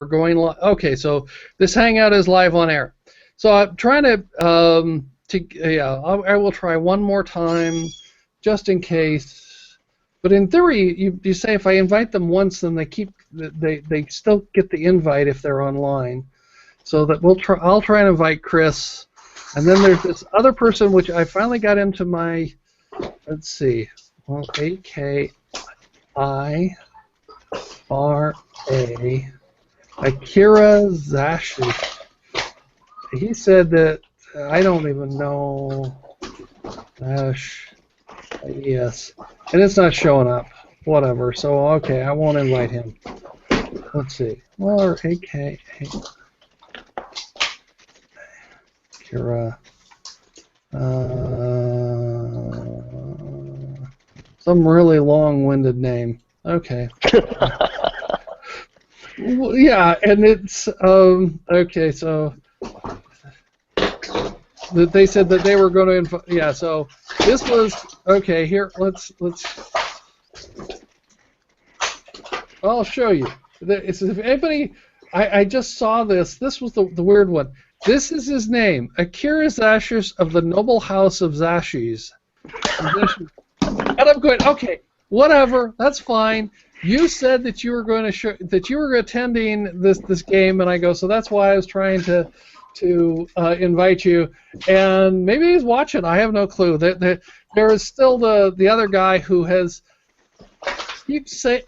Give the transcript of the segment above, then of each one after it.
We're going live. Okay, so this hangout is live on air. So I'm trying I will try one more time, just in case. But in theory, you say if I invite them once, then they still get the invite if they're online. So that I'll try and invite Chris, and then there's this other person which I finally got into my. Let's see. Well, AKIRA. Akira Zashi. He said that I don't even know. Yes, and it's not showing up. Whatever. So okay, I won't invite him. Let's see. Well, AK Akira. Some really long-winded name. Okay. Well, yeah, and it's okay. So they said that they were going to invite. Yeah, so this was okay. Here, let's. I'll show you. It's, if anybody, I just saw this. This was the weird one. This is his name, Akira Zashis of the Noble House of Zashis. And I'm going, okay, whatever, that's fine. You said that you were going to that you were attending this game, and I go, so that's why I was trying to invite you. And maybe he's watching. I have no clue. There is still the other guy who has.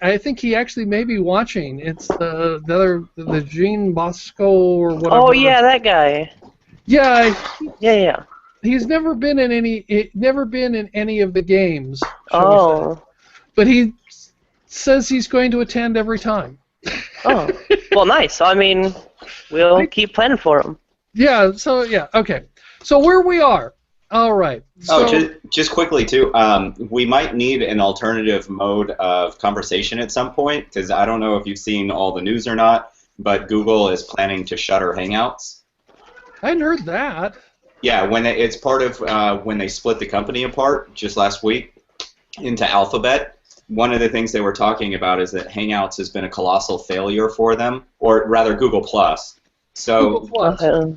I think he actually may be watching. It's the Jean Bosco or whatever. Oh yeah, that guy. Yeah. Yeah. He's never been in any of the games. Oh. But he says he's going to attend every time. Oh. Well, nice. I mean, we'll keep planning for him. Yeah. So yeah. Okay. So where we are. All right. So, just quickly too, we might need an alternative mode of conversation at some point, because I don't know if you've seen all the news or not, but Google is planning to shutter Hangouts. I hadn't heard that. Yeah, it's part of when they split the company apart just last week into Alphabet. One of the things they were talking about is that Hangouts has been a colossal failure for them, or rather Google Plus. So,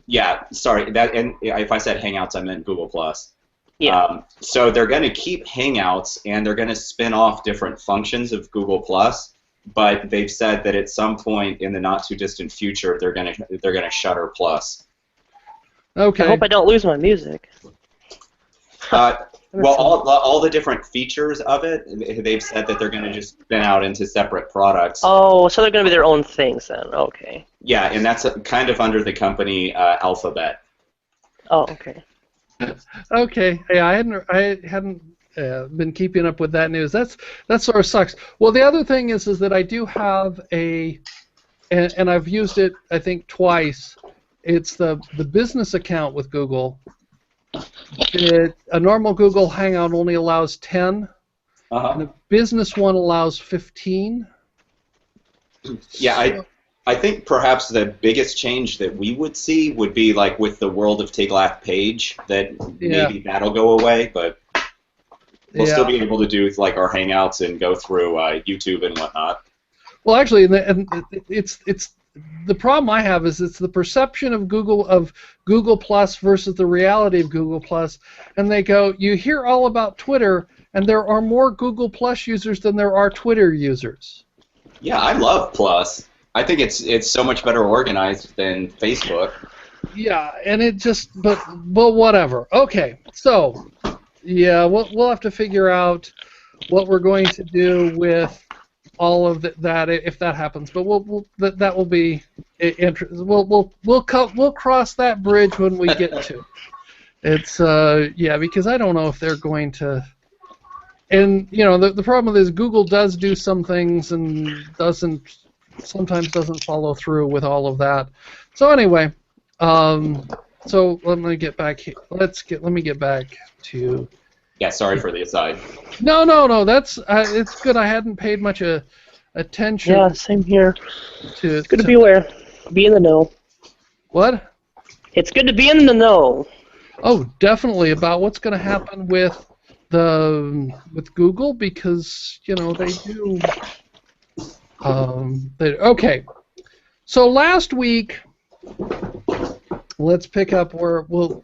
yeah, sorry. And if I said Hangouts, I meant Google Plus. Yeah. So they're going to keep Hangouts, and they're going to spin off different functions of Google Plus. But they've said that at some point in the not too distant future, they're going to shutter Plus. Okay. I hope I don't lose my music. Well, all the different features of it, they've said that they're going to just spin out into separate products. Oh, so they're going to be their own things then. Okay. Yeah, and that's kind of under the company Alphabet. Oh, okay. Okay. Yeah, I hadn't been keeping up with that news. That sort of sucks. Well, the other thing is that I do have and I've used it I think twice. It's the business account with Google. A normal Google Hangout only allows 10, and the business one allows 15. Yeah, I think perhaps the biggest change that we would see would be like with the World of Tiglath page, that maybe that'll go away, but we'll still be able to do like our Hangouts and go through YouTube and whatnot. Well, actually, and it's the problem I have is it's the perception of Google Plus versus the reality of Google Plus, and they go, you hear all about Twitter, and there are more Google Plus users than there are Twitter users. Yeah, I love Plus. I think it's so much better organized than Facebook. Yeah, and it just but whatever. Okay, so yeah, we'll have to figure out what we're going to do with all of that if that happens, but that will be interesting. We'll cross that bridge when we get to it. It's yeah, because I don't know if they're going to. And you know the problem is Google does do some things and sometimes doesn't follow through with all of that. So anyway, so let me get back here. Let me get back to. Yeah, sorry for the aside. No. That's it's good. I hadn't paid much attention. Yeah, same here. It's good to be aware. Be in the know. What? It's good to be in the know. Oh, definitely about what's going to happen with Google, because you know they do. Okay. So last week, let's pick up where we'll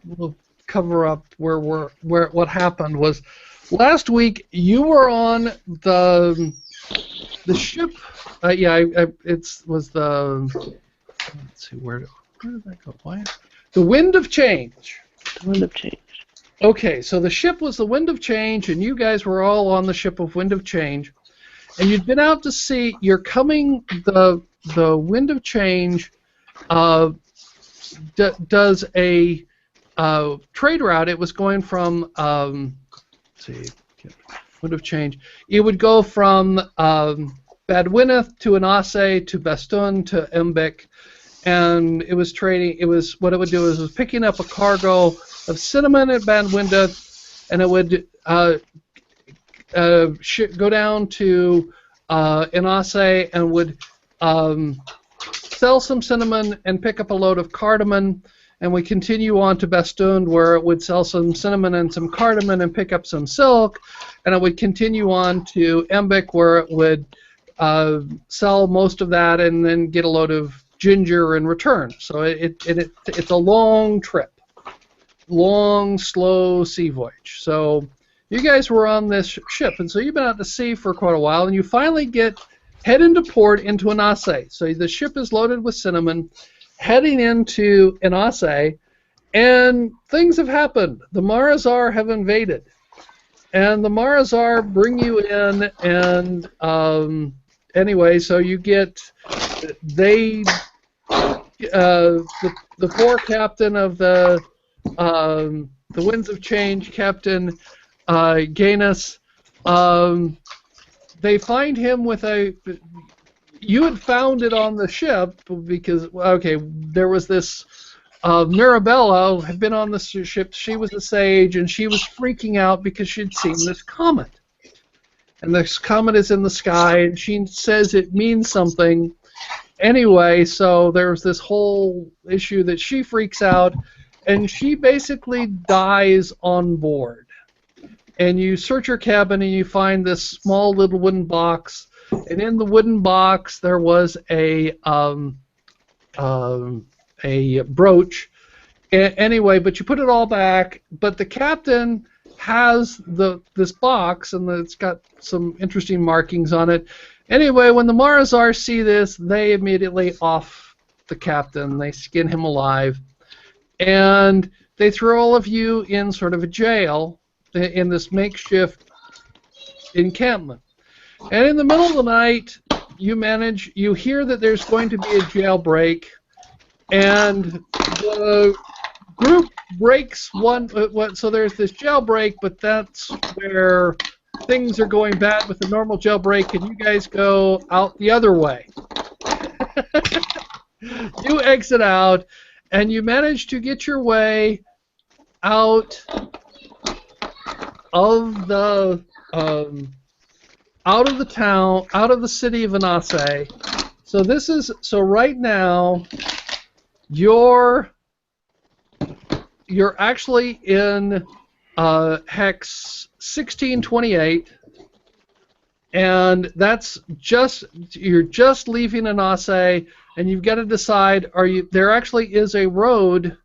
cover up where what happened was last week you were on the ship. It was the. Let's see where did that go? Why? The Wind of Change. Wind of Change. Okay, so the ship was the Wind of Change, and you guys were all on the ship of Wind of Change, and you'd been out to sea. You're coming. The Wind of Change does a trade route. It was going from let's see, Wind of Change. It would go from Badwineth to Anase to Bastun to Embek, and it was trading. It was what it would do is it was picking up a cargo of cinnamon at Badwineth, and it would go down to Anase and would sell some cinnamon and pick up a load of cardamom, and we continue on to Bastund where it would sell some cinnamon and some cardamom and pick up some silk, and it would continue on to Embek where it would sell most of that and then get a load of ginger in return. So it's a long trip, long, slow sea voyage. So you guys were on this ship, and so you've been out to sea for quite a while, and you finally head into port into Anase. So the ship is loaded with cinnamon, heading into Anase, and things have happened. The Marazar have invaded, and the Marazar bring you in, and anyway, so you get the poor captain of the Winds of Change, Captain Gainus. They find him with you had found it on the ship because, okay, there was this, Mirabella had been on the ship, she was a sage, and she was freaking out because she'd seen this comet. And this comet is in the sky, and she says it means something. Anyway, so there's this whole issue that she freaks out, and she basically dies on board. And you search her cabin and you find this small little wooden box, and in the wooden box there was a brooch. Anyway, but you put it all back. But the captain has this box, and it's got some interesting markings on it. Anyway, when the Marazar see this, they immediately off the captain. They skin him alive, and they throw all of you in sort of a jail in this makeshift encampment. And in the middle of the night, you hear that there's going to be a jailbreak, and the group breaks one. So there's this jailbreak, but that's where things are going bad with the normal jailbreak, and you guys go out the other way. You exit out, and you manage to get your way out of the town, out of the city of Anase. So right now you're actually in hex 1628, and you're just leaving Anase, and you've got to decide, there actually is a road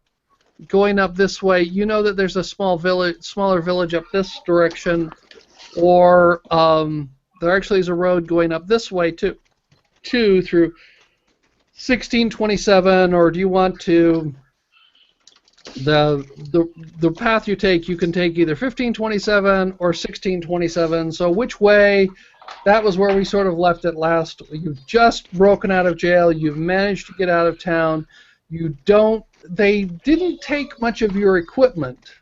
going up this way. You know that there's a smaller village up this direction, or there actually is a road going up this way too, through 1627. Or do you want to the path you can take either 1527 or 1627. So which way? That was where we sort of left it last. You've just broken out of jail. You've managed to get out of town. They didn't take much of your equipment,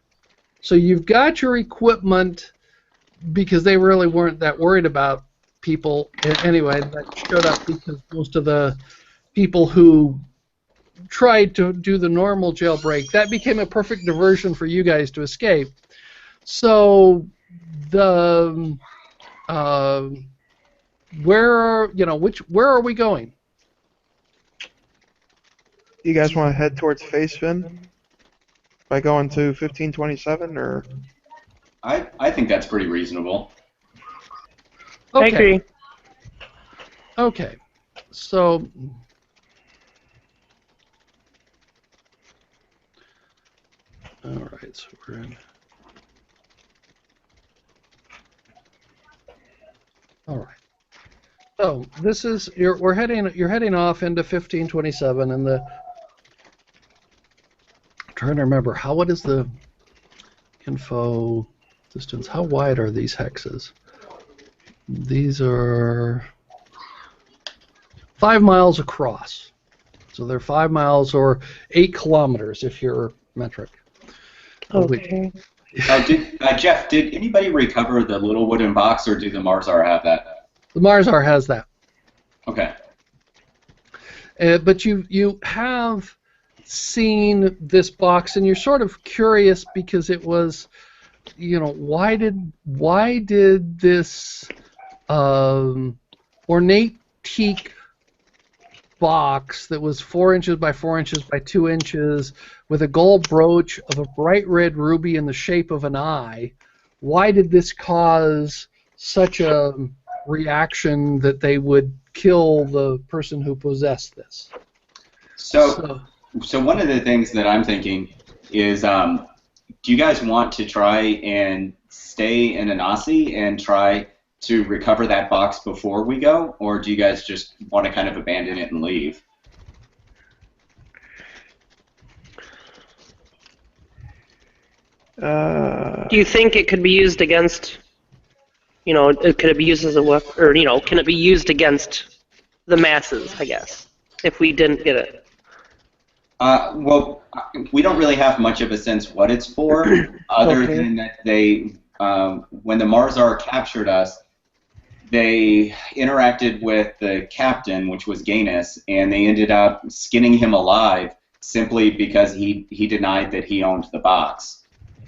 so you've got your equipment because they really weren't that worried about people. Anyway, that showed up because most of the people who tried to do the normal jailbreak, that became a perfect diversion for you guys to escape. So where are we going? You guys want to head towards Facefin by going to 1527, or? I think that's pretty reasonable. Okay. I agree. Okay. So All right, so we're in. All right. So this is you're heading off into 1527, and I'm trying to remember what is the info distance? How wide are these hexes? These are 5 miles across. So they're 5 miles or 8 kilometers if you're metric. Okay. Jeff, did anybody recover the little wooden box, or do the Marzar have that? The Marzar has that. Okay. But you have seen this box, and you're sort of curious because it was, why did this ornate teak box that was 4 inches by 4 inches by 2 inches with a gold brooch of a bright red ruby in the shape of an eye, why did this cause such a reaction that they would kill the person who possessed this? So one of the things that I'm thinking is, do you guys want to try and stay in Anasi and try to recover that box before we go, or do you guys just want to kind of abandon it and leave? Do you think it could be used against, could it be used as a weapon, or, can it be used against the masses, I guess, if we didn't get it? Well, we don't really have much of a sense what it's for, other Okay. than that they, when the Marzar captured us, they interacted with the captain, which was Gainus, and they ended up skinning him alive simply because he denied that he owned the box.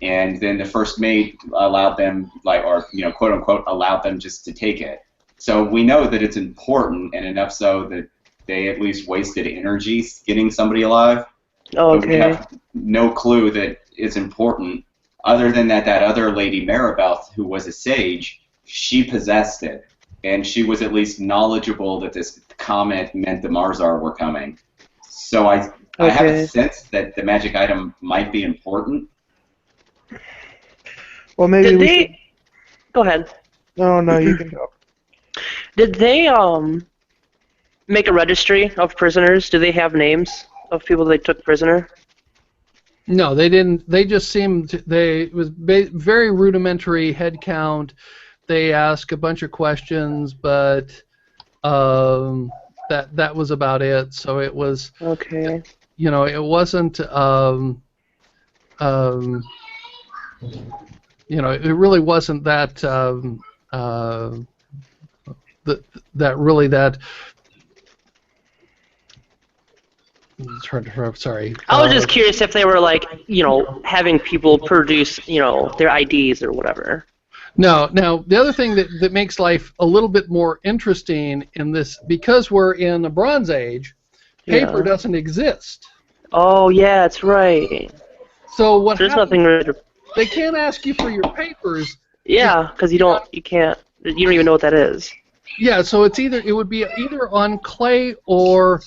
And then the first mate allowed them, quote unquote, allowed them just to take it. So we know that it's important, and enough so that they at least wasted energy getting somebody alive. But we Okay. have no clue that it's important, other than that other lady, Maribel, who was a sage, she possessed it. And she was at least knowledgeable that this comet meant the Marzar were coming. So I have a sense that the magic item might be important. Well, maybe Did we they? should... Go ahead. No, you can go. Did they make a registry of prisoners? Do they have names of people they took prisoner? No, they didn't. They just seemed it was very rudimentary head count. They asked a bunch of questions, but that was about it. So it was, Okay. it wasn't, it really wasn't that that really that. Sorry. I was just curious if they were having people produce, their IDs or whatever. No. Now, the other thing that makes life a little bit more interesting in this, because we're in the Bronze Age, paper Yeah. doesn't exist. Oh yeah, that's right. So what There's happens? nothing really. They can't ask you for your papers. Yeah, because you don't even know what that is. Yeah, so it would be either on clay or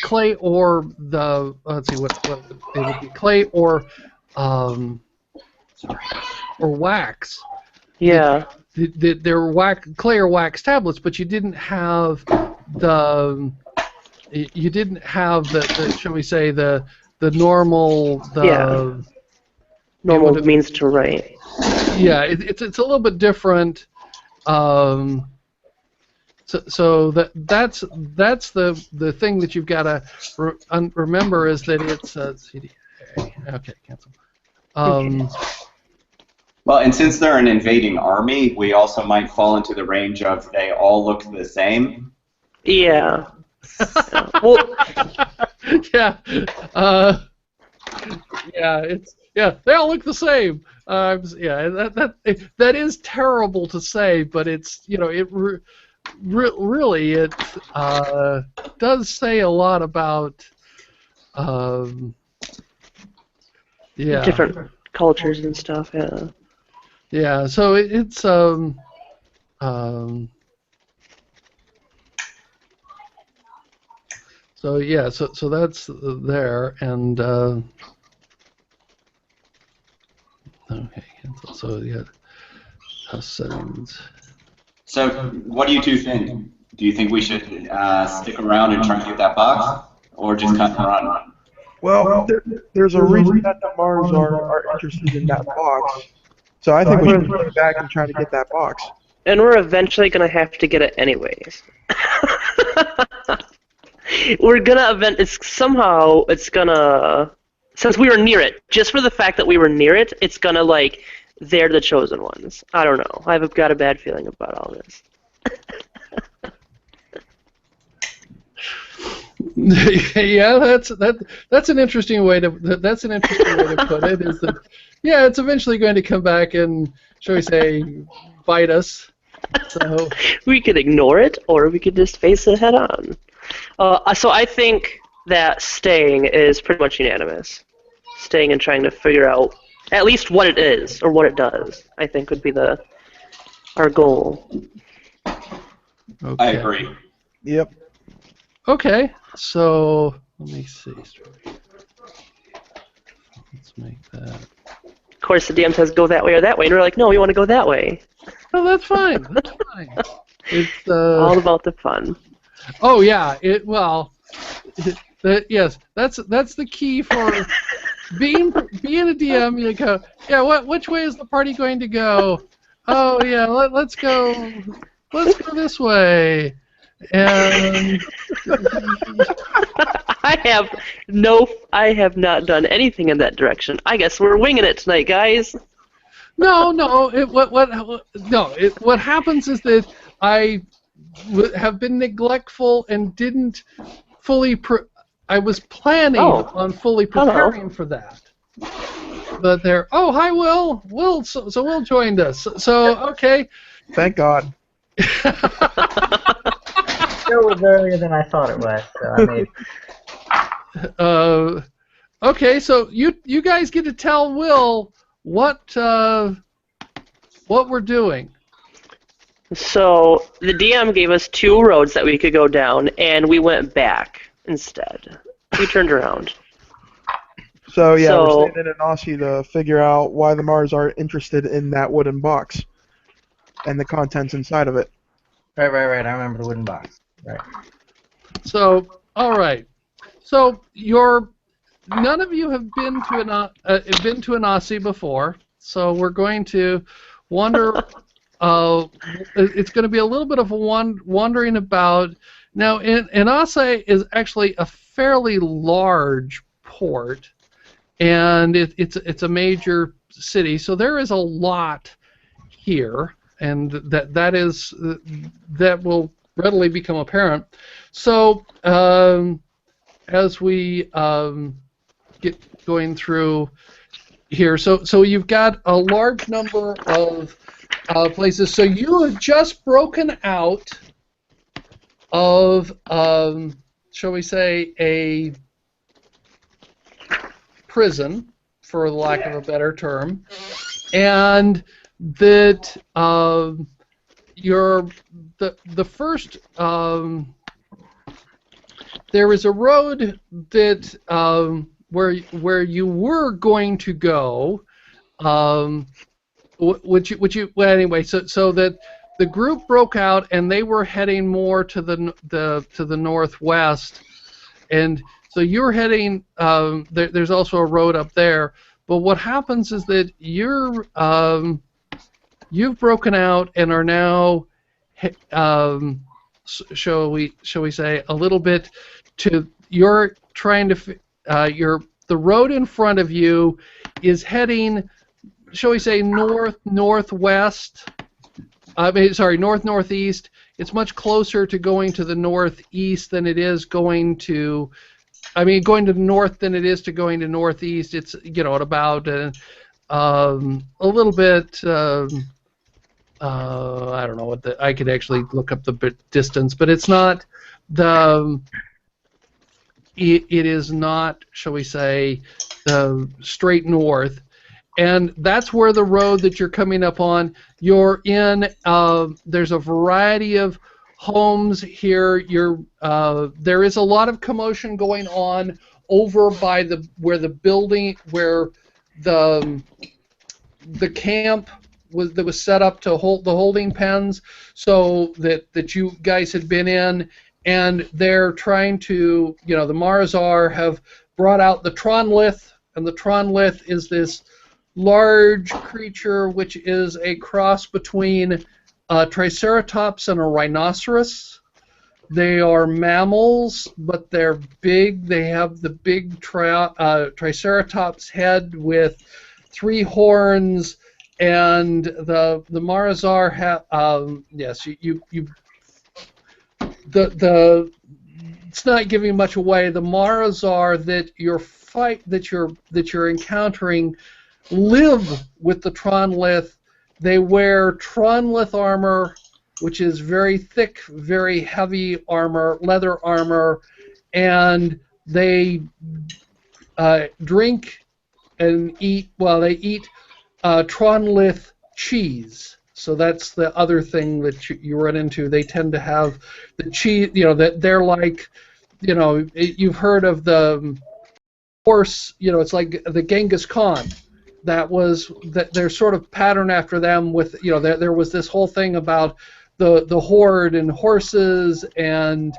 clay or the let's see what it would be, clay or wax. Yeah. There were clay or wax tablets, but you didn't have the shall we say the normal Normal means to write. Yeah, it's a little bit different. So that's the thing that you've got to remember is that it's CDA. Okay, cancel. Well, and since they're an invading army, we also might fall into the range of they all look the same. Yeah. Well, yeah. They all look the same. That is terrible to say, but it's really it does say a lot about different cultures and stuff. Yeah. Yeah. So it's So yeah, so that's there, and okay, so yeah, house settings. So, what do you two think? Do you think we should stick around and try and get that box, or just cut and run? Well, there's a reason that the Mars are interested in that box. So I think we should stay back and try to get that box. And we're eventually gonna have to get it anyways. We're gonna it's gonna, since we were near it, just for the fact that we were near it, it's gonna like they're the chosen ones. I don't know. I've got a bad feeling about all this. Yeah, that's an interesting way to put it. Is that yeah, it's eventually going to come back and, shall we say, bite us. So we could ignore it, or we could just face it head on. So I think that staying is pretty much unanimous. Staying and trying to figure out at least what it is or what it does, I think would be our goal. okay. I agree. Yep. Okay, so let me see. Let's make that. Of course, the DM says go that way or that way, and we're like, no, we want to go that way. Oh, that's fine. That's fine. It's all about the fun. Oh yeah. Yes. That's the key for being a DM. You go, yeah. Which way is the party going to go? Oh yeah. Let's go. Let's go this way. And I have not done anything in that direction. I guess we're winging it tonight, guys. No. What happens is that I have been neglectful and didn't fully. I was planning on fully preparing for that. But they're hi Will. So Will joined us. So okay. Thank God. It was earlier than I thought it was, so I made. Okay, so you guys get to tell Will what we're doing. So the DM gave us 2 roads that we could go down, and we went back instead. We turned around. So yeah, we're staying in Aussie to figure out why the Mars are interested in that wooden box and the contents inside of it. Right. I remember the wooden box. Right. So, all right. So none of you have been to an Aussie before. So we're going to wander. It's going to be a little bit of a wandering about. Now, in Aussie is actually a fairly large port, and it's a major city. So there is a lot here, and that will readily become apparent. So as we get going through here, so you've got a large number of places. So you have just broken out of, shall we say, a prison, for lack of a better term, and that the first there is a road that where you were going to go, anyway. So that the group broke out and they were heading more to the northwest, and so you're heading. There's also a road up there. But what happens is that you've broken out and are now, shall we say, a little bit to. You're trying to. The road in front of you is heading, shall we say, northwest. North-northeast. It's much closer to going to the northeast than it is going to. Going to the north than it is to going to northeast. It's at about a little bit. I don't know what I could actually look up the distance, but it's not the. It is not, shall we say, straight north, and that's where the road that you're coming up on. You're in. There's a variety of homes here. There is a lot of commotion going on over by the camp that was set up to hold the holding pens, so that you guys had been in, and they're trying to, the Marzar have brought out the Tronlith, and the Tronlith is this large creature which is a cross between a Triceratops and a rhinoceros. They are mammals, but they're big. They have the big Triceratops head with 3 horns, and the Marzar have yes, it's not giving much away. The Marzar that you're encountering live with the Tronlith. They wear Tronlith armor, which is very thick, very heavy armor, leather armor, and they drink and eat. Well, they eat Tronlith cheese. So that's the other thing that you run into. They tend to have the cheese. That they're like, you've heard of the horse. It's like the Genghis Khan. That they're sort of patterned after them. With there was this whole thing about the horde and horses and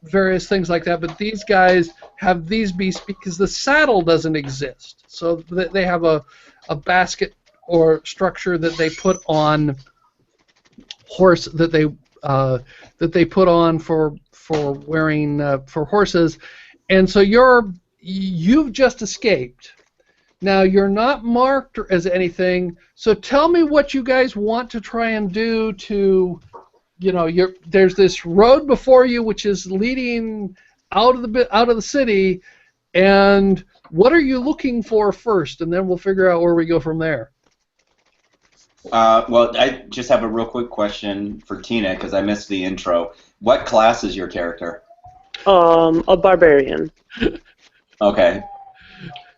various things like that. But these guys have these beasts because the saddle doesn't exist. So they have a basket or structure that they put on horse that they put on for wearing for horses, and so you've just escaped. Now you're not marked as anything, so tell me what you guys want to try and do to, there's this road before you which is leading out of the city, and what are you looking for first, and then we'll figure out where we go from there. Well, I just have a real quick question for Tina because I missed the intro. What class is your character? A barbarian. Okay.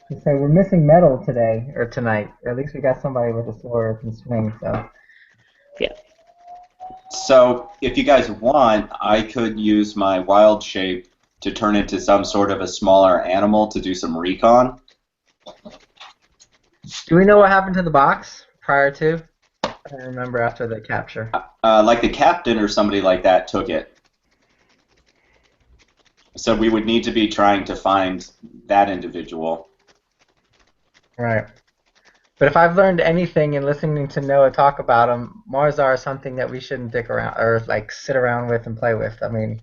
So we're missing metal today, or tonight. Or at least we got somebody with a sword and swing, so. Yeah. So, if you guys want, I could use my wild shape to turn into some sort of a smaller animal to do some recon. Do we know what happened to the box prior to? I don't remember after the capture. Like the captain or somebody like that took it. So we would need to be trying to find that individual. Right. But if I've learned anything in listening to Noah talk about them, Mars are something that we shouldn't dick around or like sit around with and play with. I mean,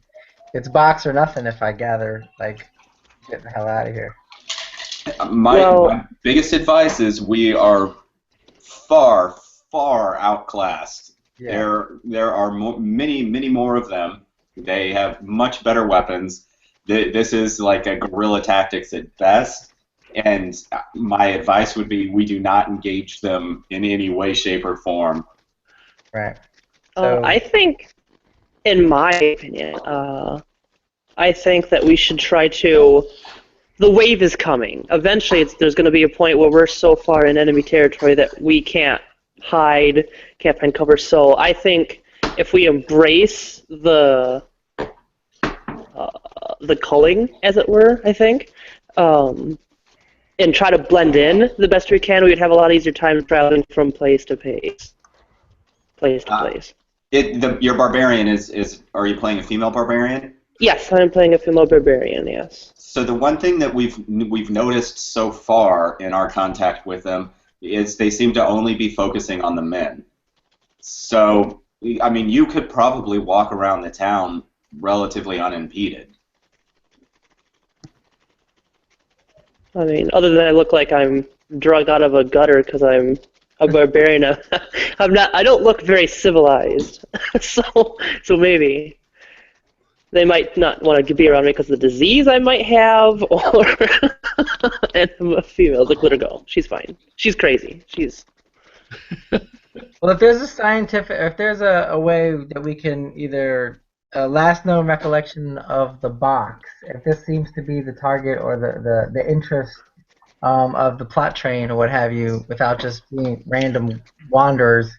it's box or nothing if I gather, like, get the hell out of here. My biggest advice is we are far, far outclassed. Yeah. There are many more of them. They have much better weapons. This is like a guerrilla tactics at best. And my advice would be we do not engage them in any way, shape, or form. Right. So, I think, in my opinion, I think that we should try to. The wave is coming. Eventually, there's going to be a point where we're so far in enemy territory that we can't hide, can't find cover. So I think if we embrace the culling, as it were, I think. And try to blend in the best we can, we'd have a lot easier time traveling from place to place. Your barbarian is. Are you playing a female barbarian? Yes, I'm playing a female barbarian. Yes. So the one thing that we've noticed so far in our contact with them is they seem to only be focusing on the men. So I mean, you could probably walk around the town relatively unimpeded. I mean, other than I look like I'm drugged out of a gutter because I'm a barbarian, I'm not. I don't look very civilized. so maybe they might not want to be around me because of the disease I might have, or and I'm a female. Look, let her go. She's fine. She's crazy. She's. well, if there's a way that we can either last known recollection of the box, if this seems to be the target or the interest of the plot train or what have you, without just being random wanderers,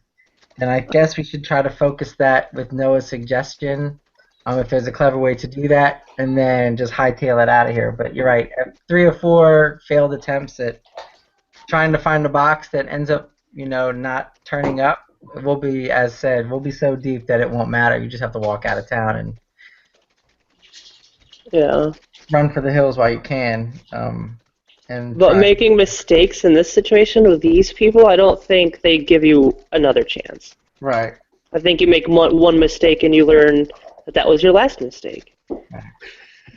And I guess we should try to focus that with Noah's suggestion, if there's a clever way to do that, and then just hightail it out of here. But you're right, 3 or 4 failed attempts at trying to find a box that ends up, not turning up. We'll be, as said, we'll be so deep that it won't matter. You just have to walk out of town and run for the hills while you can. But making mistakes in this situation with these people, I don't think they give you another chance. Right. I think you make one mistake and you learn that was your last mistake.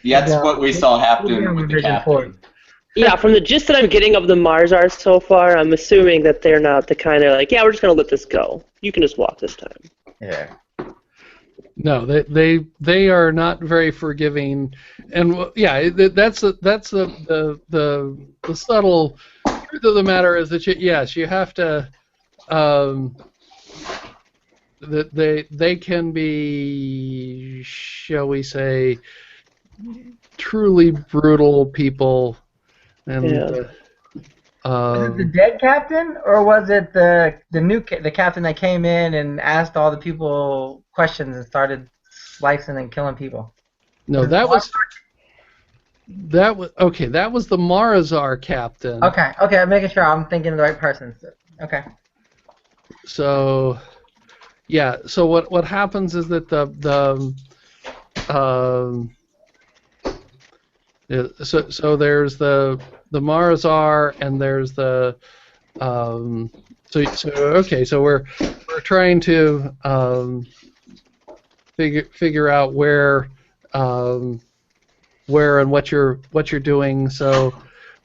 Yeah, that's what we saw happen with the captain. Yeah, from the gist that I'm getting of the Marzars so far, I'm assuming that they're not the kind of like, yeah, we're just going to let this go. You can just walk this time. Yeah. No, they are not very forgiving, and yeah, that's the subtle truth of the matter is that you have to that they can be, shall we say, truly brutal people, and was it the dead captain, or was it the captain that came in and asked all the people questions and started slicing and killing people? No, that was okay. That was the Marazar captain. Okay, I'm making sure I'm thinking of the right person. Okay. So, yeah. So what happens is that so there's the Marazar, and there's the so we're trying to figure out where and what you're doing. So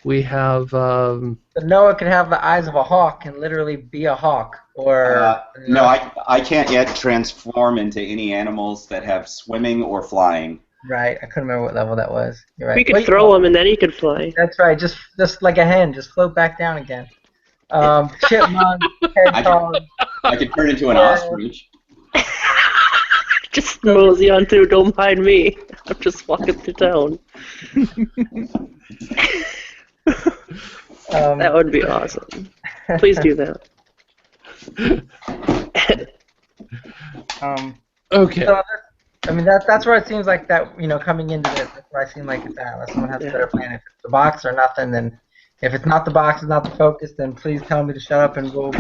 we have so Noah can have the eyes of a hawk and literally be a hawk, or no, I can't yet transform into any animals that have swimming or flying. Right, I couldn't remember what level that was. You're right. We could throw him and then he could fly. That's right, just like a hen, just float back down again. Chipmunk, hedgehog. I could turn into an ostrich. Just mosey on through, don't mind me. I'm just walking through town. That would be awesome. Please do that. Okay. So, I mean, that's where it seems like that, coming into this, that's where I seem like it's at. Unless someone has a better plan. If it's the box or nothing, then if it's not the box, it's not the focus, then please tell me to shut up and we'll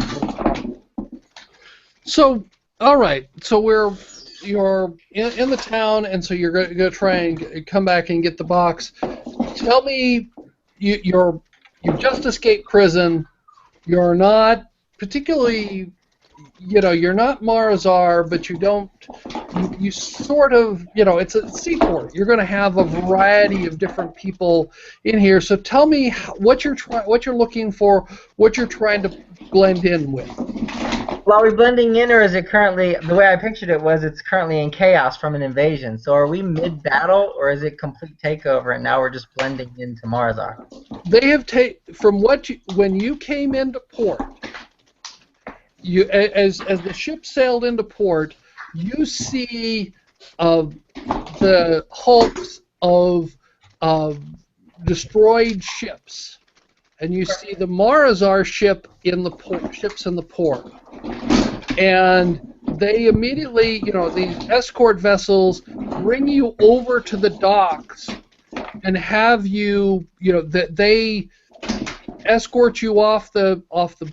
So, all right. So you're in the town, and so you're going to try and come back and get the box. Tell me, you've just escaped prison. You're not particularly, you're not Marazar, but you sort of, it's a seaport. You're going to have a variety of different people in here. So tell me what you're looking for, what you're trying to blend in with. Well, are we blending in, or is it currently, the way I pictured it was it's currently in chaos from an invasion. So are we mid-battle, or is it complete takeover, and now we're just blending into Marzar? They have when you came into port, as the ship sailed into port, you see the hulks of destroyed ships, and you see the Marazar ships in the port, and they immediately, these escort vessels bring you over to the docks and have you, they escort you off the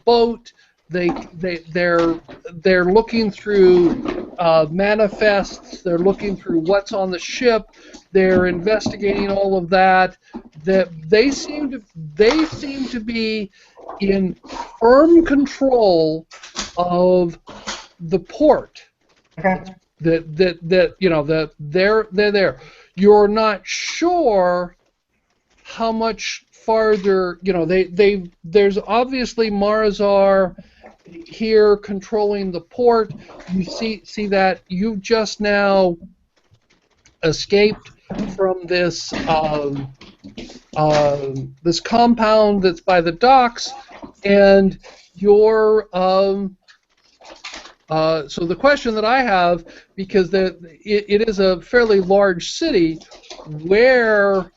boat. They're looking through manifests. They're looking through what's on the ship. They're investigating all of that. They seem to be in firm control of the port. Okay. That they're there. You're not sure how much farther. There's obviously Marazar here controlling the port. You see that you've just now escaped from this this compound that's by the docks, and you're so the question that I have, because it is a fairly large city, where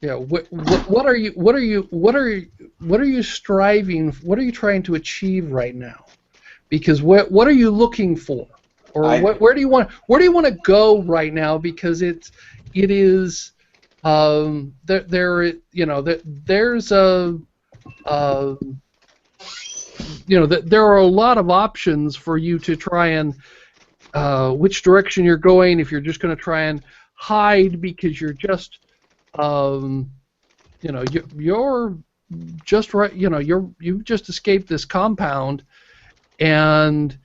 Yeah. What are you striving? What are you trying to achieve right now? Because what are you looking for, or where do you want to go right now? Because it is there's a there are a lot of options for you to try and which direction you're going. If you're just going to try and hide because you're just you're just right. You've just escaped this compound, and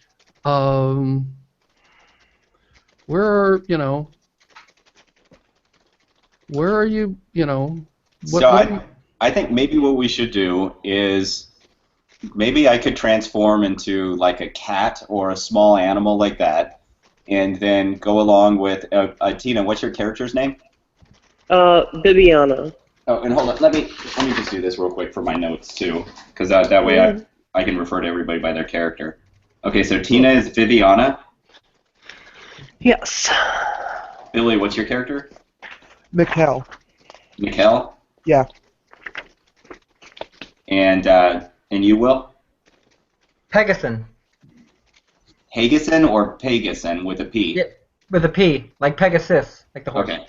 where are you? I think maybe what we should do is maybe I could transform into like a cat or a small animal like that, and then go along with Tina. What's your character's name? Bibiana. Oh, and hold on. Let me just do this real quick for my notes too, because that way I can refer to everybody by their character. Okay, so Tina is Viviana. Yes. Billy, what's your character? Mikkel. Mikkel? Yeah. And you, Will? Pegasus. Hageson or Pegason with a P? Yeah, with a P, like Pegasus, like the horse. Okay.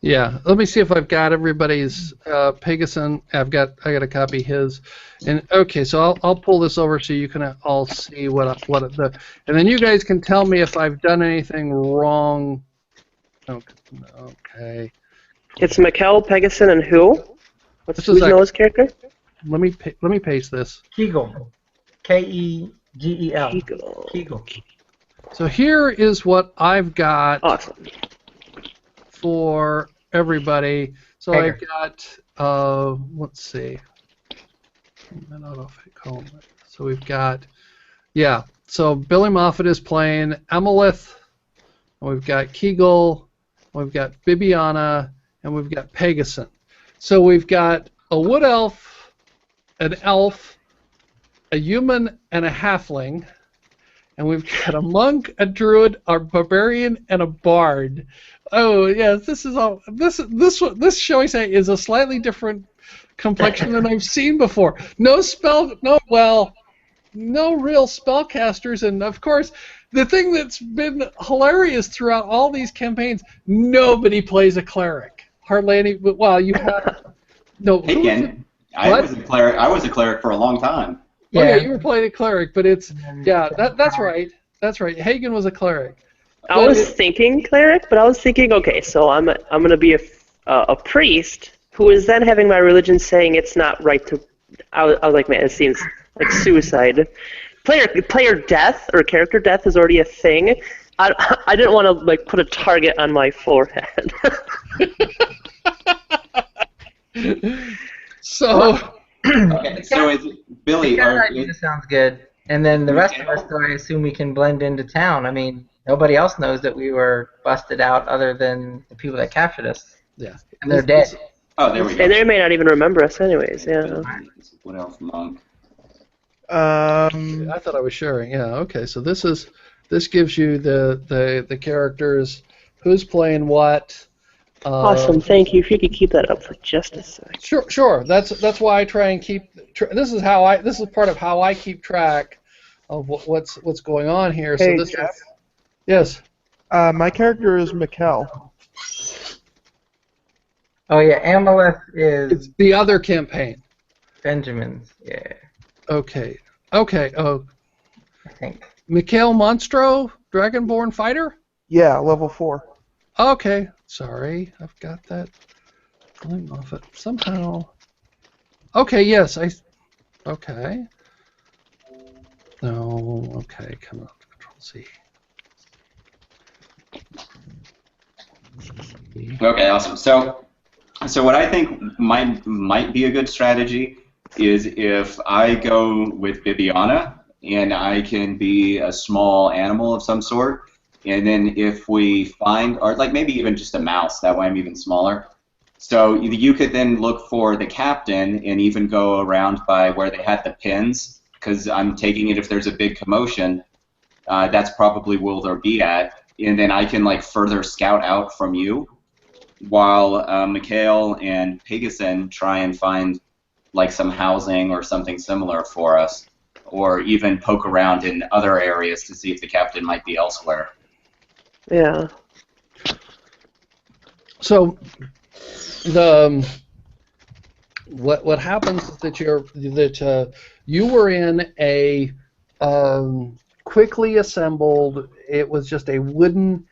Yeah, let me see if I've got everybody's Pegasus. I got to copy his, and okay, so I'll pull this over so you can all see and then you guys can tell me if I've done anything wrong. Okay. It's Mikkel, Pegasus, and who? Who's Noah's character? Let me paste this. Kegel. Kegel. Kegel. So here is what I've got. Awesome. For everybody. So I've got, let's see. So we've got, yeah. So Billy Moffat is playing Amalith. And we've got Kegel. We've got Bibiana. And we've got Pegasus. So we've got a wood elf, an elf, a human, and a halfling. And we've got a monk, a druid, a barbarian, and a bard. Oh yes, this shall we say is a slightly different complexion than I've seen before. No real spellcasters, and of course, the thing that's been hilarious throughout all these campaigns, nobody plays a cleric. Hardly any. Well, you have no. Hey, Ken, I was a cleric for a long time. Yeah. Oh, yeah, you were playing a cleric, but it's that's right. That's right. Hagen was a cleric. I was thinking cleric, but I was thinking, okay, so I'm gonna be a priest who is then having my religion saying it's not right to. I was like, man, it seems like suicide. Player death or character death is already a thing. I didn't want to like put a target on my forehead. So. Okay, so is Billy? That idea sounds good. And then the rest of us, though, I assume we can blend into town. I mean, nobody else knows that we were busted out other than the people that captured us. Yeah. And they're dead. Oh, there we go. And they may not even remember us anyways, yeah. What else, monk? I thought I was sharing. Yeah. Okay. So this gives you the characters, who's playing what. Awesome, thank you. If you could keep that up for just a sec. Sure. That's why I try and keep. This is part of how I keep track of what's going on here. Hey, so this Jeff? Yes. My character is Mikkel. Oh yeah, Amalith is It's the other campaign. Benjamin's. Yeah, Okay. Oh, I think. Mikhail Monstro, Dragonborn fighter. Yeah, level 4. Okay. Sorry, I've got that. Pulling off it somehow. Okay. Yes. Okay. No. Okay. Come on. Control C. Okay, awesome. So what I think might be a good strategy is if I go with Bibiana and I can be a small animal of some sort, and then if we find, or like maybe even just a mouse, that way I'm even smaller. So you could then look for the captain and even go around by where they had the pins, because I'm taking it if there's a big commotion, that's probably where they'll be at, and then I can like further scout out from you. while Mikhail and Pegason try and find like some housing or something similar for us, or even poke around in other areas to see if the captain might be elsewhere. Yeah. So the what happens is that you were in a quickly assembled. It was just a wooden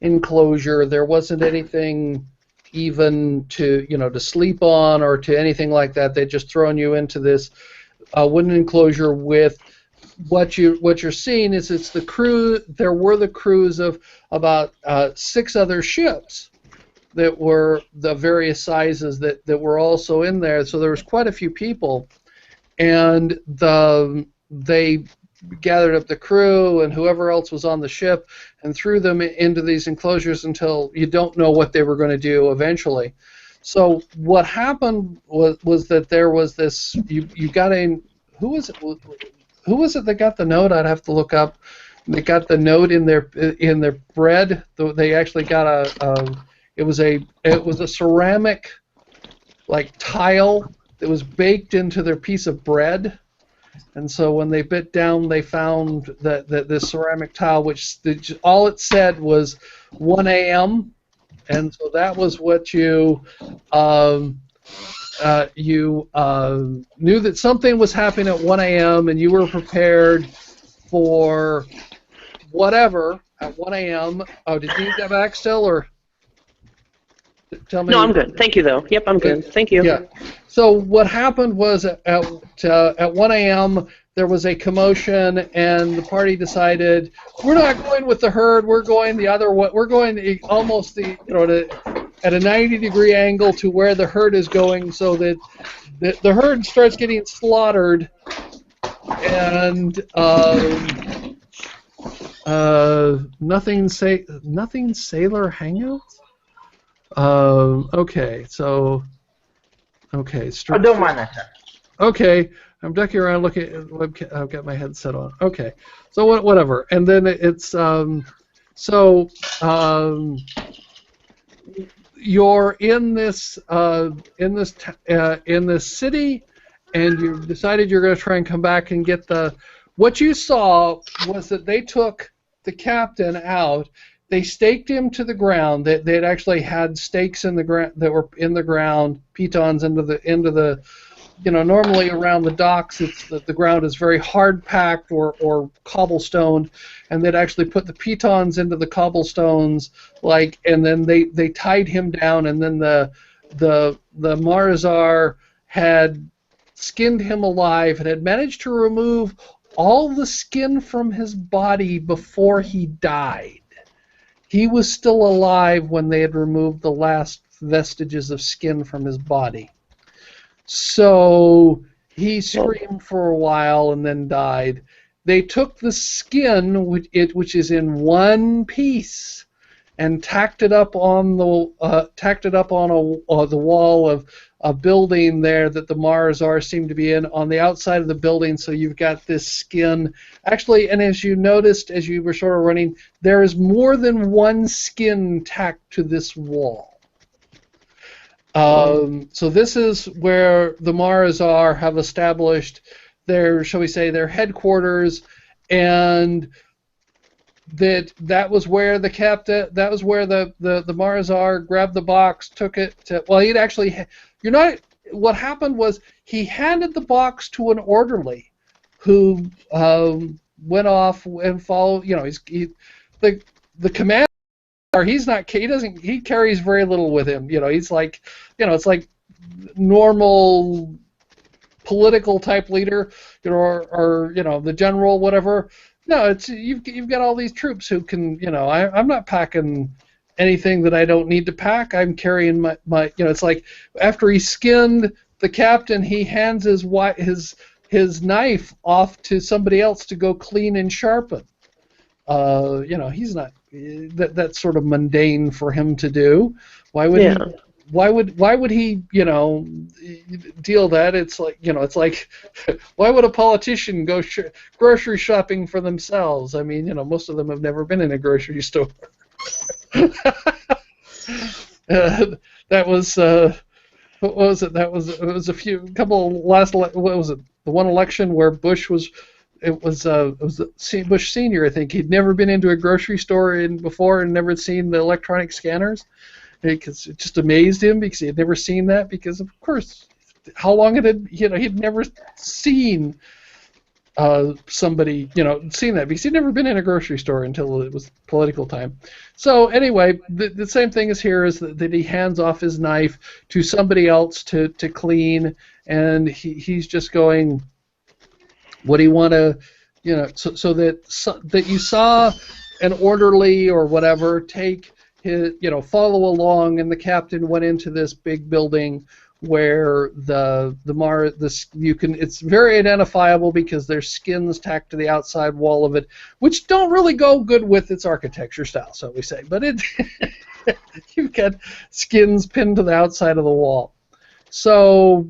enclosure. There wasn't anything even to sleep on or to anything like that. They'd just thrown you into this wooden enclosure with what you're seeing is it's the crew. There were the crews of about 6 other ships that were the various sizes that were also in there. So there was quite a few people, and they gathered up the crew and whoever else was on the ship and threw them into these enclosures until you don't know what they were going to do eventually. So what happened was that there was this. You got in. Who was it? Who was it that got the note? I'd have to look up. They got the note in their bread. They actually got it was a ceramic like tile that was baked into their piece of bread, and so when they bit down, they found that this ceramic tile, which all it said was 1 a.m., and so that was what you knew that something was happening at 1 a.m. and you were prepared for whatever at 1 a.m. Oh, did you get back still, or tell me? No, I'm good. Thank you, though. Yep, I'm good. Thank you. Yeah. So what happened was at 1 a.m. there was a commotion, and the party decided we're not going with the herd. We're going the other way. We're going almost at a 90-degree angle to where the herd is going, so that the herd starts getting slaughtered, and nothing sailor hangouts. Okay, so okay. I don't mind that. Okay, I'm ducking around looking at webcam. I've got my headset on. Okay, so whatever. And then it's you're in this city, and you've decided you're going to try and come back and get the. What you saw was that they took the captain out. They staked him to the ground. They'd actually had stakes in the ground that were in the ground, pitons into the. Normally around the docks, it's the ground is very hard packed or cobblestoned, and they'd actually put the pitons into the cobblestones, and then they tied him down, and then the Marzar had skinned him alive and had managed to remove all the skin from his body before he died. He was still alive when they had removed the last vestiges of skin from his body. So he screamed for a while and then died. They took the skin, which is in one piece, and tacked it up on the wall of a building there that the Marzar seem to be in on the outside of the building. So you've got this skin. Actually, and as you noticed as you were sort of running, there is more than one skin tacked to this wall. So this is where the Marzar have established their, shall we say, their headquarters, and that was where the captain, that was where the Marzar grabbed the box, took it to, well, he'd actually, what happened was he handed the box to an orderly who went off and followed, the commander. He carries very little with him. He's like, it's like normal political type leader, or the general, whatever. No, it's you've got all these troops who can, I'm not packing anything that I don't need to pack. I'm carrying my it's like after he skinned the captain, he hands his knife off to somebody else to go clean and sharpen. He's not. That's sort of mundane for him to do. Why would he? Why would he? Deal that? It's like, why would a politician go grocery shopping for themselves? I mean, most of them have never been in a grocery store. That was what was it? That was it was what was it? The one election where Bush was. Bush Senior. I think he'd never been into a grocery store before and never seen the electronic scanners, because it just amazed him because he had never seen that. Because of course, how long he'd never seen somebody seen that, because he'd never been in a grocery store until it was political time. So anyway, the same thing is here, is that he hands off his knife to somebody else to clean, and he's just going, what do you want to, so that you saw an orderly or whatever take his, follow along, and the captain went into this big building where it's very identifiable because there's skins tacked to the outside wall of it, which don't really go good with its architecture style, so we say. But you've got skins pinned to the outside of the wall. So.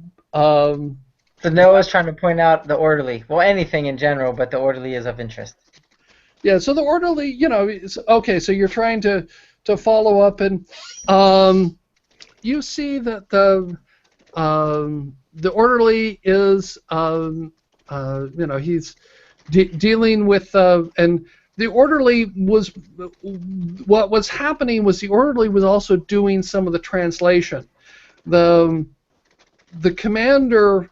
So Noah's trying to point out the orderly. Well, anything in general, but the orderly is of interest. Yeah, so the orderly, okay, so you're trying to follow up, and you see that the orderly is, he's dealing with, and the orderly what was happening was the orderly was also doing some of the translation. The commander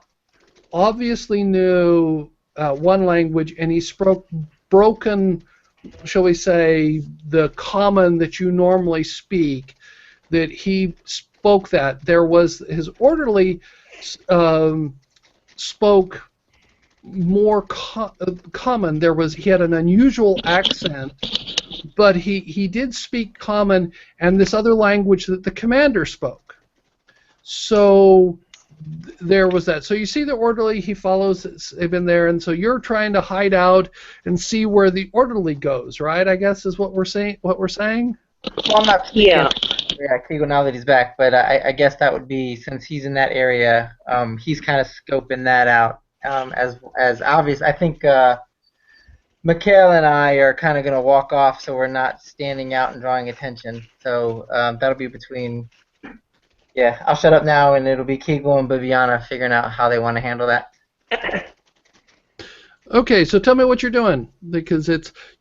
obviously knew one language, and he spoke broken, shall we say, the common that you normally speak, that he spoke that. There was, his orderly spoke more common. He had an unusual accent, but he did speak common and this other language that the commander spoke. So there was that. So you see the orderly, he follows, they've been there, and so you're trying to hide out and see where the orderly goes, right? I guess is what we're saying. Well, I'm not speaking. Yeah, Kriegel, now that he's back, but I guess that would be, since he's in that area, he's kind of scoping that out. As obvious, I think Mikhail and I are kind of going to walk off, so we're not standing out and drawing attention. So that'll be between. Yeah, I'll shut up now, and it'll be Kegel and Bibiana figuring out how they want to handle that. Okay, so tell me what you're doing, because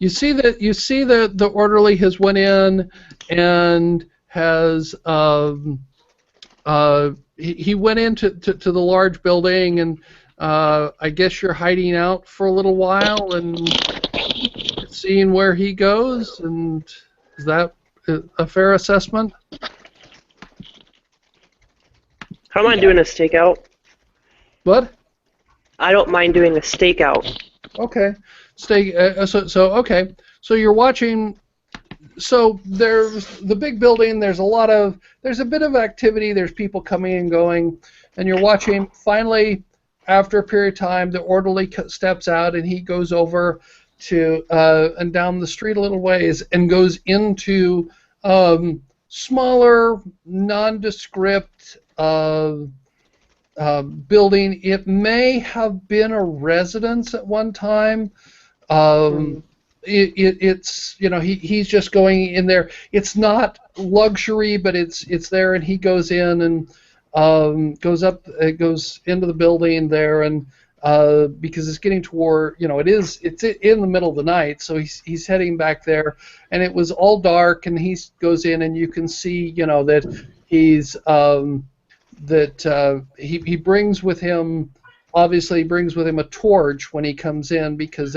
you see that the orderly has went in and has he went into the large building, and I guess you're hiding out for a little while and seeing where he goes, and is that a fair assessment? I don't mind doing a stakeout. What? I don't mind doing a stakeout. Okay. Okay. So you're watching. So there's the big building. There's a bit of activity. There's people coming and going, and you're watching. Finally, after a period of time, the orderly steps out, and he goes over to and down the street a little ways, and goes into smaller, nondescript building. It may have been a residence at one time. It's he's just going in there. It's not luxury, but it's there, and he goes in and goes into the building there, and because it's getting toward, it's in the middle of the night, so he's heading back there, and it was all dark, and he goes in, and you can see that he's he brings with him, obviously brings with him a torch when he comes in, because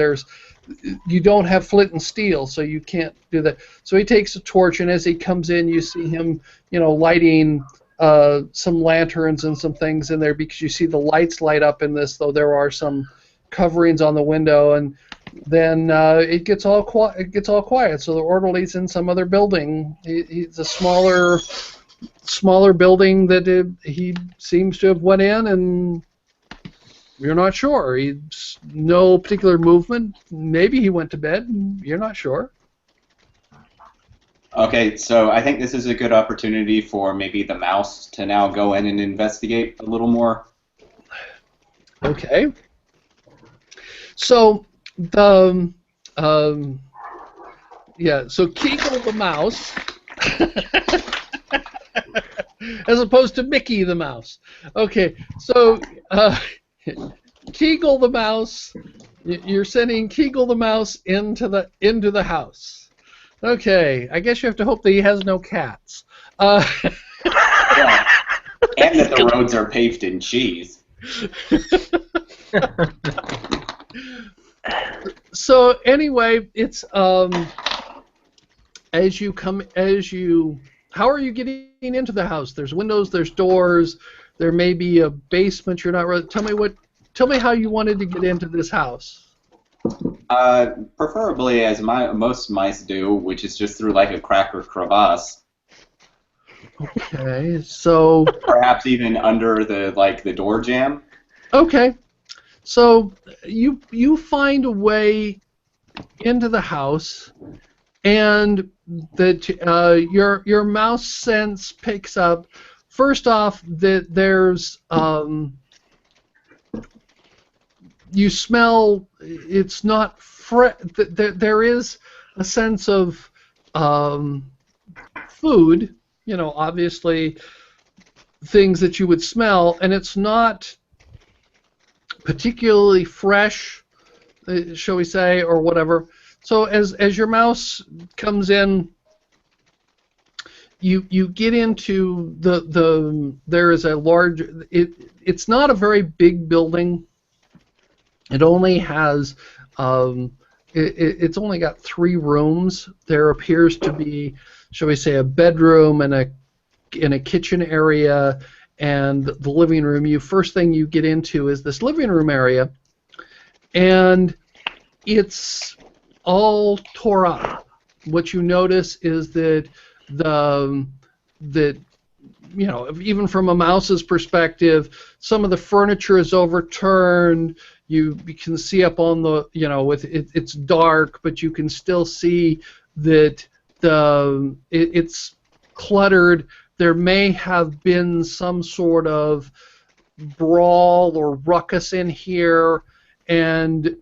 you don't have flint and steel, so you can't do that. So he takes a torch, and as he comes in, you see him, lighting some lanterns and some things in there, because you see the lights light up in this, though there are some coverings on the window, and then it gets all quiet. So the orderly's in some other building. It's a smaller building that he seems to have went in, and you're not sure. He's no particular movement. Maybe he went to bed. You're not sure. Okay, so I think this is a good opportunity for maybe the mouse to now go in and investigate a little more. Okay. So the so Kegel the mouse as opposed to Mickey the Mouse. Okay, so Kegel the Mouse, you're sending Kegel the Mouse into the house. Okay, I guess you have to hope that he has no cats. Yeah. And that the roads are paved in cheese. So anyway, it's how are you getting into the house? There's windows, there's doors, there may be a basement. You're not really. Tell me how you wanted to get into this house. Preferably as most mice do, which is just through like a crack or crevasse. Okay, so perhaps even under the door jamb. Okay, so you find a way into the house, and that your mouse sense picks up. First off, that there's you smell. It's not fresh. There is a sense of food. You know, obviously things that you would smell, and it's not particularly fresh, shall we say, or whatever. So as your mouse comes in, you get into there is a large. It's not a very big building. It only has it's only got 3 rooms. There appears to be, shall we say, a bedroom and a kitchen area and the living room. First thing you get into is this living room area, and it's all tore up. What you notice is that you know, even from a mouse's perspective, some of the furniture is overturned. You can see up on the, you know, it's dark, but you can still see that it's cluttered. There may have been some sort of brawl or ruckus in here, and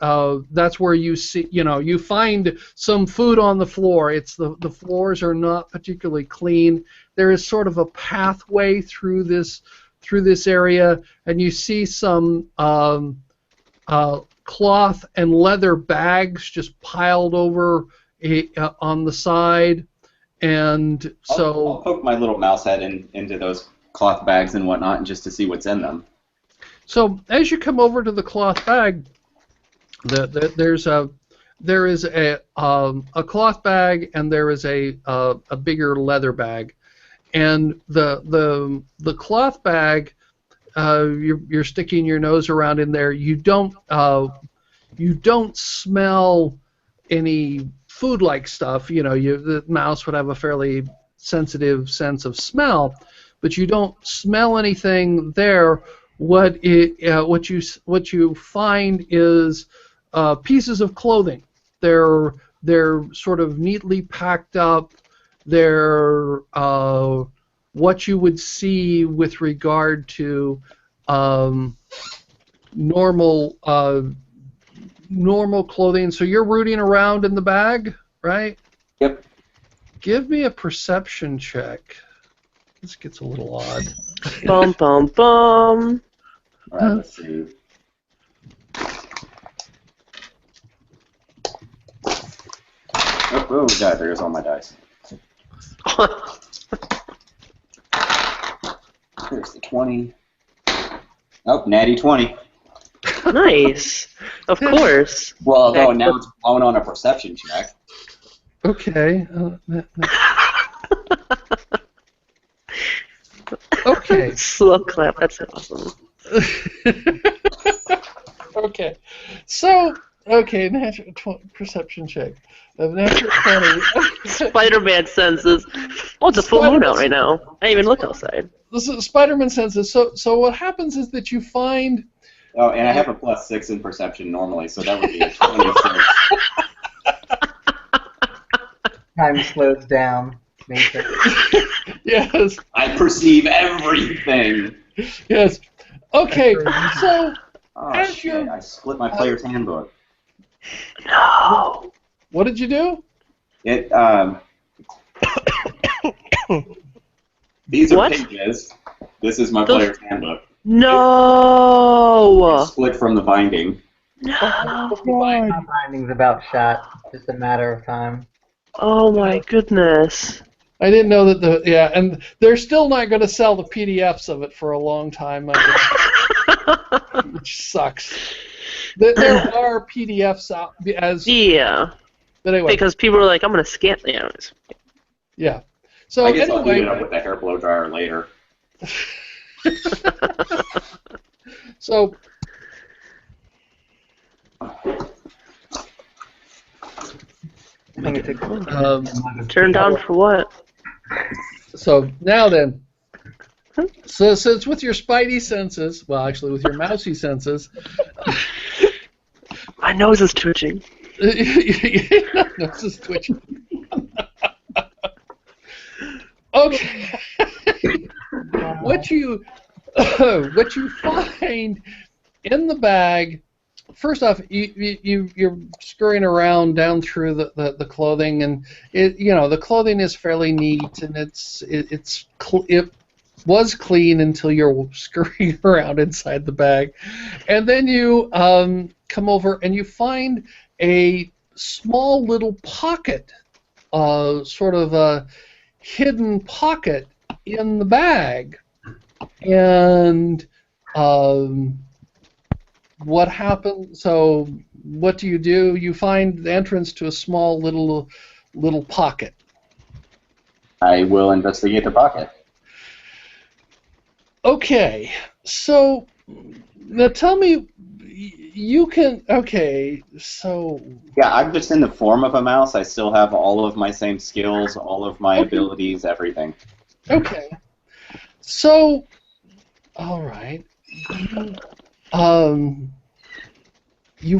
that's where you see, you know, you find some food on the floor. It's the floors are not particularly clean. There is sort of a pathway through this area, and you see some cloth and leather bags just piled over on the side, and so I'll poke my little mouse head into those cloth bags and whatnot, just to see what's in them. So as you come over to the cloth bag, there is a cloth bag, and there is a bigger leather bag, and the cloth bag, you're sticking your nose around in there. You don't smell any food-like stuff. You know, the mouse would have a fairly sensitive sense of smell, but you don't smell anything there. What you find is pieces of clothing. They're sort of neatly packed up. They're what you would see with regard to normal clothing. So you're rooting around in the bag, right? Yep. Give me a perception check. This gets a little odd. Bum bum bum. All right, let's see. Oh, God, there's all my dice. There's the 20. Oh, natty 20. Nice. Of course. Well, although now it's blown on a perception check. Okay. Okay. Slow clap. That's awesome. Okay. So, natural perception check. Natural 20. Spider-Man senses. Oh, it's a full moon out right now. I didn't even look outside. This is Spider-Man senses. So what happens is that you find. Oh, and I have a +6 in perception normally, so that would be a 26. Time slows down. Nature. Yes. I perceive everything. Yes. Okay. So. Oh shit! I split my player's handbook. No. What did you do? It These are What? pages. This is my Those- player's handbook. No. Split from the binding. No. God. My binding's about shot. Just a matter of time. Oh my goodness. I didn't know that and they're still not going to sell the PDFs of it for a long time, I guess, which sucks. There are PDFs out Yeah. but anyway. Because people are like, I'm gonna scan. Yeah. So I guess I'll heat anyway, it up with the hair blow dryer later. so Turned on for what? So now then, so it's with your spidey senses, well, actually with your mousy senses. My nose is twitching. Nose is twitching. Okay. what you find in the bag? First off, you're scurrying around down through the clothing, and the clothing is fairly neat, and it was clean until you're scurrying around inside the bag, and then you come over and you find a small little pocket, sort of a hidden pocket in the bag, and what happened? So what do? You find the entrance to a small little pocket. I will investigate the pocket. Okay, so now tell me, you can. Okay, so Yeah, I'm just in the form of a mouse. I still have all of my same skills, all of my abilities, everything. okay, so all right. You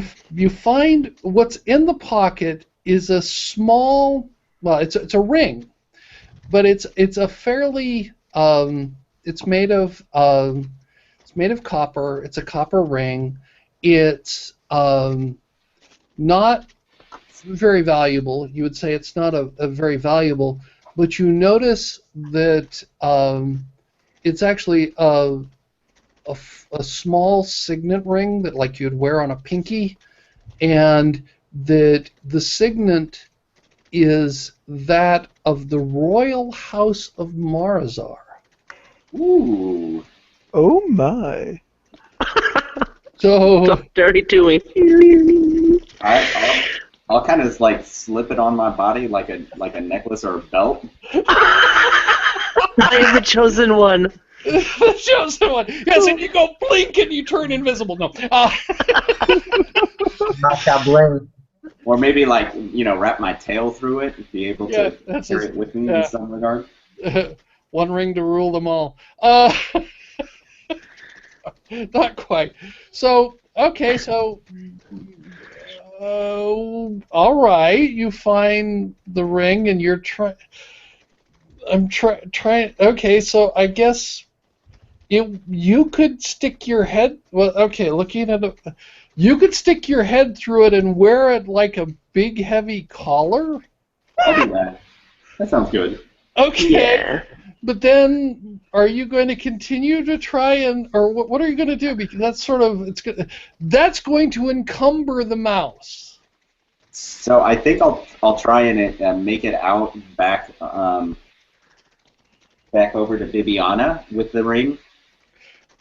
find what's in the pocket is a small. Well, it's a ring, but it's a fairly it's made of copper. It's a copper ring. It's not very valuable. You would say it's not a very valuable, but you notice that it's actually a small signet ring that like you'd wear on a pinky, and that the signet is that of the royal house of Marzar. Ooh. Oh my. So Dirty Dewey. I'll kind of like slip it on my body like a necklace or a belt. I am the chosen one. the chosen one. Yes, and you go blink and you turn invisible. No. Not that bling. Or maybe wrap my tail through it and be able to carry it with me in some regard. One ring to rule them all. Not quite. So, okay, so all right, you find the ring and you're trying. Trying. Okay, so I guess you could stick your head. Well, okay, looking at it, you could stick your head through it and wear it like a big, heavy collar. I'll do that. That sounds good. Okay. Yeah. But then, are you going to continue to try or what are you going to do? Because that's going to encumber the mouse. So I think I'll try and make it out back over to Bibiana with the ring.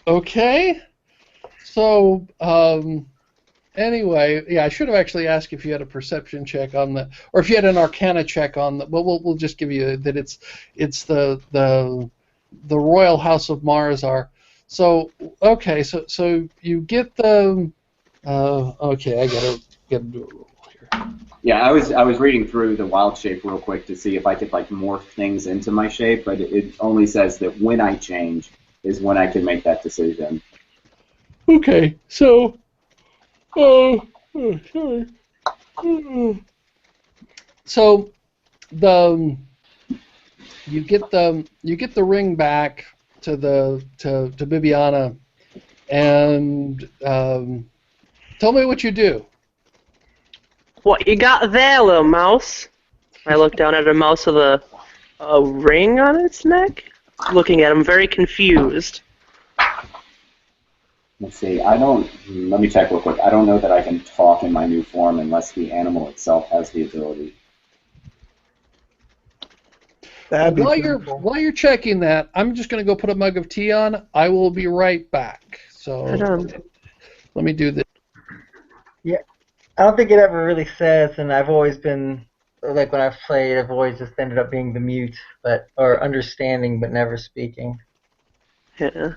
Okay. So anyway, yeah, I should have actually asked if you had a perception check on the, or if you had an Arcana check on the. Well, we'll just give you that it's the Royal House of Marzar. So okay, so you get the. Okay, I gotta do a roll here. Yeah, I was reading through the wild shape real quick to see if I could morph things into my shape, but it only says that when I change is when I can make that decision. Okay, so. Sorry. So you get the ring back to Bibiana, and tell me what you do. What you got there, little mouse? I look down at a mouse with a ring on its neck. looking at him, very confused. Let's see. Let me check real quick. I don't know that I can talk in my new form unless the animal itself has the ability. That'd be While cool. you're checking that, I'm just going to go put a mug of tea on. I will be right back. So Right on. let me do this. Yeah, I don't think it ever really says, and I've always been like when I've played, I've always just ended up being the mute, or understanding but never speaking. Yeah.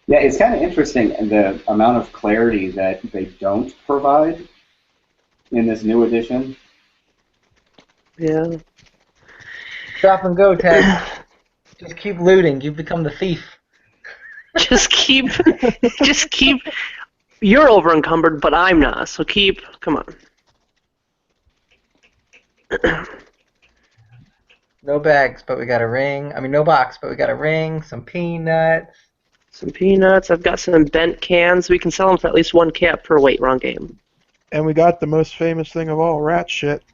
Yeah, it's kind of interesting the amount of clarity that they don't provide in this new edition. Yeah. Stop and go, Ted. Just keep looting. You become the thief. just keep. You're over encumbered, but I'm not. So come on. No bags, but we got a ring. I mean, no box, but we got a ring, some peanuts. Some peanuts. I've got some bent cans. We can sell them for at least 1 cap per weight. Wrong game. And we got the most famous thing of all, rat shit.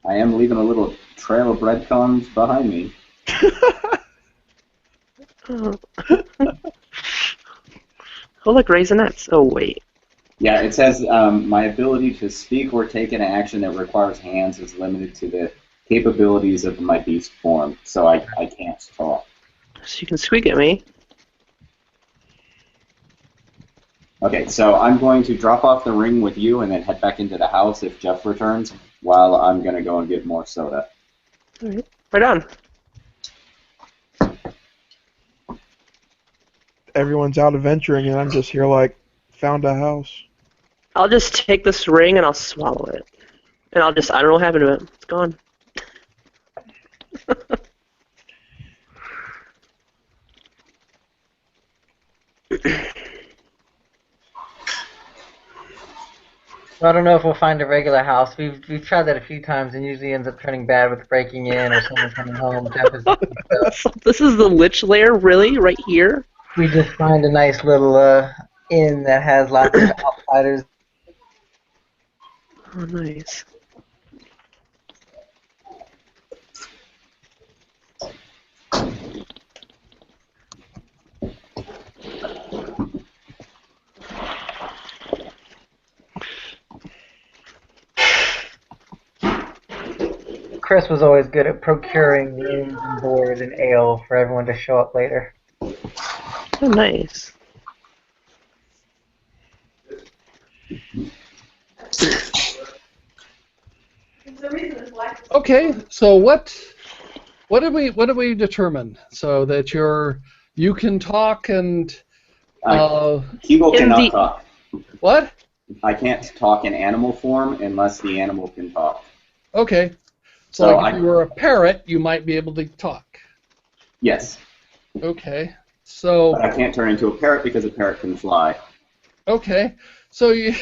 I am leaving a little trail of breadcrumbs behind me. Oh, look, raisinets. Oh, wait. Yeah, it says my ability to speak or take an action that requires hands is limited to the capabilities of my beast form, so I can't talk. So you can squeak at me. Okay, so I'm going to drop off the ring with you and then head back into the house if Jeff returns, while I'm going to go and get more soda. All right. Right on. Everyone's out adventuring, and I'm just here like, found a house. I'll just take this ring and I'll swallow it. And I don't know what happened to it. It's gone. Well, I don't know if we'll find a regular house. We've tried that a few times, and usually ends up turning bad with breaking in or someone coming home. Jeff is So this is the Lich Lair, really? Right here? We just find a nice little inn that has lots of outsiders. Oh, nice. Chris was always good at procuring rooms and board and ale for everyone to show up later. Oh, nice. Okay, so what did we determine? So that you can talk and Hugo cannot talk. What? I can't talk in animal form unless the animal can talk. Okay. So like if you were a parrot, you might be able to talk. Yes. Okay. So. But I can't turn into a parrot because a parrot can fly. Okay. So you.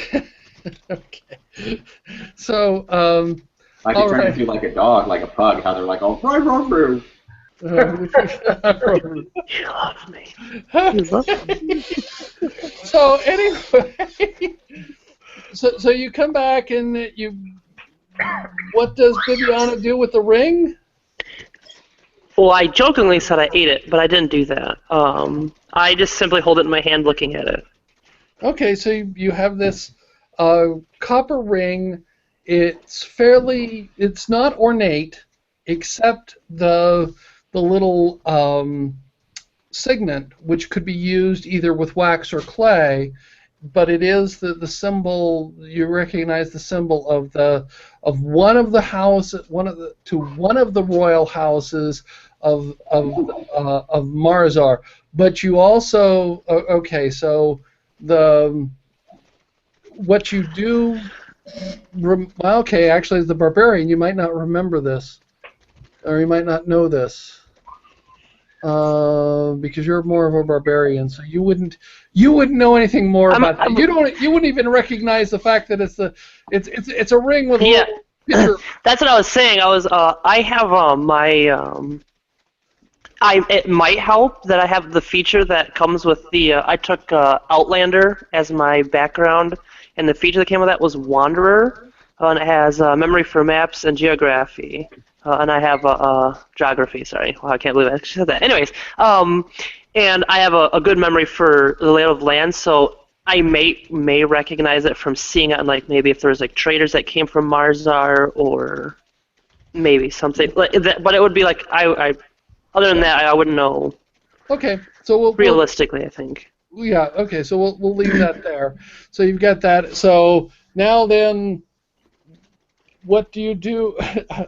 Okay. So. I can turn into like a dog, like a pug. How they're like, oh, run, run, run. You love me. You love me. So anyway, so you come back and you. What does Bibiana do with the ring? Well, I jokingly said I ate it, but I didn't do that. I just simply hold it in my hand, looking at it. Okay, so you have this copper ring. It's not ornate, except the little signet, which could be used either with wax or clay, but it is the symbol. You recognize the symbol of one of the royal houses of Marzar. But you also so what you do. Actually, as the barbarian, you might not remember this, or you might not know this, because you're more of a barbarian, so you wouldn't know anything more about that. You wouldn't even recognize the fact that it's a ring with a little picture. That's what I was saying. I have it might help that I have the feature that comes with the. I took Outlander as my background, and the feature that came with that was Wanderer, and it has memory for maps and geography. and I have geography. Sorry, wow, I can't believe I actually said that. Anyways, and I have a good memory for the lay of land, so I may recognize it from seeing it, and like maybe if there's like traders that came from Marzar or maybe something like that. But it would be like I other than that, I wouldn't know. Okay, so we'll Realistically, I think. yeah. Okay, so we'll leave that there. So you've got that. So now then, what do you do?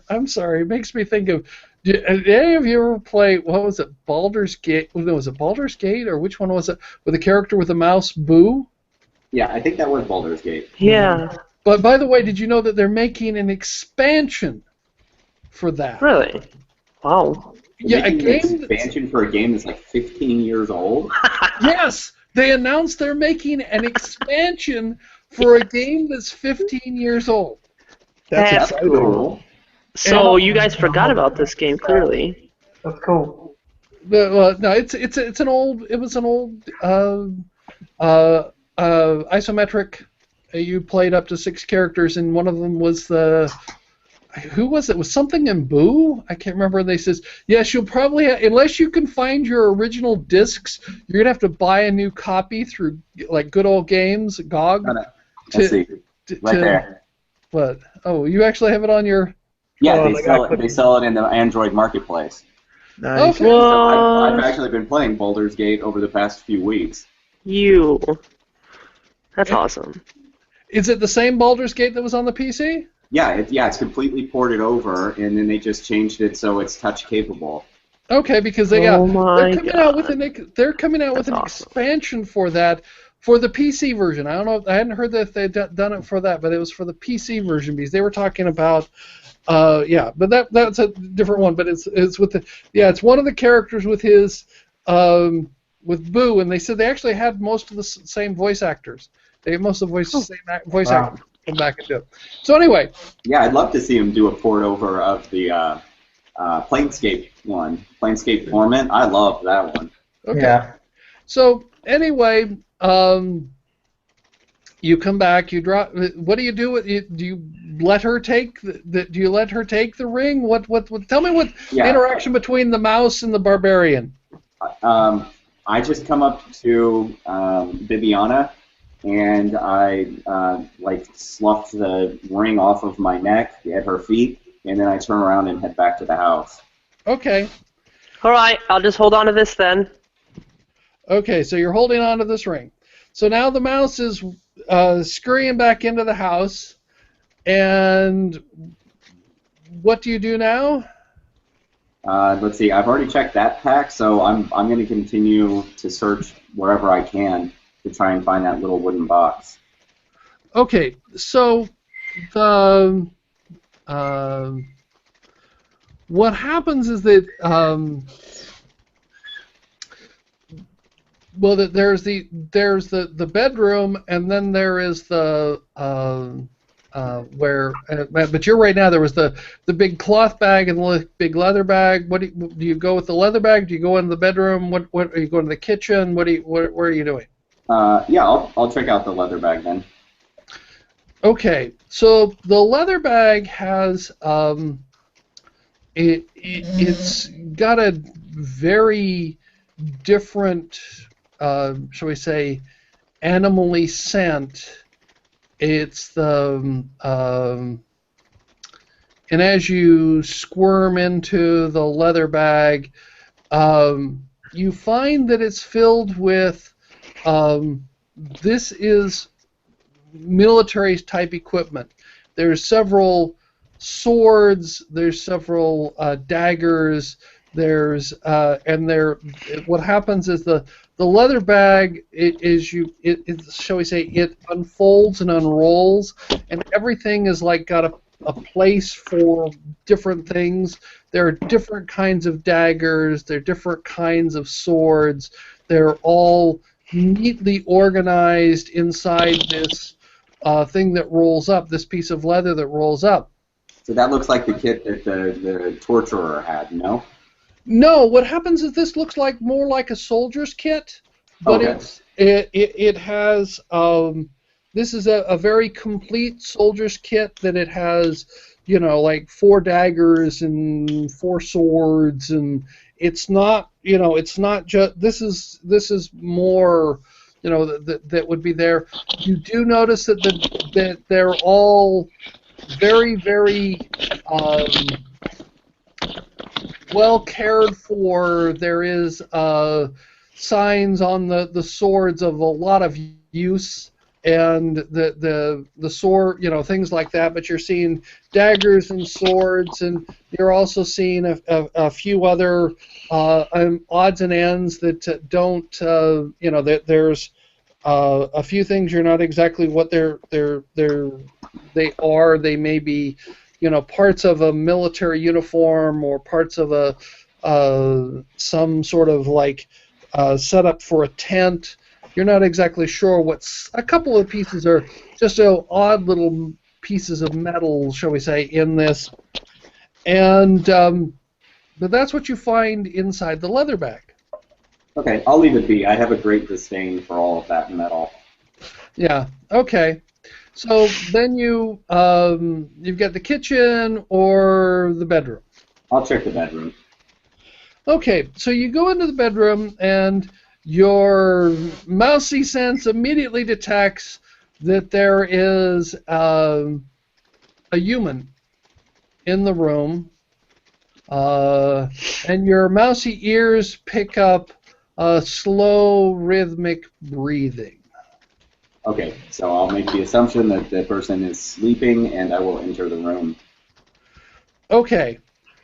I'm sorry, it makes me think of. Did any of you ever play? What was it? Baldur's Gate? No, was it Baldur's Gate or which one was it? With a character with a mouse, Boo. Yeah, I think that was Baldur's Gate. Yeah. But by the way, did you know that they're making an expansion for that? Really? Wow. Yeah, a game. An expansion for a game that's like 15 years old. Yes, they announced they're making an expansion for a game that's 15 years old. That's cool. So you guys forgot about this game, clearly. That's cool. No, it's an old. It was an old isometric. You played up to 6 characters, and one of them was the. Who was it? Was something in Boo? I can't remember. They says yes. You'll probably unless you can find your original discs, you're gonna have to buy a new copy through like Good Old Games, GOG. Let's see. Right there. What? Oh, you actually have it on your. Yeah, they sell it in the Android marketplace. Nice. Okay. So I've actually been playing Baldur's Gate over the past few weeks. That's awesome. Is it the same Baldur's Gate that was on the PC? Yeah, it's completely ported over, and then they just changed it so it's touch capable. Okay, because they're coming out with an expansion for that for the PC version. I don't know. I hadn't heard that if they'd done it for that, but it was for the PC version because they were talking about. But that's a different one. But it's with it's one of the characters with his with Boo, and they said they actually had most of the same voice actors. They had most of the same voice actors come back and do it. So anyway. Yeah, I'd love to see him do a port over of the Planescape one, Planescape Torment. I love that one. Okay. Yeah. So anyway, you come back. You drop. What do you do? Do you let her take the? Do you let her take the ring? What? Tell me what the interaction between the mouse and the barbarian. I just come up to Bibiana, and I slough the ring off of my neck at her feet, and then I turn around and head back to the house. Okay. All right, I'll just hold on to this then. Okay, so you're holding on to this ring. So now the mouse is scurrying back into the house, and what do you do now? Let's see. I've already checked that pack, so I'm going to continue to search wherever I can to try and find that little wooden box. Okay, so the what happens is that there's the bedroom, and then there is the but you're right now. There was the big cloth bag and the big leather bag. What do you go with the leather bag? Do you go in the bedroom? What are you going to the kitchen? What are you doing? I'll check out the leather bag then. Okay, so the leather bag has it's got a very different, shall we say, animally scent. It's the and as you squirm into the leather bag, you find that it's filled with this is military type equipment. There's several swords. There's several daggers. There's what happens is the leather bag shall we say, it unfolds and unrolls, and everything is like got a place for different things. There are different kinds of daggers. There are different kinds of swords. They're all neatly organized inside this thing that rolls up, this piece of leather that rolls up. So that looks like the kit that the torturer had, no? No, what happens is this looks like more like a soldier's kit, but okay. it has this is a very complete soldier's kit that it has you know, like 4 daggers and 4 swords, and it's not, you know, it's not just this is more, you know, that would be there. You do notice that they're all very, very well cared for. There is signs on the swords of a lot of use, and the sword, you know, things like that. But you're seeing daggers and swords, and you're also seeing a few other odds and ends that don't, you know, that there's a few things you're not exactly what they are. They may be, you know, parts of a military uniform or parts of a some sort of like setup for a tent. You're not exactly sure what's. A couple of pieces are just odd little pieces of metal, shall we say, in this, and but that's what you find inside the leather bag. Okay, I'll leave it be. I have a great disdain for all of that metal. Yeah. Okay. So then you've got the kitchen or the bedroom. I'll check the bedroom. Okay. So you go into the bedroom, and your mousy sense immediately detects that there is a human in the room, and your mousy ears pick up slow, rhythmic breathing. Okay, so I'll make the assumption that the person is sleeping, and I will enter the room. Okay,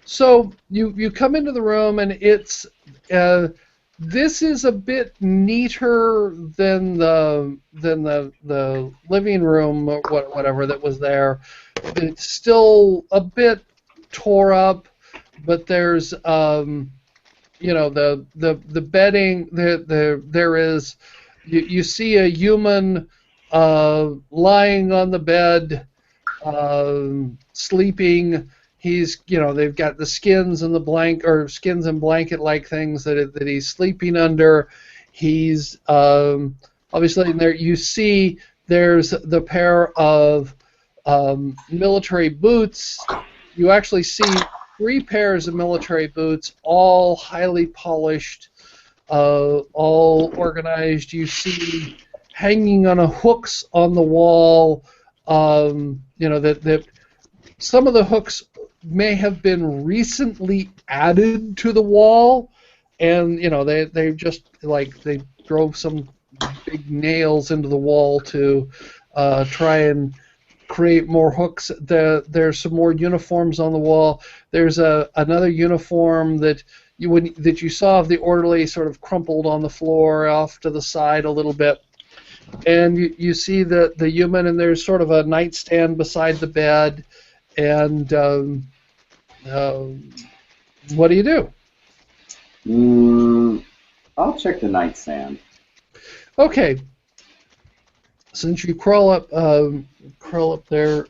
so you come into the room, and it's this is a bit neater than the living room or whatever that was there. It's still a bit tore up, but there's you know, the bedding, there is, you see a human lying on the bed, sleeping. He's, you know, they've got the skins and skins and blanket like things that he's sleeping under. He's obviously in there. You see there's the pair of military boots. You actually see 3 pairs of military boots, all highly polished, all organized. You see hanging on hooks on the wall. You know, that some of the hooks may have been recently added to the wall, and you know they just like they drove some big nails into the wall to try and create more hooks. There's some more uniforms on the wall. There's another uniform that you saw of the orderly sort of crumpled on the floor off to the side a little bit. And you see the human, and there's sort of a nightstand beside the bed. And what do you do? I'll check the nightstand. Okay. Since you crawl up there,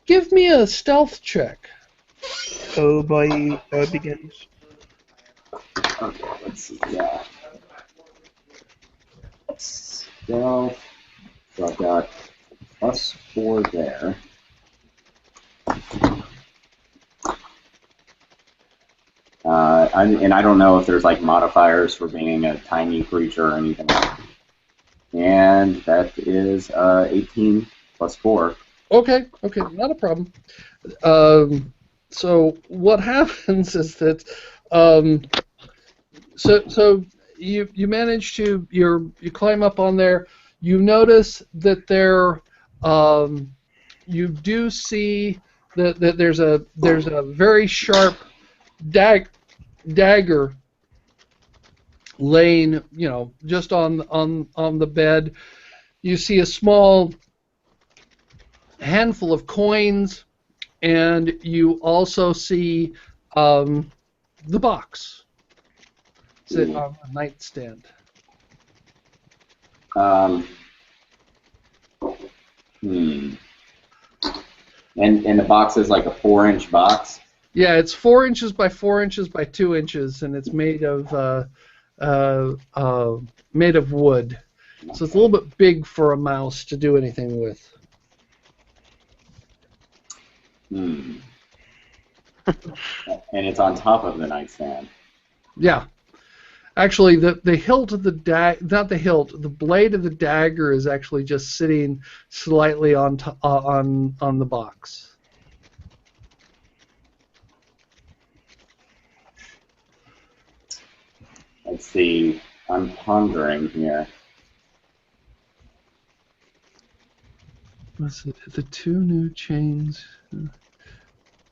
give me a stealth check. Oh boy, it begins. Okay, let's see. Yeah. Stealth. So I've got +4 there. And I don't know if there's like modifiers for being a tiny creature or anything like that. And that is 18 +4. Okay, not a problem. So what happens is that so you manage to you climb up on there. You notice that there you do see that there's a very sharp dagger laying, you know, just on the bed. You see a small handful of coins, and you also see the box sitting on the nightstand. And the box is like a 4-inch box? Yeah, it's 4 inches by 4 inches by 2 inches, and it's made of wood. So it's a little bit big for a mouse to do anything with. Hmm. And it's on top of the nightstand. Yeah. Actually, the hilt of the not the hilt, the blade of the dagger is actually just sitting slightly on on the box. Let's see. I'm pondering here. What's it? The two new chains,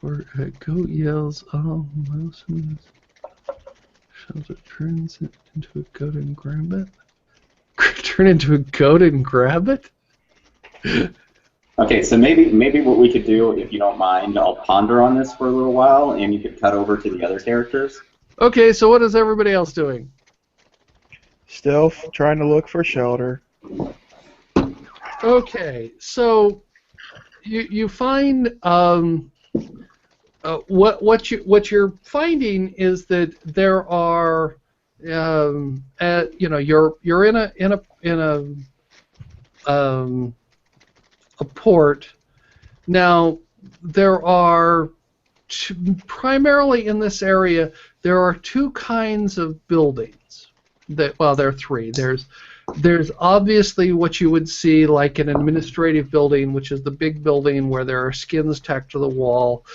or goat yells. Oh, mouse moves. Shelter turns it into a goat and grab it. Turn into a goat and grab it. Okay, so maybe what we could do, if you don't mind, I'll ponder on this for a little while, and you could cut over to the other characters. Okay, so what is everybody else doing? Still trying to look for shelter. Okay, so you find what you're finding is that there are you're in a port. Now there are primarily in this area there are two kinds of buildings. There are three. There's obviously what you would see like an administrative building, which is the big building where there are skins tacked to the wall.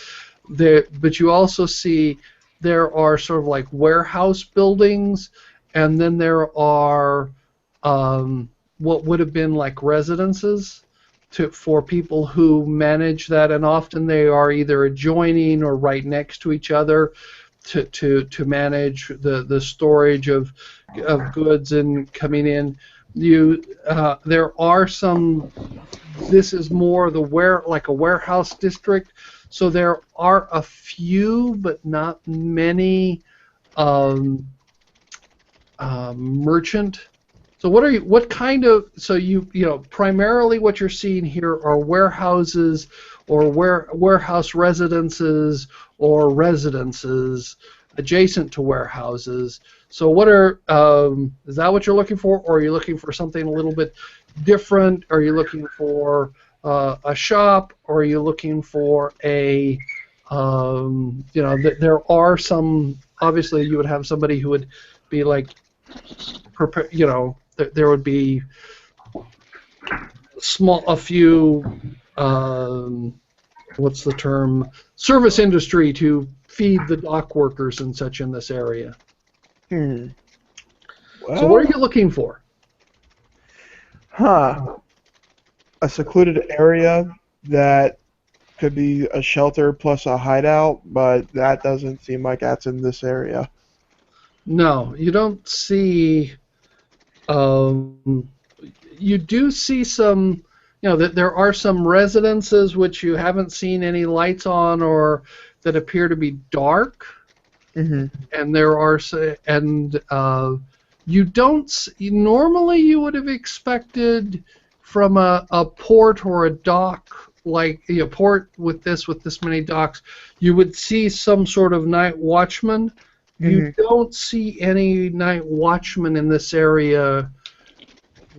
But you also see there are sort of like warehouse buildings, and then there are what would have been like residences for people who manage that, and often they are either adjoining or right next to each other to manage the storage of goods and coming in. There are some. This is more like a warehouse district, so there are a few, but not many merchant. So what kind of? So primarily what you're seeing here are warehouses or warehouse residences or residences adjacent to warehouses. So is that what you're looking for, or are you looking for something a little bit different? Are you looking for a shop, or are you looking for a there are some, obviously you would have somebody who would be like there would be a few what's the term, service industry to feed the dock workers and such in this area. Well, So what are you looking for? A secluded area that could be a shelter plus a hideout, but that doesn't seem like that's in this area. No, you don't see. You do see some. That there are some residences which you haven't seen any lights on, or that appear to be dark. Mm-hmm. And there are, and you don't. Normally, you would have expected from a port or a dock, like a port with this many docks, you would see some sort of night watchman. You don't see any night watchmen in this area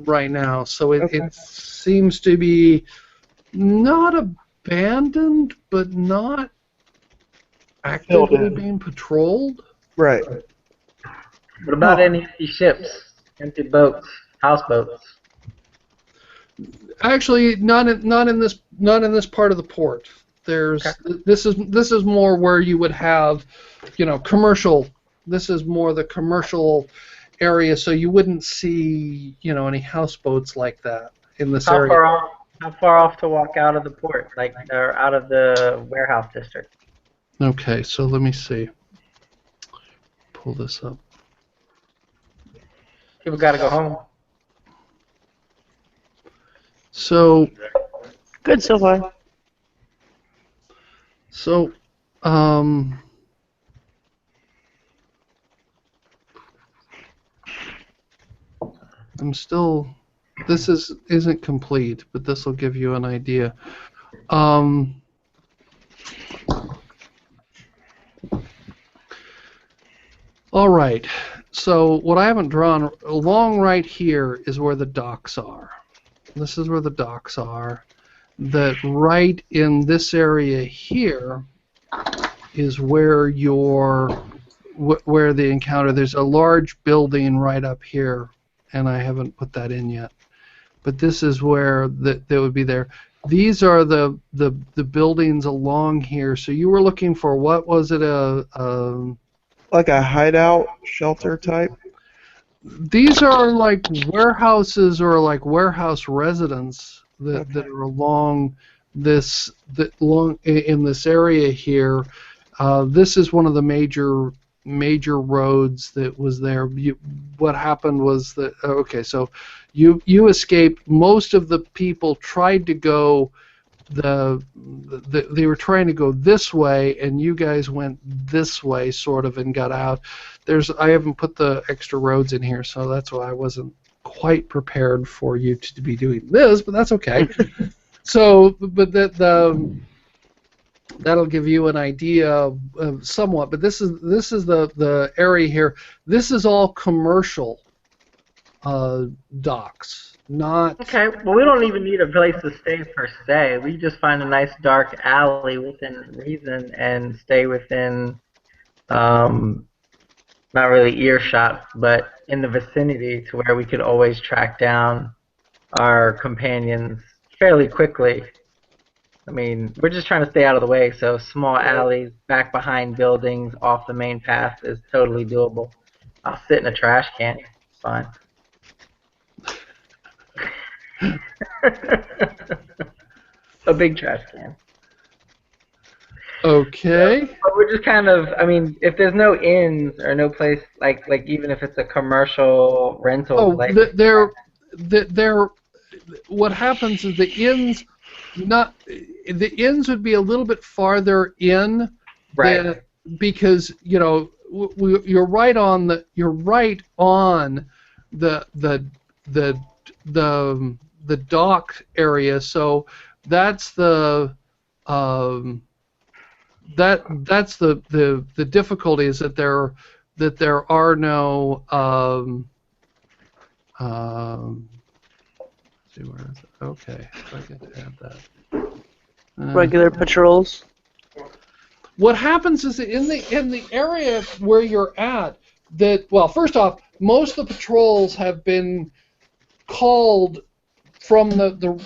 right now, so it seems to be not abandoned, but not actively being patrolled. Right. What about any empty ships, empty boats, houseboats? Actually, not in this part of the port. There's this is more where you would have, commercial. This is more the commercial area, so you wouldn't see, any houseboats like that in this area. How far off to walk out of the port, or out of the warehouse district? Okay, so let me see. Pull this up. People got to go home. So Good so far. So, I'm still. This isn't complete, but this will give you an idea. All right. So what I haven't drawn along right here is where the docks are. This is where the docks are. that right in this area here is where where the encounter. There's a large building right up here, and I haven't put that in yet. But this is where that would be there. These are the buildings along here. So you were looking for, what was it? Like a hideout shelter type? These are like warehouses or like warehouse residents that are along long in this area here. This is one of the major roads that was there. What happened was that, okay, so you escaped. Most of the people tried to go they were trying to go this way, and you guys went this way sort of and got out. I haven't put the extra roads in here, so that's why I wasn't quite prepared for you to be doing this, but that's okay. So, but that'll give you an idea of somewhat. But this is the area here. This is all commercial docks, not. Okay, well, we don't even need a place to stay per se. We just find a nice dark alley within reason and stay within, not really earshot, but in the vicinity to where we could always track down our companions fairly quickly. I mean, we're just trying to stay out of the way, so small alleys, back behind buildings, off the main path is totally doable. I'll sit in a trash can. It's fine. A big trash can. Okay. But we're just kind of, I mean, if there's no inns or no place, like even if it's a commercial rental place. What happens is the inns would be a little bit farther in, Right. because you're right on the dock area, so that's that's the difficulty, is that there are no let's see, where is it? Okay, if I can add that. Regular patrols. What happens is that in the area where you're at, first off, most of the patrols have been called from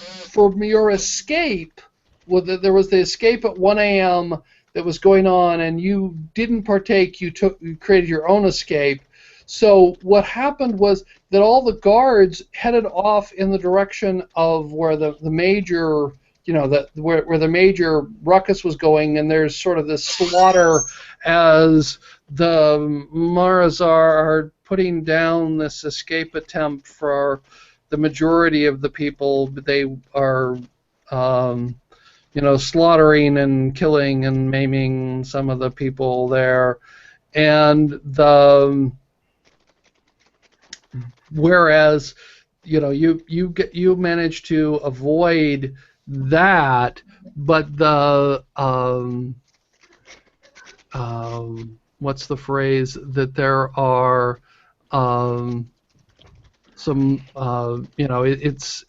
from your escape. Well, there was the escape at 1 a.m. that was going on, and you didn't partake. You created your own escape. So what happened was that all the guards headed off in the direction of where the major, where the major ruckus was going, and there's sort of this slaughter as the Marazar are putting down this escape attempt for the majority of the people. They are, slaughtering and killing and maiming some of the people there, and whereas you managed to avoid that, but the what's the phrase, that there are some it's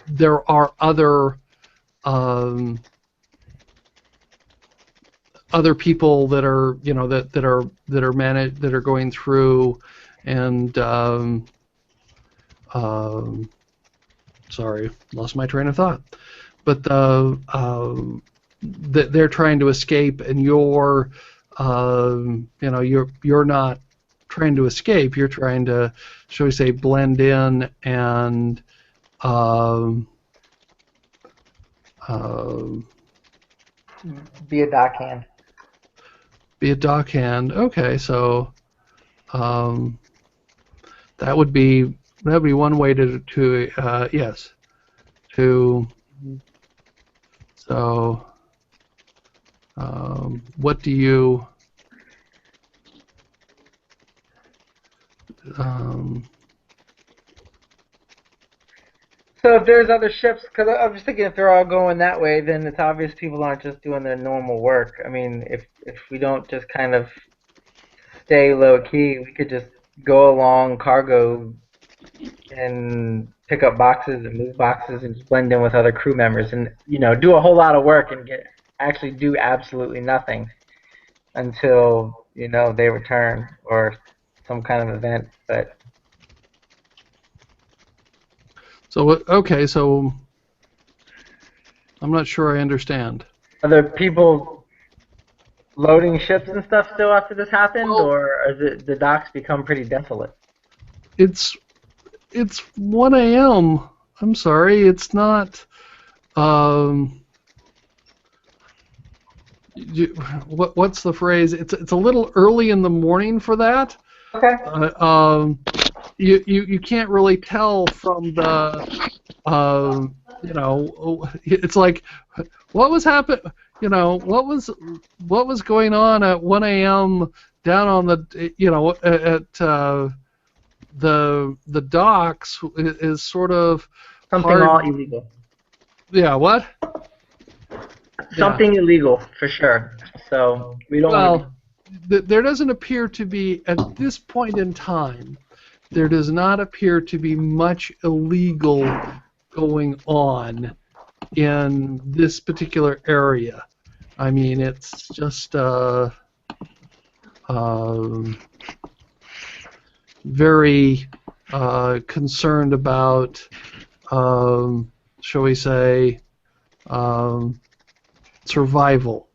there are other people that are that are going through, and sorry, lost my train of thought. But they're trying to escape, and you're not trying to escape. You're trying to, shall we say, blend in and Be a dockhand. be a dockhand. Okay, so that would be one way to yes, to. So what do you So if there's other ships, because I'm just thinking if they're all going that way, then it's obvious people aren't just doing their normal work. I mean, if we don't just kind of stay low key, we could just go along cargo and pick up boxes and move boxes and just blend in with other crew members and do a whole lot of work and actually do absolutely nothing until they return or some kind of event. But So okay, so I'm not sure I understand. are there people loading ships and stuff still after this happened, Well, or is it the docks become pretty desolate? it's 1 a.m. I'm sorry, it's not. Um, what's the phrase? It's a little early in the morning for that. Okay. You can't really tell from the it's like what was what was going on at 1 a.m. down on the at the docks is sort of Something hard. all illegal. Yeah, what? Something illegal for sure. So we don't want to. Well, there doesn't appear to be at this point in time. There does not appear to be much illegal going on in this particular area. I mean, it's just very concerned about, shall we say, survival.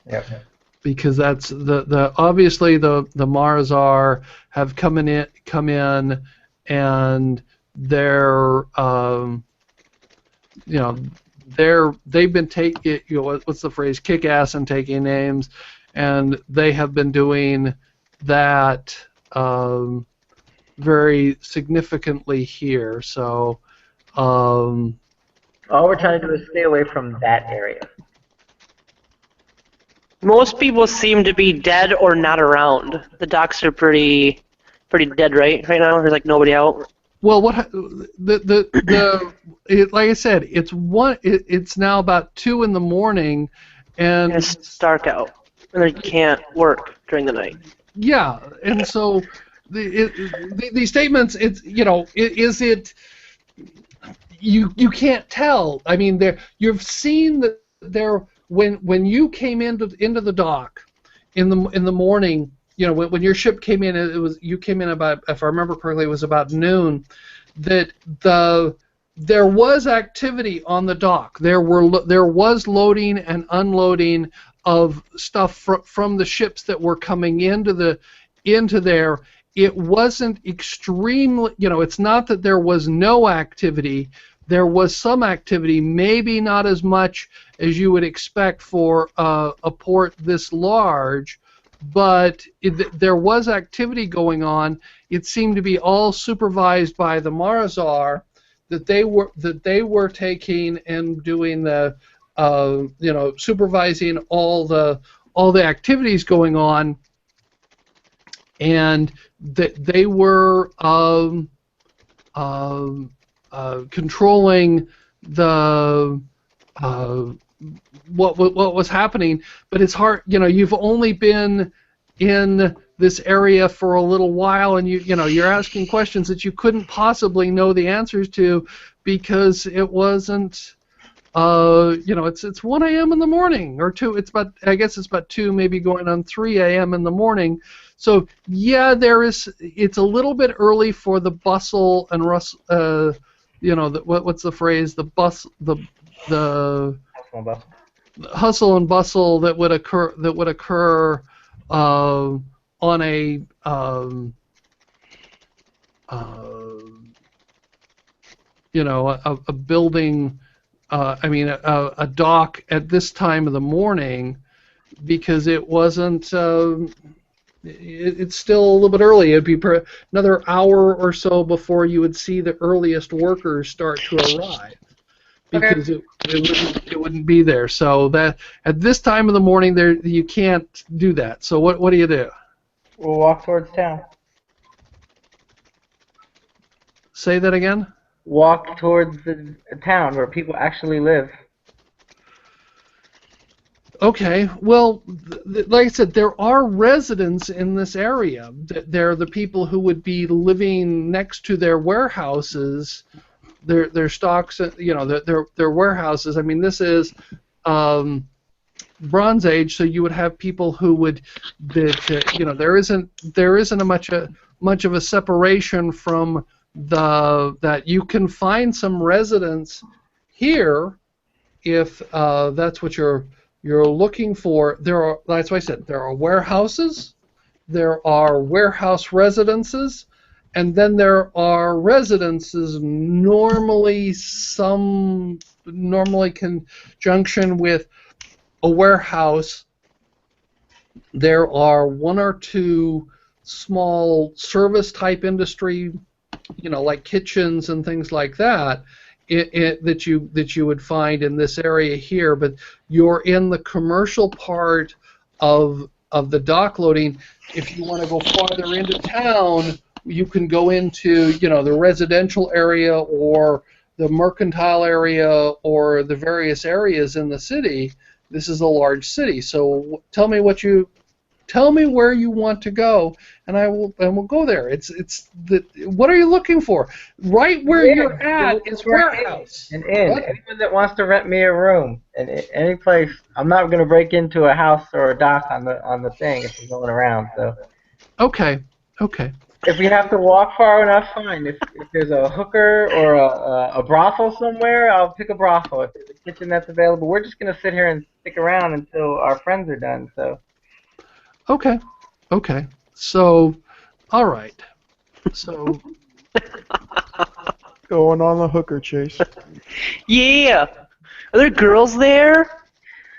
Yep. Because that's the obviously the Marzar have come in and they're they've been taking what's the phrase, kick ass and taking names, and they have been doing that very significantly here. So All we're trying to do is stay away from that area. Most people seem to be dead or not around. The docks are pretty dead, right now. There's like nobody out. well, like I said, it's now about 2 in the morning, and And it's dark out, and they can't work during the night. yeah, and so the statements, is it you can't tell. I mean, you've seen that there when you came into the dock in the morning. When your ship came in, you came in about, if I remember correctly, it was about noon. That there was activity on the dock. There was loading and unloading of stuff from the ships that were coming into there. It wasn't extremely, it's not that there was no activity. There was some activity, maybe not as much as you would expect for a port this large, but there was activity going on. It seemed to be all supervised by the Marzar, that they were taking and doing the supervising all the activities going on, and that they were controlling the what was happening. But it's hard. You've only been in this area for a little while, and you're asking questions that you couldn't possibly know the answers to, because it wasn't. It's 1 a.m. in the morning, or 2. I guess it's about 2, maybe going on 3 a.m. in the morning. So yeah, it's a little bit early for the bustle and what's the phrase? The hustle and bustle that would occur on a a building. A dock at this time of the morning, because it wasn't. It's still a little bit early. It'd be another hour or so before you would see the earliest workers start to arrive, because it wouldn't be there. So that at this time of the morning, you can't do that. So what do you do? We'll walk towards town. Say that again. Walk towards the town where people actually live. Okay, well, like I said, there are residents in this area. They're the people who would be living next to their warehouses, their stocks, their warehouses. I mean, this is um, Bronze Age, so you would have people who would there isn't much of a separation from that you can find some residents here if that's what you're looking for. That's why I said there are warehouses, there are warehouse residences, and then there are residences normally conjunction with a warehouse. There are one or two small service type industry, like kitchens and things like that, that you would find in this area here. But you're in the commercial part of the dock loading. If you want to go farther into town, you can go into the residential area or the mercantile area or the various areas in the city. This is a large city, so tell me where you want to go, and we'll go there. What are you looking for? Right where you're at is warehouse. An inn. What? Anyone that wants to rent me a room, and any place. I'm not going to break into a house or a dock on the thing if we're going around. So. Okay. If we have to walk far enough, fine. If there's a hooker or a brothel somewhere, I'll pick a brothel. If there's a kitchen that's available, we're just going to sit here and stick around until our friends are done. So. Okay. So, all right. So. Going on the hooker chase. Yeah. Are there girls there?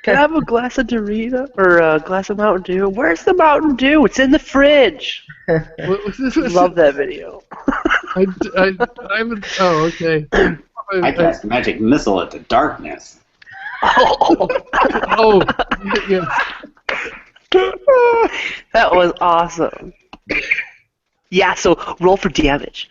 Can I have a glass of Dorito or a glass of Mountain Dew? Where's the Mountain Dew? It's in the fridge. Love that video. Oh, okay. I cast magic missile into darkness. Oh, yes. That was awesome. Yeah, so roll for damage.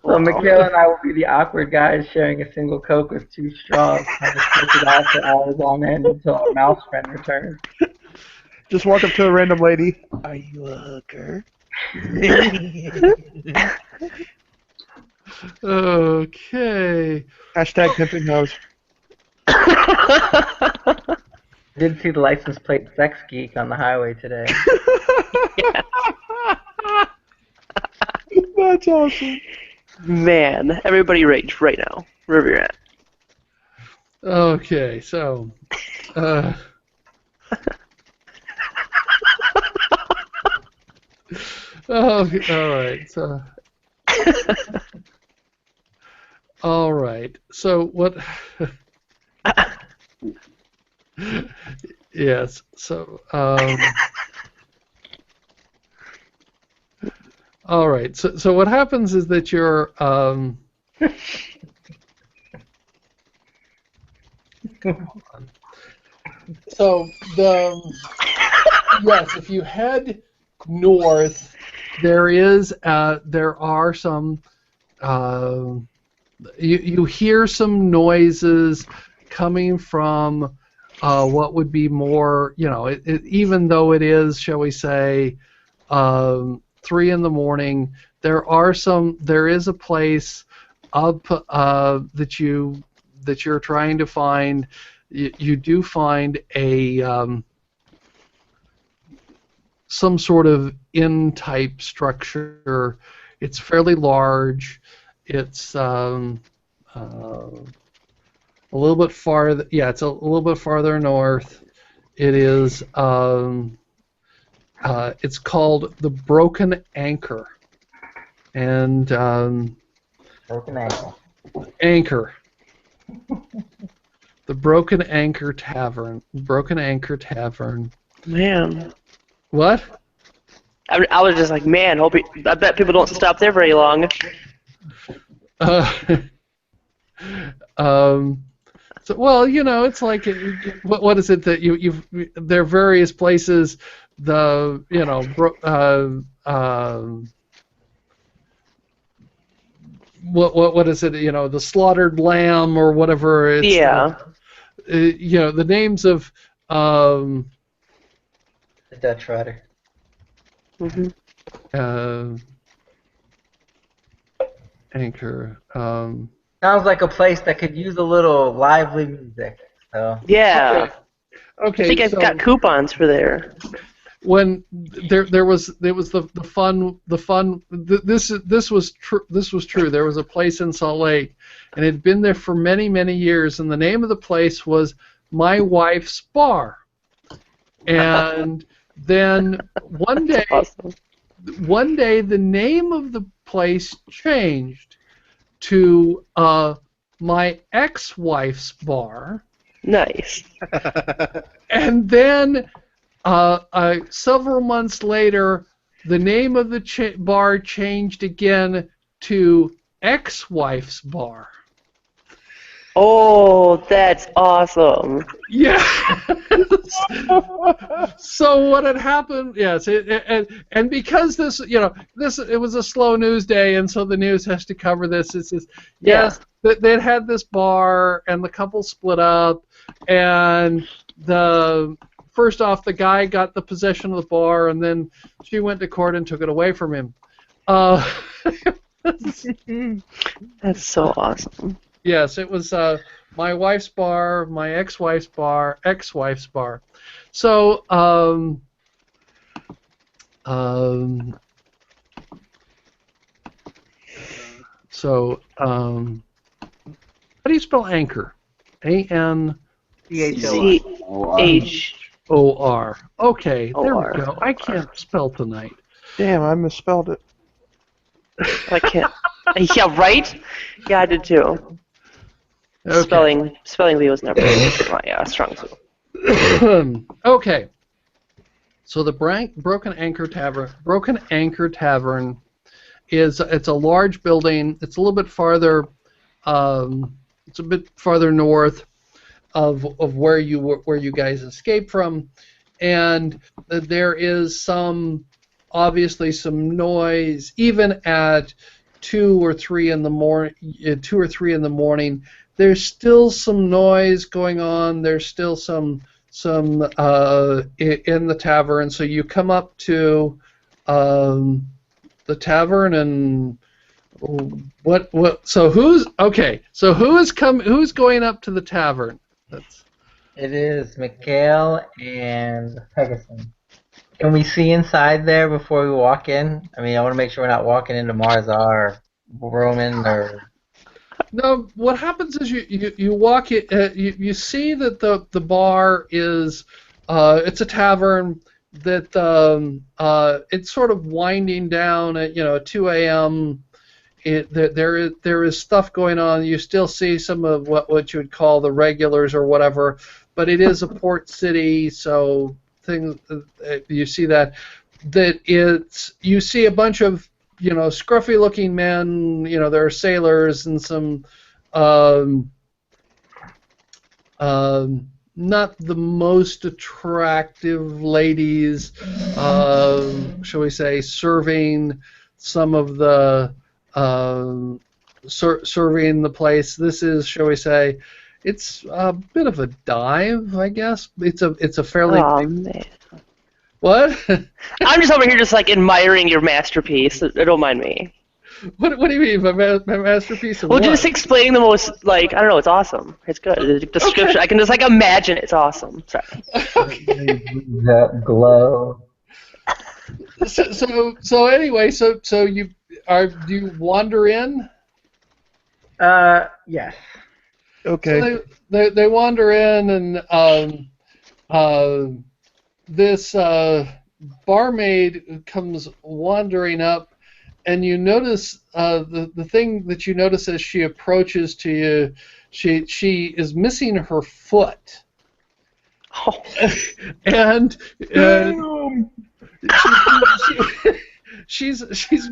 So Mikhail and I will be the awkward guys sharing a single Coke with two straws, trying to switch it out for hours on end until our mouse friend returns. Just walk up to a random lady. Are you a hooker? Okay. Hashtag pimping hose. I did see the license plate Sex Geek on the highway today. That's awesome. Man, everybody rage right now, wherever you're at. Okay, so. Oh, all right. So. All right. So what? Yes. So. All right. So what happens is that you're. So yes, if you head north, there are some. You hear some noises coming from what would be more, even though it is, shall we say, 3 in the morning. There is a place up that you're trying to find. You do find a some sort of inn-type structure. It's fairly large. It's a little bit farther. Yeah, it's a little bit farther north. It is. It's called the Broken Anchor, and Broken ankle. Anchor. The Broken Anchor Tavern. Broken Anchor Tavern. Man. What? I was just like, man, I bet people don't stop there very long. So, well, it's like, what is it that there are various places, what is it? You know, the slaughtered lamb or whatever. It's Yeah. you know, the names of The Dutch Rider. Hmm. Anchor. Sounds like a place that could use a little lively music. So Yeah. I Okay, think I've so got coupons for there. when there was the fun this was true. There was a place in Salt Lake, and it had been there for many years, and the name of the place was My Wife's Bar. And then one day Awesome. the name of the place changed to My Ex-Wife's Bar. Nice. And then several months later, the name of the bar changed again to Ex-Wife's Bar. Oh, that's awesome. Yeah. So what had happened? Yes, and because this, you know, it was a slow news day, and so the news has to cover this. It says yes, they'd had this bar, and the couple split up, and first off, the guy got the possession of the bar, and then she went to court and took it away from him. That's so awesome. Yes, it was My Wife's Bar, My Ex-Wife's Bar, Ex-Wife's Bar. So, how do you spell anchor? A-N... C-H-O-R. Okay, there we go. I can't spell tonight. Damn, I misspelled it. I can't. Yeah, right? Yeah, I did too. Okay. Spelling bee was never my strong suit. Okay. So the Broken Anchor Tavern it's a large building. It's a little bit farther. It's a bit farther north of where you guys escaped from, and there is obviously some noise even at 2 or 3 in the morning. There's still some noise going on. There's still some in the tavern. So you come up to the tavern, and what? So who's going up to the tavern? it is Mikhail and Pegasus. Can we see inside there before we walk in? I mean, I want to make sure we're not walking into Marzar or Roman or... No, what happens is you walk it. You see that the bar is it's a tavern that it's sort of winding down at 2 a.m. There is stuff going on. You still see some of what you would call the regulars or whatever, but it is a port city, so things you see you see a bunch of scruffy looking men. There are sailors and some not the most attractive ladies, shall we say, serving some of the serving the place. This is, shall we say, it's a bit of a dive, I guess. It's a fairly Oh, man. What? I'm just over here just like admiring your masterpiece. Don't mind me. What do you mean, my masterpiece of Well, what? just explaining the most, like, I don't know, it's awesome. It's good. The description, Okay. I can just, like, imagine it's awesome. Sorry. That glow. So anyway, so do you wander in? Yes. Okay. So they wander in, and this barmaid comes wandering up, and you notice the thing that you notice as she approaches to you, she is missing her foot. Oh. And she's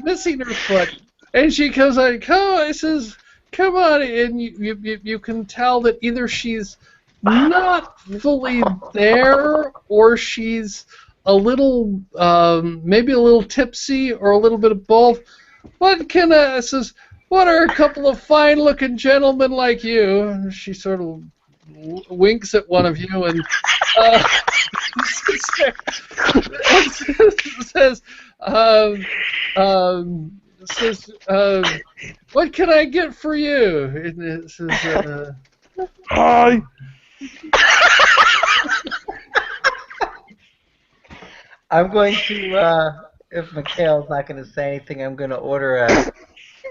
missing her foot, and she comes like, I says, come on, and you can tell that either she's not fully there, or she's a little maybe a little tipsy, or a little bit of both. What can I says? what are a couple of fine-looking gentlemen like you? And she sort of winks at one of you and says, "What can I get for you?" And it says, Hi. I'm going to, if Mikhail's not going to say anything, I'm going to order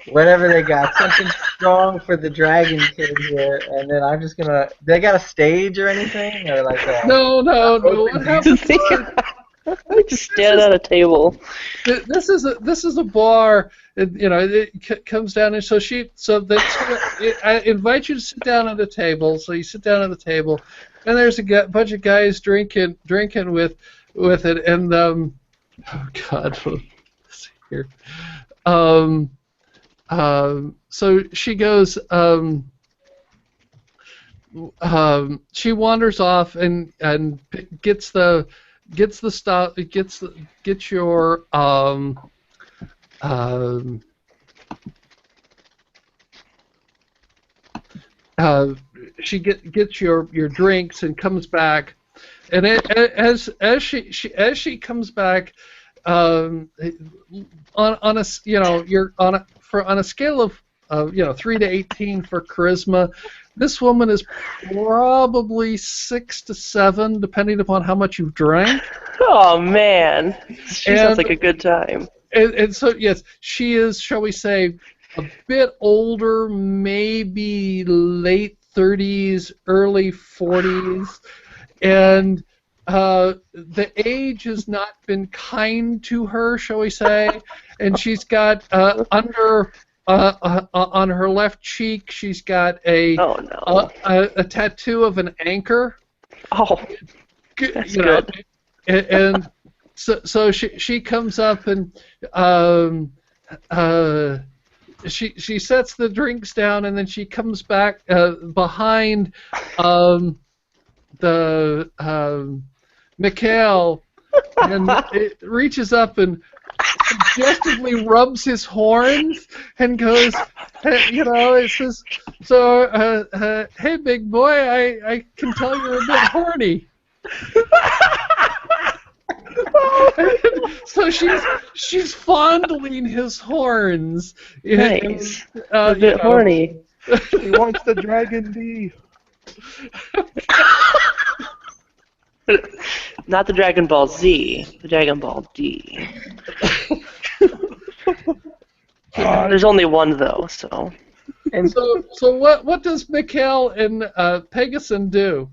whatever they got, something strong for the dragon kid here, and then I'm just going to, they got a stage or anything? Or like no. What happens? Just stand at a table. This is a bar. It comes down, and I invite you to sit down at a table. So you sit down at the table, and there's a bunch of guys drinking with it, and oh God, let's see here. So she goes. She wanders off and gets your she gets your drinks and comes back, and as she comes back, on a scale of 3 to 18 for charisma, this woman is probably 6 to 7, depending upon how much you've drank. Oh man, she sounds like a good time. And so yes, she is, shall we say, a bit older, maybe late 30s, early 40s, and the age has not been kind to her, shall we say, and she's got on her left cheek, she's got a tattoo of an anchor. Oh, that's good. And so she comes up and she sets the drinks down, and then she comes back behind the Mikhail, and it reaches up and suggestively rubs his horns and goes, it says, so, hey, big boy, I can tell you're a bit horny. So she's fondling his horns. Nice. A bit horny. He wants the Dragon D. Not the Dragon Ball Z, the Dragon Ball D. There's only one though, so. And so what does Mikhail and Pegasus do?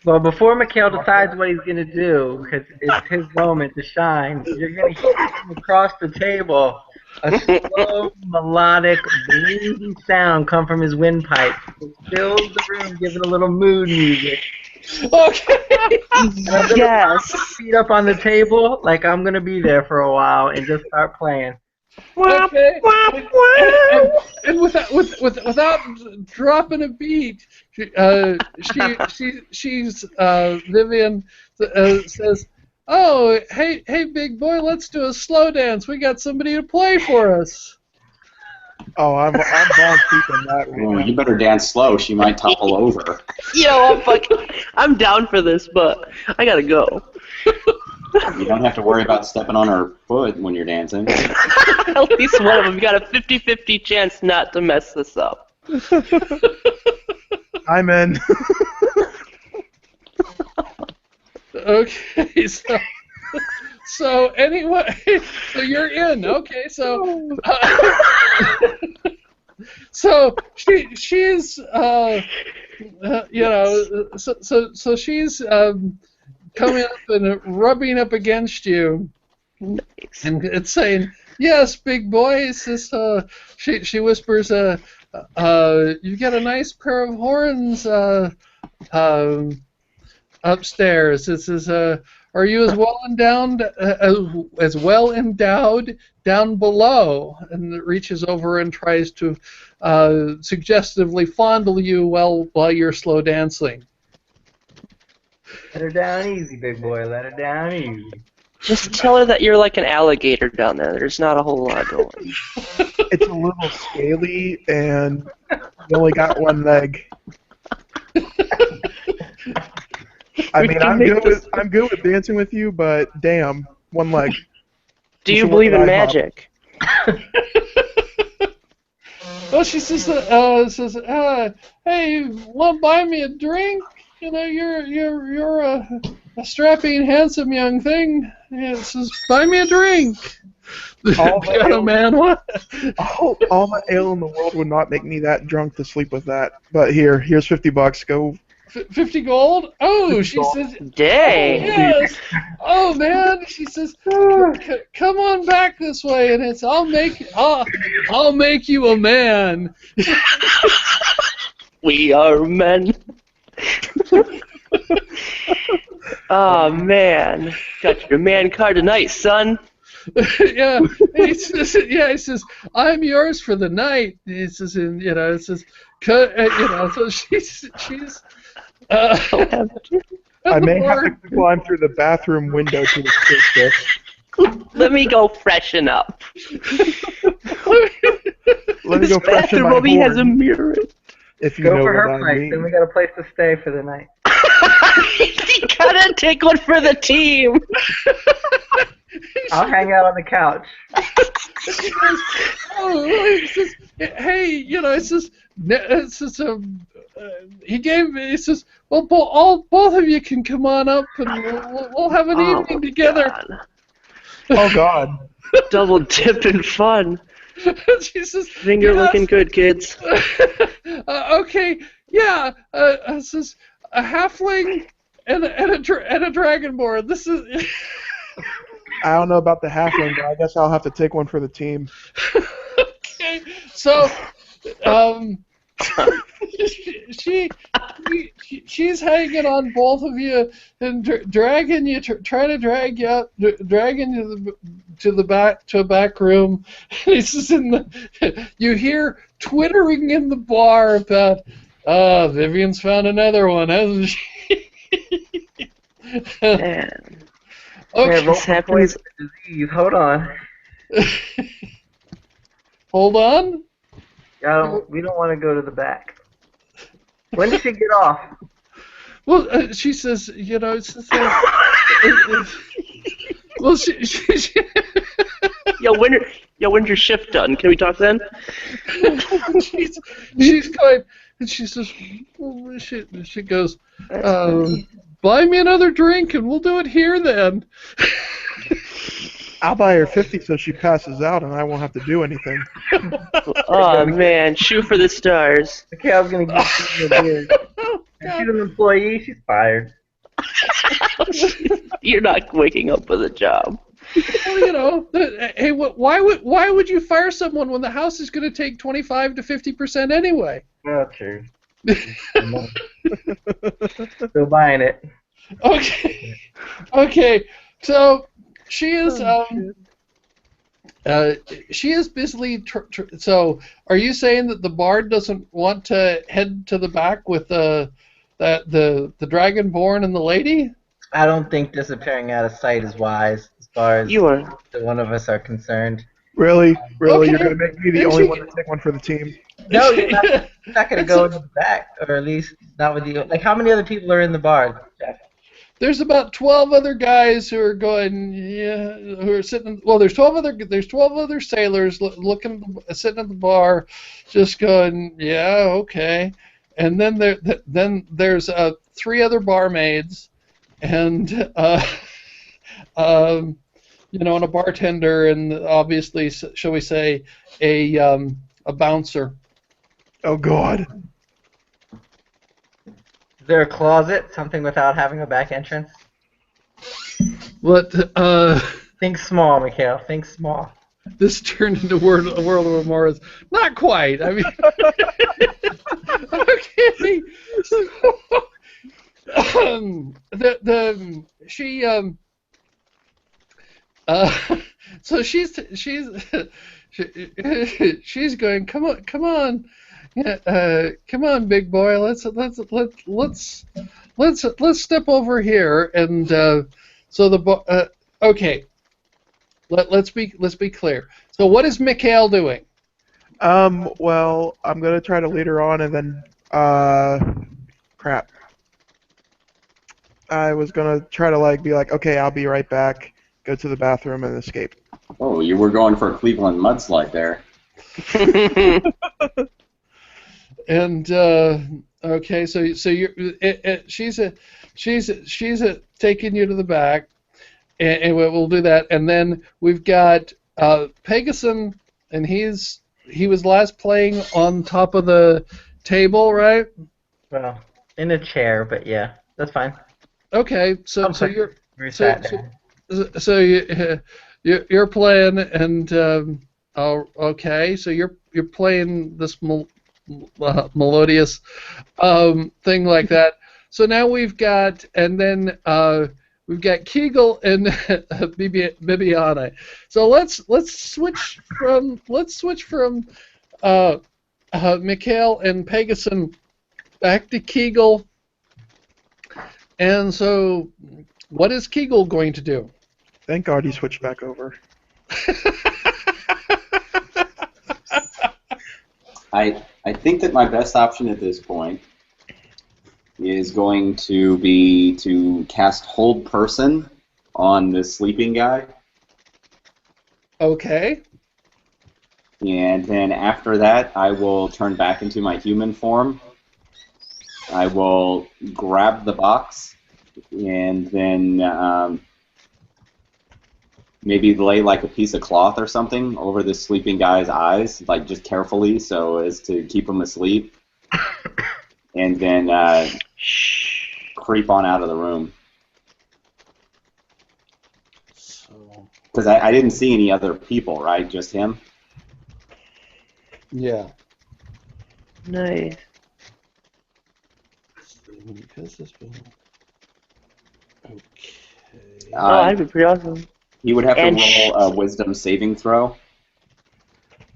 Well, before Mikhail decides what he's going to do, because it's his moment to shine, you're going to hear from across the table a slow, melodic, bluesy sound come from his windpipe. It fills the room, giving a little mood music. Okay. Yes. Feet up on the table, like I'm going to be there for a while, and just start playing. Okay. And without dropping a beat, she's Vivian says, "Oh, hey, big boy, let's do a slow dance. We got somebody to play for us." Oh, I'm ball keeping that. Oh, you better dance slow. She might topple over. I'm down for this, but I gotta go. You don't have to worry about stepping on her foot when you're dancing. At least one of them. You got a 50-50 chance not to mess this up. I'm in. Okay, so anyway, so you're in. Okay, so so she's so she's coming up and rubbing up against you. Nice. And it's saying, "Yes, big boy." It's this, she whispers, "You've got a nice pair of horns upstairs. This is, are you as well endowed down below?" And it reaches over and tries to suggestively fondle you while you're slow dancing. Let her down easy, big boy. Let her down easy. Just tell her that you're like an alligator down there. There's not a whole lot going. It's a little scaly, and you only got one leg. I We mean, can I'm make good this- with dancing with you, but damn, one leg. Do You you should believe work in at IHOP. magic? Well, she says, hey, want to buy me a drink? You know, you're a strapping, handsome young thing. Yeah, it says, buy me a drink. All the Piano ale- man, what? All the ale in the world would not make me that drunk to sleep with that. But here's $50. Go. 50 gold? Oh, 50 she gold. says, Dang. yes. Oh man, she says, come on back this way, and it's I'll make you a man. We are men. Oh man, got your man card tonight, son. Yeah, he says, I'm yours for the night. He says, and it says, so she's. I may have to climb through the bathroom window to escape this. Let me go freshen up. Let me This go freshen bathroom my only has a horn, mirror. if you Go know for her what I place, mean. then we got a place to stay for the night. You gotta take one for the team. I'll hang out on the couch. She goes, oh, it says, hey, he gave me. He says, well, both of you can come on up, and we'll have an evening together. God. Oh God. Double dipping fun. She says, Finger yes. looking good, kids. Okay, yeah. It says a halfling and a dragonborn. This is. I don't know about the halfling, but I guess I'll have to take one for the team. Okay, so she's hanging on both of you and dragging you, trying to drag you out, dragging you to a back room. And this is you hear twittering in the bar about, Vivian's found another one, hasn't she? Man. Okay, What's happening? Disease. Hold on. hold on. We don't want to go to the back. When did she get off? Well, she says, it's just, well, she When's your shift done? Can we talk then? she's going, and she says, well, she goes, buy me another drink, and we'll do it here then. I'll buy her 50 so she passes out and I won't have to do anything. Oh man, shoot for the stars. Okay, I was gonna give you a beer. If she's an employee, she's fired. You're not waking up with a job. Well, hey, why would you fire someone when the house is going to take 25 to 50% anyway? Oh, true. Still buying it. Okay. So she is busily. So are you saying that the bard doesn't want to head to the back with the dragonborn and the lady? I don't think disappearing out of sight is wise as far as You are. the one of us are concerned. Really? Okay. You're going to make me the And only she- one to take one for the team? No, you're not going to go in the back, or at least not with you. Like, how many other people are in the bar, Jeff? There's about 12 other guys who are going, who are sitting. Well, there's 12 other sailors sitting at the bar, just going, yeah, okay. And then there's 3 other barmaids, and and a bartender, and obviously, shall we say, a bouncer. Oh God. Is there a closet? Something without having a back entrance? What? Think small, Mikhail. Think small. This turned into a world of Morris. Not quite. I mean, okay. So she's going. Come on, yeah, come on, big boy. Let's step over here. And okay. Let's be clear. So what is Mikhail doing? Well, I'm gonna try to lead her on, and then, crap. I was gonna try to be like, okay, I'll be right back. Go to the bathroom and escape. Oh, you were going for a Cleveland mudslide there. And okay, so she's taking you to the back, and we'll do that. And then we've got Pegasus, and he was last playing on top of the table, right? Well, in a chair, but yeah, that's fine. Okay, so We sat down. so you're playing, and oh, okay, so you're playing this melodious thing like that. So now we've got, and then we've got Kegel and Bibiana. So let's switch from Mikhail and Pegasus back to Kegel. And so, what is Kegel going to do? Thank God he switched back over. I think that my best option at this point is going to be to cast Hold Person on this sleeping guy. Okay. And then after that, I will turn back into my human form. I will grab the box and then maybe lay like a piece of cloth or something over this sleeping guy's eyes, like just carefully so as to keep him asleep. And then creep on out of the room. Because I didn't see any other people, right? Just him? Yeah. Nice. Okay. Oh, that'd be pretty awesome. He would have And to roll a wisdom saving throw.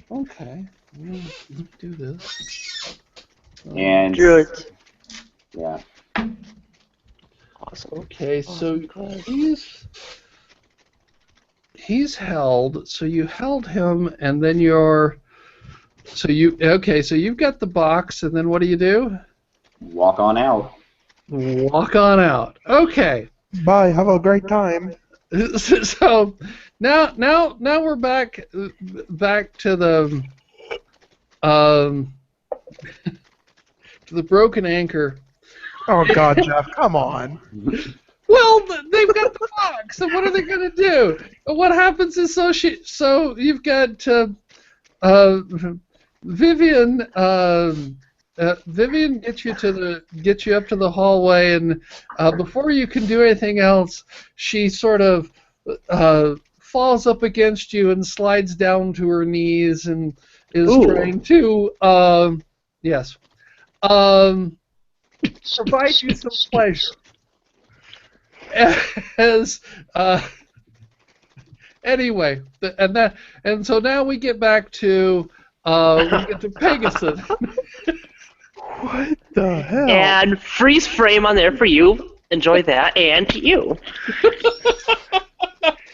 Okay. Let's do this. And Do it. yeah. Awesome. Okay, so God. he's held. So you held him, and then you're. So you've got the box, and then what do? Walk on out. Walk on out. Okay. Bye. Have a great time. So now we're back to the to the broken anchor. Oh God, Jeff, come on. Well, they've got the box, so what are they gonna do? What happens is so you've got Vivian. Vivian gets you up to the hallway, and before you can do anything else, she sort of falls up against you and slides down to her knees and is trying to provide you some pleasure. As anyway, and so now we get back to Pegasus. What the hell? And freeze frame on there for you. Enjoy that, and you.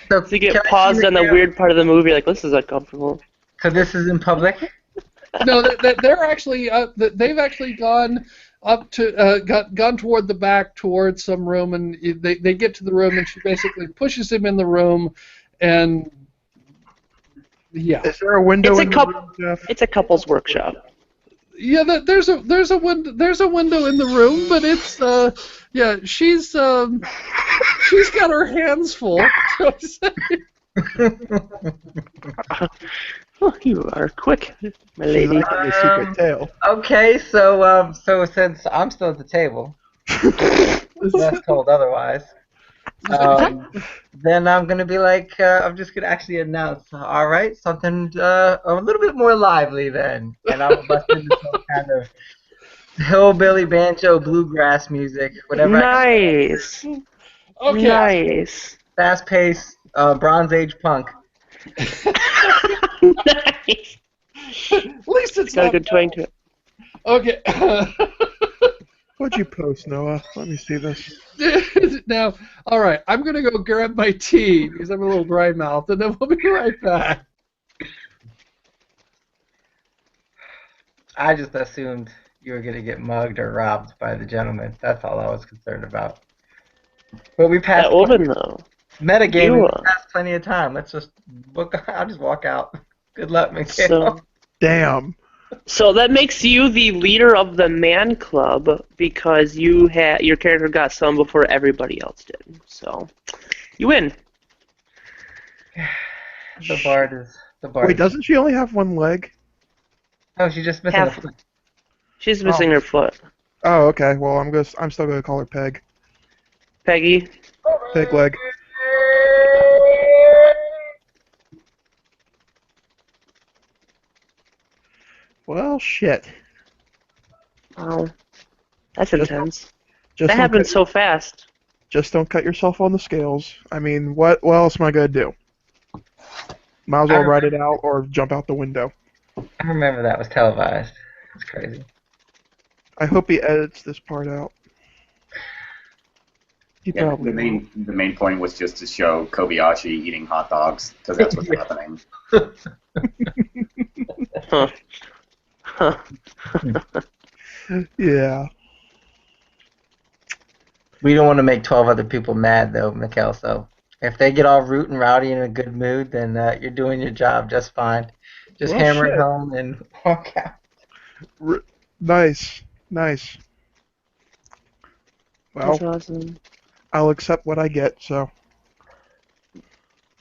So you get paused on the weird part of the movie, like, this is uncomfortable. So this is in public? No, they're actually they've actually gone up to gone toward the back towards some room, and they get to the room, and she basically pushes him in the room, and yeah. Is there a window in the room, Jeff? It's a couple's workshop. Yeah, there's a window in the room, but it's she's got her hands full. Oh, you are quick, my lady. She's like a secret tail. Okay, so since I'm still at the table, unless told otherwise, then I'm gonna be like, I'm just gonna actually announce, all right, something a little bit more lively then, and I'm bust into some kind of hillbilly banjo bluegrass music, whatever. Nice. Okay. Nice. Fast-paced Bronze Age punk. Nice. At least it's Got a not good twang to it. Okay. What'd you post, Noah? Let me see this. Now, all right, I'm gonna go grab my tea because I'm a little dry mouthed, and then we'll be right back. I just assumed you were going to get mugged or robbed by the gentleman. That's all I was concerned about. But we passed That woman, though. metagaming. You, We passed plenty of time. Let's just book. I'll just walk out. Good luck, Mikhail. so, Damn. so that makes you the leader of the man club because your character got some before everybody else did. So, you win. The bard is Wait, doesn't she only have one leg? Oh, she's just missing a Half. foot. She's missing her foot. Oh, okay. Well, I'm still gonna call her Peg. Peggy. Peg leg. Well, shit. Wow. That's Just- intense. Just That don't happened cut, so fast. just don't cut yourself on the scales. I mean, what else am I gonna do? Might as well ride it out or jump out the window. I remember that was televised. It's crazy. I hope he edits this part out. He Yeah, probably the main point was just to show Kobayashi eating hot dogs because that's what's happening. Huh. Huh. will. Yeah. We don't want to make 12 other people mad, though, Mikhail. So if they get all root and rowdy in a good mood, then you're doing your job just fine. Just Well, hammer it shit. home and walk out. Nice. Well, That's awesome. I'll accept what I get, so.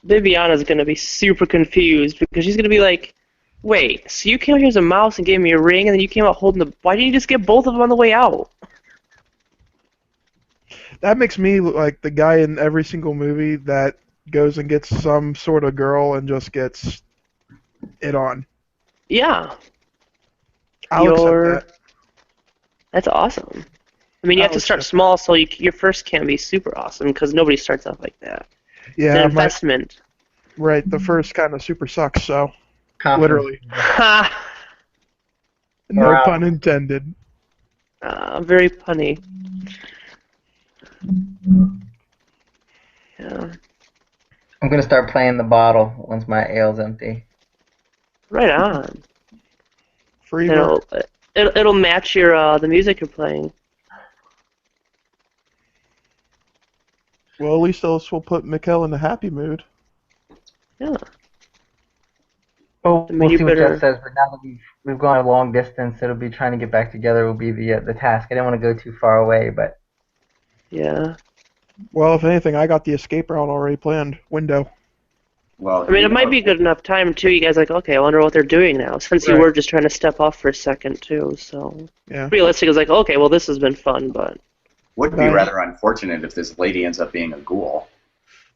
Viviana's gonna be super confused because she's gonna be like, wait, so you came out here as a mouse and gave me a ring and then you came out holding the... Why didn't you just get both of them on the way out? That makes me look like the guy in every single movie that goes and gets some sort of girl and just gets it on. Yeah. I'll accept that. That's awesome. I mean, you have to start small, so your first can be super awesome because nobody starts off like that. It's Yeah, an investment. right. The first kind of super sucks, so Confidence. literally, Ha! no Wow. pun intended. Very punny. Yeah. I'm going to start playing the bottle once my ale's empty. Right on. Free It'll it'll match your the music you're playing. Well, at least this will put Mikkel in a happy mood. Yeah. Oh, I mean, we'll you see what better- Jeff says. But now that we've gone a long distance, it'll be trying to get back together will be the task. I didn't want to go too far away, but Yeah. Well, if anything, I got the escape route already planned. Window. Well, I mean, it might be good enough time too. You guys are like, okay, I wonder what they're doing now. Since you Right. were just trying to step off for a second too, so Yeah. realistic is like, okay, well, this has been fun, but would be Nice. rather unfortunate if this lady ends up being a ghoul.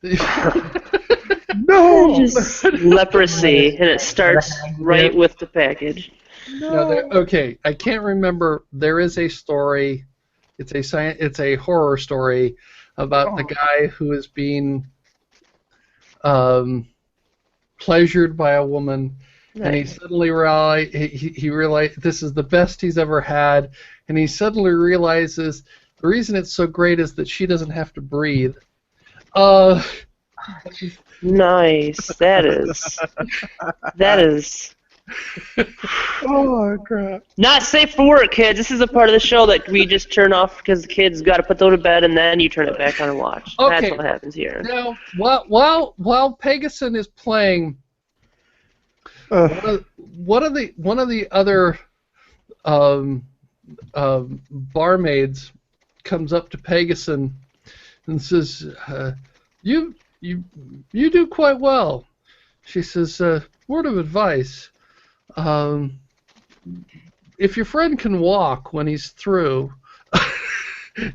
No. just leprosy, and it starts right with the package. Okay, I can't remember. There is a story. It's a horror story about the guy who is being pleasured by a woman, and he suddenly he realized this is the best he's ever had, and he suddenly realizes the reason it's so great is that she doesn't have to breathe. Nice. That is Oh crap. not safe for work, kids. This is a part of the show that we just turn off because the kids got to put them to bed, and then you turn it back on and watch. Okay. That's what happens here. Now, while Pegasus is playing, one of the other barmaids comes up to Pegasus and says, "You do quite well." She says, "Word of advice: if your friend can walk when he's through."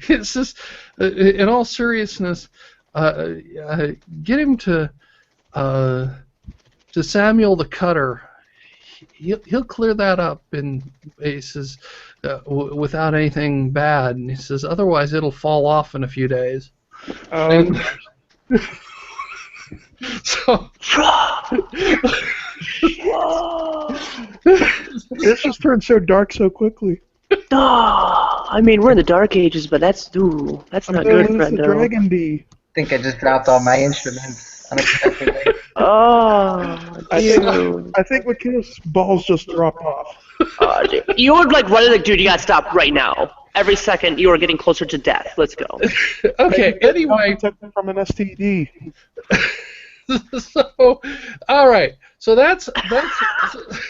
It's just, in all seriousness, get him to Samuel the Cutter. He'll clear that up, and he says, without anything bad. And he says, otherwise it'll fall off in a few days. And so This just turned so dark so quickly. I mean, we're in the dark ages, but that's not I'm good, gonna lose the friendo. dragon bee. I think I just dropped all my instruments unexpectedly. Oh, I dude. think Mikkel's balls just dropped off. You were like running like, dude, you gotta stop right now. Every second you are getting closer to death. Let's go. Okay, anyway. Protect me from an STD. So, all right. So that's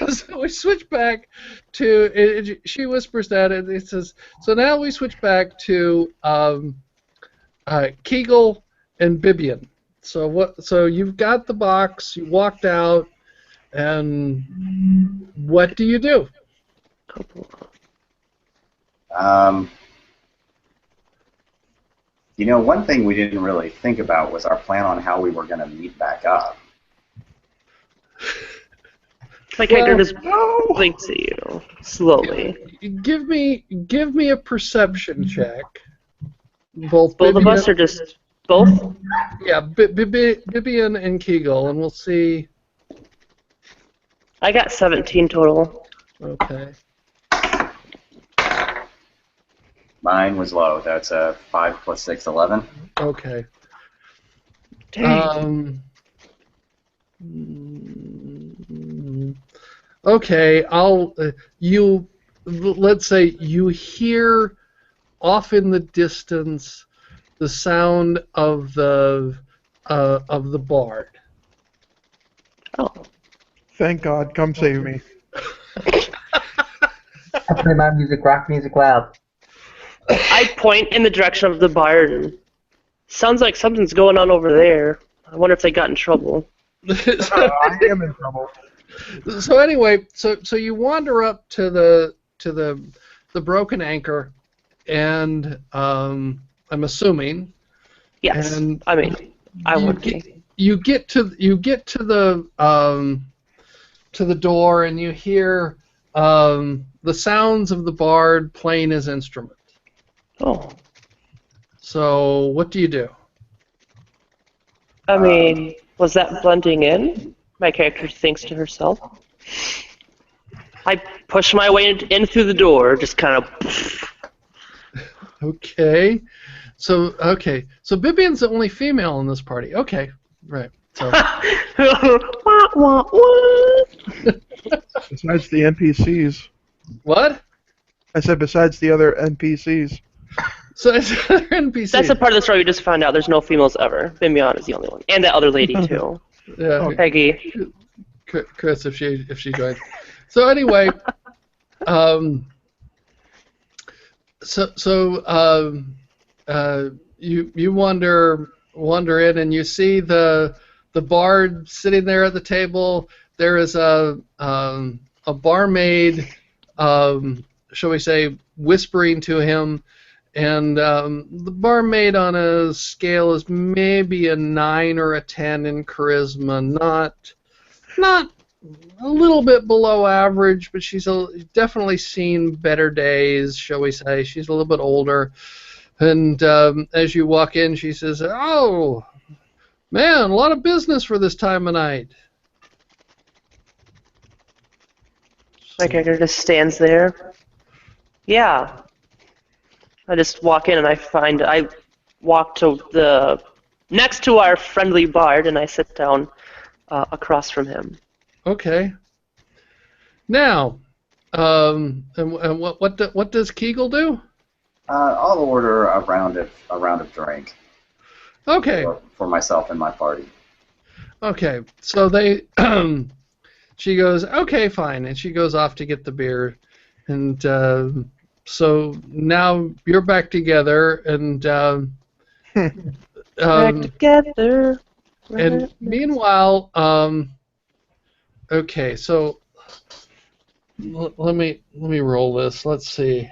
so we switch back to she whispers that and it says so now we switch back to Kegel and Bibian. So you've got the box, you walked out, and what do you do? One thing we didn't really think about was our plan on how we were going to meet back up. My character just blinks at you slowly. Give me a perception check. Both of us, or just both? Yeah, Bibian and Kegel, and we'll see. I got 17 total. Okay. Mine was low. That's a 5 plus 6, 11. Okay. Okay, let's say you hear off in the distance the sound of the bard. Oh. Thank God, come save me. I play my music, rock music loud. I point in the direction of the bard. And sounds like something's going on over there. I wonder if they got in trouble. I am in trouble. So anyway, so you wander up to the broken anchor, and I'm assuming. Yes. And I mean, I would be. You get to the door, and you hear the sounds of the bard playing his instrument. Oh. So what do you do? I mean, was that blending in? My character thinks to herself. I push my way in through the door, just kind of. Okay. So Bibian's the only female in this party. Okay, right. So. Besides the NPCs. What? I said besides the other NPCs. So it's other NPCs. That's the part of the story we just found out. There's no females ever. Bibian is the only one, and that other lady too. Yeah. Peggy. Chris, if she joins. So anyway, you wander in and you see the bard sitting there at the table. There is a barmaid, shall we say, whispering to him, and the barmaid on a scale is maybe a 9 or a 10 in charisma, not a little bit below average, but she's definitely seen better days, shall we say. She's a little bit older. And as you walk in, she says, "Oh, man, a lot of business for this time of night." My character just stands there. Yeah. I just walk in and I walk to the next to our friendly bard and I sit down across from him. Okay. Now, and what does Kegel do? I'll order a round of drink. Okay. For myself and my party. Okay. So they, she goes, okay, fine, and she goes off to get the beer, and so now you're back together, and back together. And meanwhile, okay, so let me roll this. Let's see.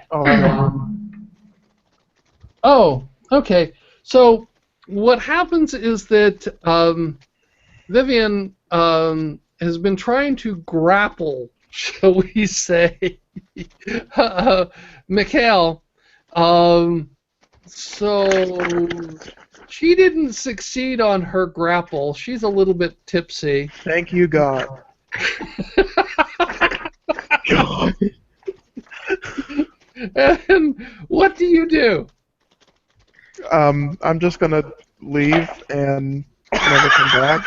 Oh, okay. So what happens is that Vivian has been trying to grapple, shall we say, Mikhail. So she didn't succeed on her grapple. She's a little bit tipsy. Thank you, God. God. And what do you do? I'm just gonna leave and never come back.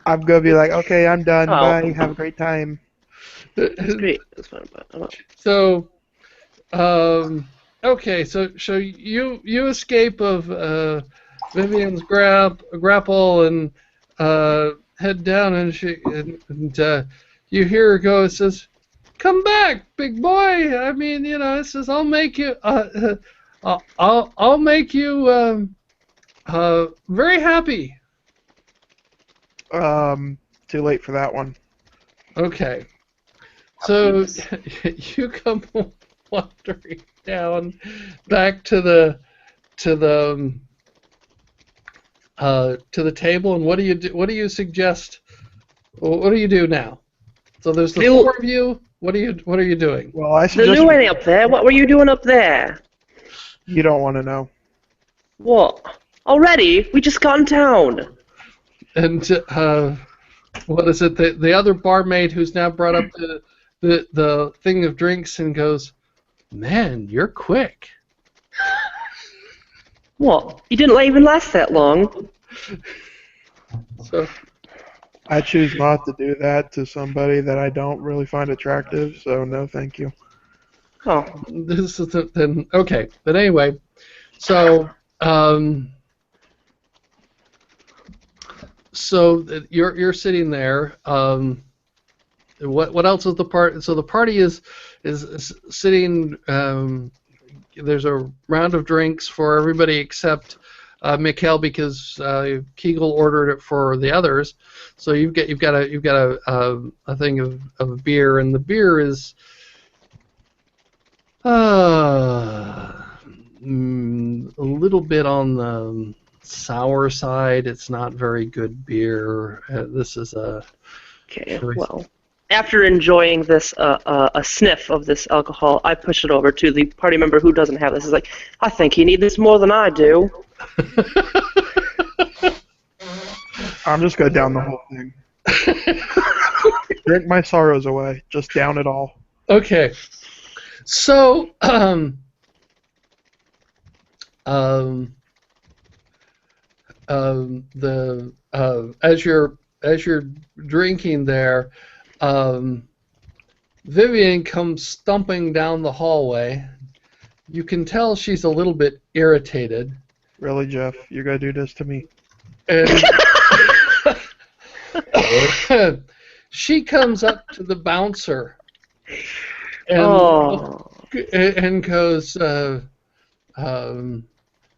I'm gonna be like, okay, I'm done. Bye. Have a great time. It's great. It's fun, but I'm not. So, okay, so you escape of Vivian's grapple and head down, and you hear her go. It says, "Come back, big boy. I mean, it says I'll make you. I'll make you very happy." Too late for that one. Okay. So you come wandering down back to the table, and what do you do? What do you suggest? What do you do now? So there's the four of you. What are you doing? Well, I There's suggest nobody up there. What were you doing up there? you don't want to know. What? Already? We just got in town. And what is it? The other barmaid who's now brought up the thing of drinks and goes, "Man, you're quick." What? You didn't even last that long. So I choose not to do that to somebody that I don't really find attractive, so no thank you. Oh. this is then okay. But anyway, so you're sitting there. What else is the part? So the party is sitting. There's a round of drinks for everybody except Mikhail, because Kegel ordered it for the others. So you've got a thing of beer, and the beer is a little bit on the sour side. It's not very good beer. This is a Okay, well. After enjoying this, a sniff of this alcohol, I push it over to the party member who doesn't have this. He's like, I think you need this more than I do. I'm just going to down the whole thing. Drink my sorrows away. Just down it all. Okay. So, as you're drinking there, Vivian comes stumping down the hallway. You can tell she's a little bit irritated. Really, Jeff? You're going to do this to me? And she comes up to the bouncer and goes,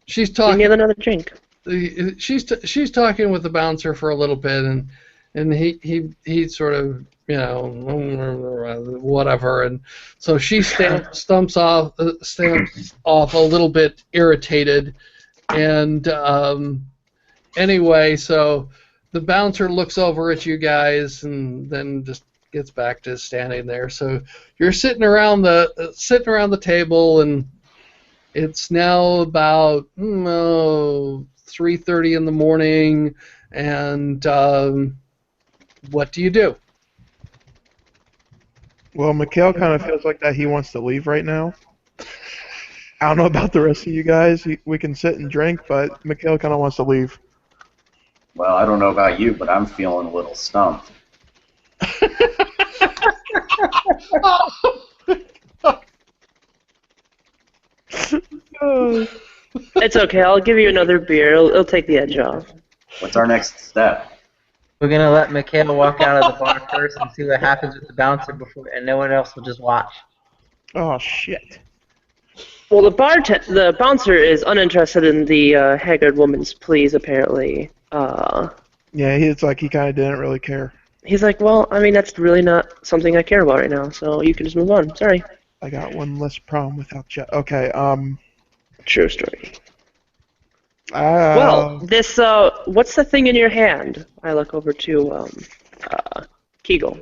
she's talking. Give me another drink. She's talking with the bouncer for a little bit, and he sort of, whatever, and so she stumps off a little bit irritated, and anyway, so the bouncer looks over at you guys and then just gets back to standing there. So you're sitting around the table, and it's now about 3:30 in the morning, and what do you do? Well, Mikhail kind of feels like that he wants to leave right now. I don't know about the rest of you guys. We can sit and drink, but Mikhail kind of wants to leave. Well, I don't know about you, but I'm feeling a little stumped. It's okay. I'll give you another beer. It'll take the edge off. What's our next step? We're gonna let Mikhail walk out of the bar first and see what happens with the bouncer and no one else will just watch. Oh shit! Well, the bouncer is uninterested in the haggard woman's pleas, apparently. Yeah, he kind of didn't really care. He's like, well, I mean, that's really not something I care about right now, so you can just move on. Sorry. I got one less problem without you. Okay, True story. Well, this, what's the thing in your hand? I look over to, Kegel.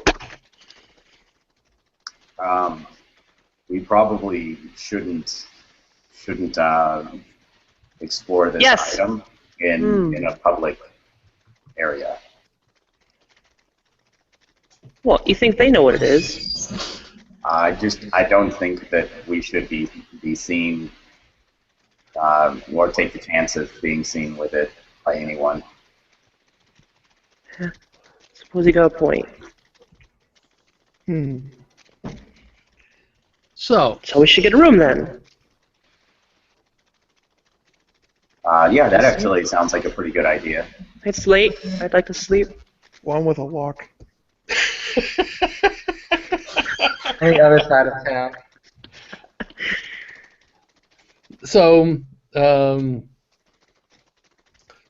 We probably shouldn't explore this item in a public area. Well, you think they know what it is? I don't think that we should be seen or take the chance of being seen with it by anyone. Suppose you got a point. So we should get a room then. Yeah, that actually sounds like a pretty good idea. It's late. I'd like to sleep. One with a lock. On the other side of town. So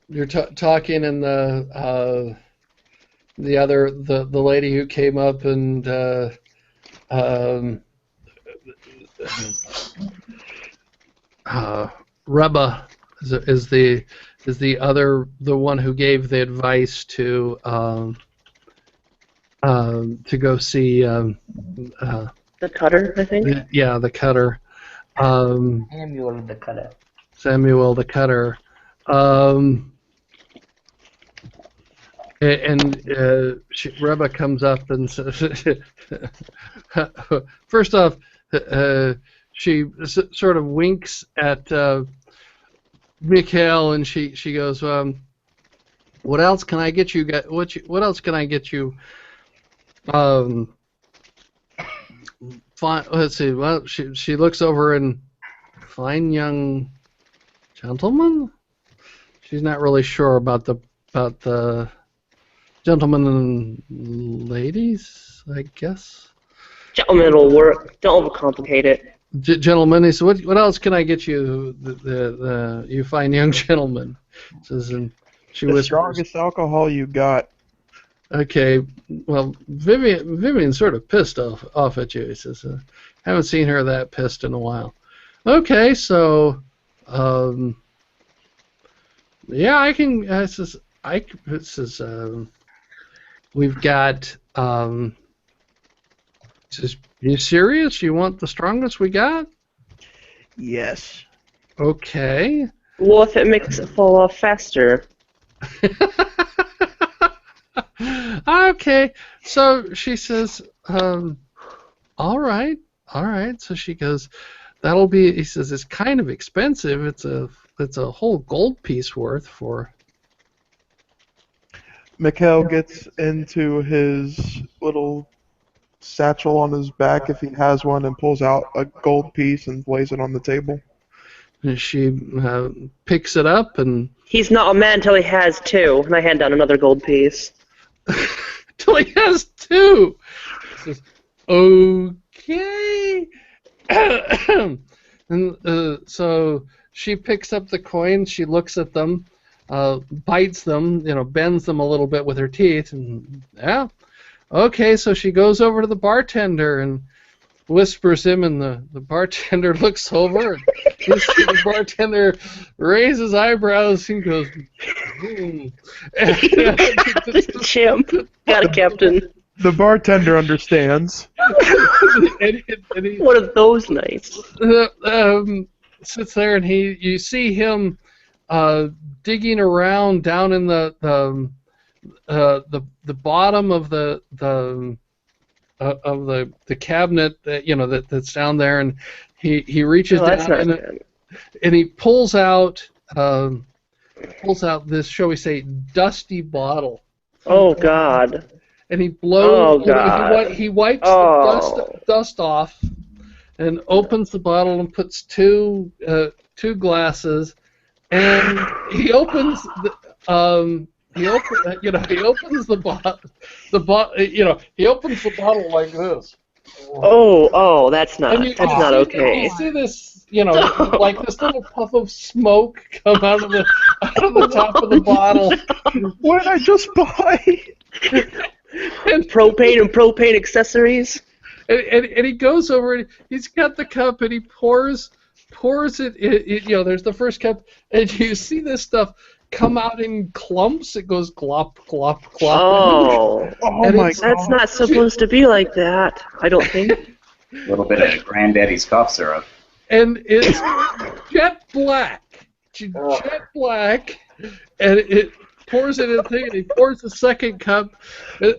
you're talking, and the lady who came up and Reba is the one who gave the advice to go see The cutter, I think. the cutter. Samuel the cutter. Samuel the cutter. Reba comes up and says, first off, she sort of winks at Mikhail, and she goes, "What else can I get you? What else can I get you? Fine. Let's see. Well, she looks over, and fine young gentleman. She's not really sure about the gentlemen and ladies, I guess. Gentlemen will work. Don't overcomplicate it. Gentlemen, he said, what else can I get you, you fine young gentleman? Says, and she The whispers, strongest alcohol you got. okay, well, Vivian's sort of pissed off at you. He says, haven't seen her that pissed in a while. Okay, so, yeah, I can, we've got, says, you serious? You want the strongest we got? Yes. Okay. Well, if it makes it fall off faster. Okay. So she says, all right. So she goes, that'll be, he says, it's kind of expensive. It's a whole gold piece worth for. Mikhail gets into his little satchel on his back, if he has one, and pulls out a gold piece and lays it on the table. And she picks it up and. He's not a man until he has two. And I hand down another gold piece. Till he has two. He says, okay. And so she picks up the coins. She looks at them, bites them, bends them a little bit with her teeth, and yeah. Okay, so she goes over to the bartender and whispers him, and the bartender looks over, and you see the bartender raise his eyebrows and goes, Chimp. Got it, Captain. The bartender understands. and he, What are those nights? sits there, and you see him digging around down in the bottom of the cabinet that's down there, and he reaches down and he pulls out this, shall we say, dusty bottle. Oh God. And he blows. Oh God. He wipes the dust off, and opens the bottle and puts two glasses, and he opens the. He opens the bottle. He opens the bottle like this. Oh, that's not You okay. see this, like this little puff of smoke come out of the top of the bottle. What did I just buy? And propane accessories. And he goes over and he's got the cup and he pours it. There's the first cup, and you see this stuff come out in clumps. It goes glop, glop, glop. Oh, my God. That's not supposed to be like that, I don't think. A little bit of granddaddy's cough syrup. And it's jet black. Jet black. And it pours it in a thing, and he pours the second cup.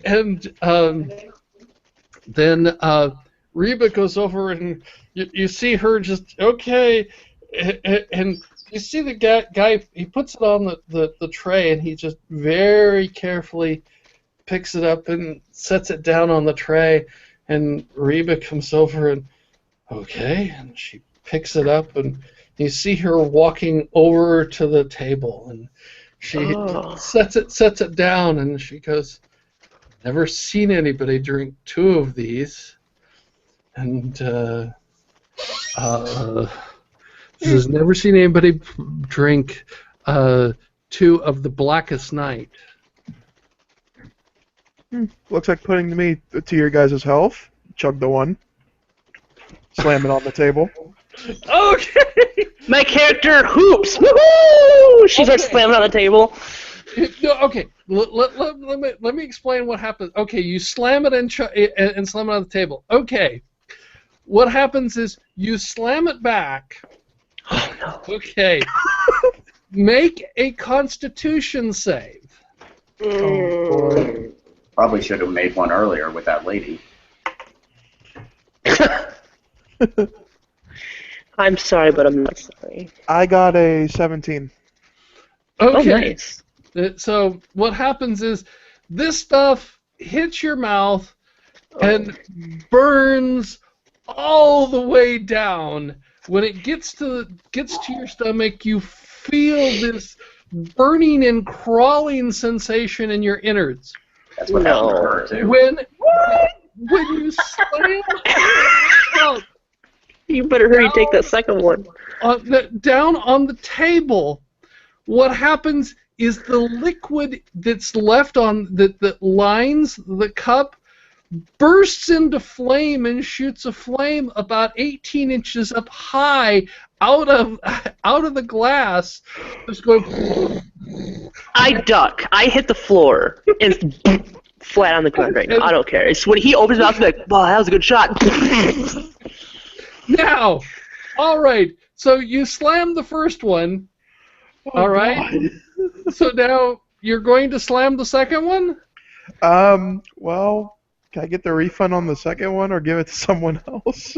And then Reba goes over, and you see her just, okay. And you see the guy, he puts it on the tray, and he just very carefully picks it up and sets it down on the tray, and Reba comes over and, Okay, and she picks it up, and you see her walking over to the table, and she Oh. sets it down, and she goes, "Never seen anybody drink 2 of these," and says, "Never seen anybody drink 2 of the Blackest Night." Looks like putting me to your guys' health. Chug the one. Slam it on the table. Okay. My character hoops! Woohoo! She starts slamming on the table. No, okay. Let me explain what happens. Okay, you slam it and slam it on the table. Okay. What happens is you slam it back. Oh no. Okay. Make a Constitution save. Oh, boy. Probably should have made one earlier with that lady. I'm sorry, but I'm not sorry. I got a 17. Oh, Okay. nice. So what happens is this stuff hits your mouth and burns all the way down. When it gets to your stomach, you feel this burning and crawling sensation in your innards. That's what happened to her, too. When you slam out You better hurry take that second one. down on the table, what happens is the liquid that's left on that lines the cup bursts into flame and shoots a flame about 18 inches up high out of the glass. Just going. I duck. I hit the floor and flat on the ground right now. I don't care. It's when he opens his mouth, he's like, "Wow, that was a good shot." Now, all right. So you slam the first one. All right. So now you're going to slam the second one? Well, can I get the refund on the second one or give it to someone else?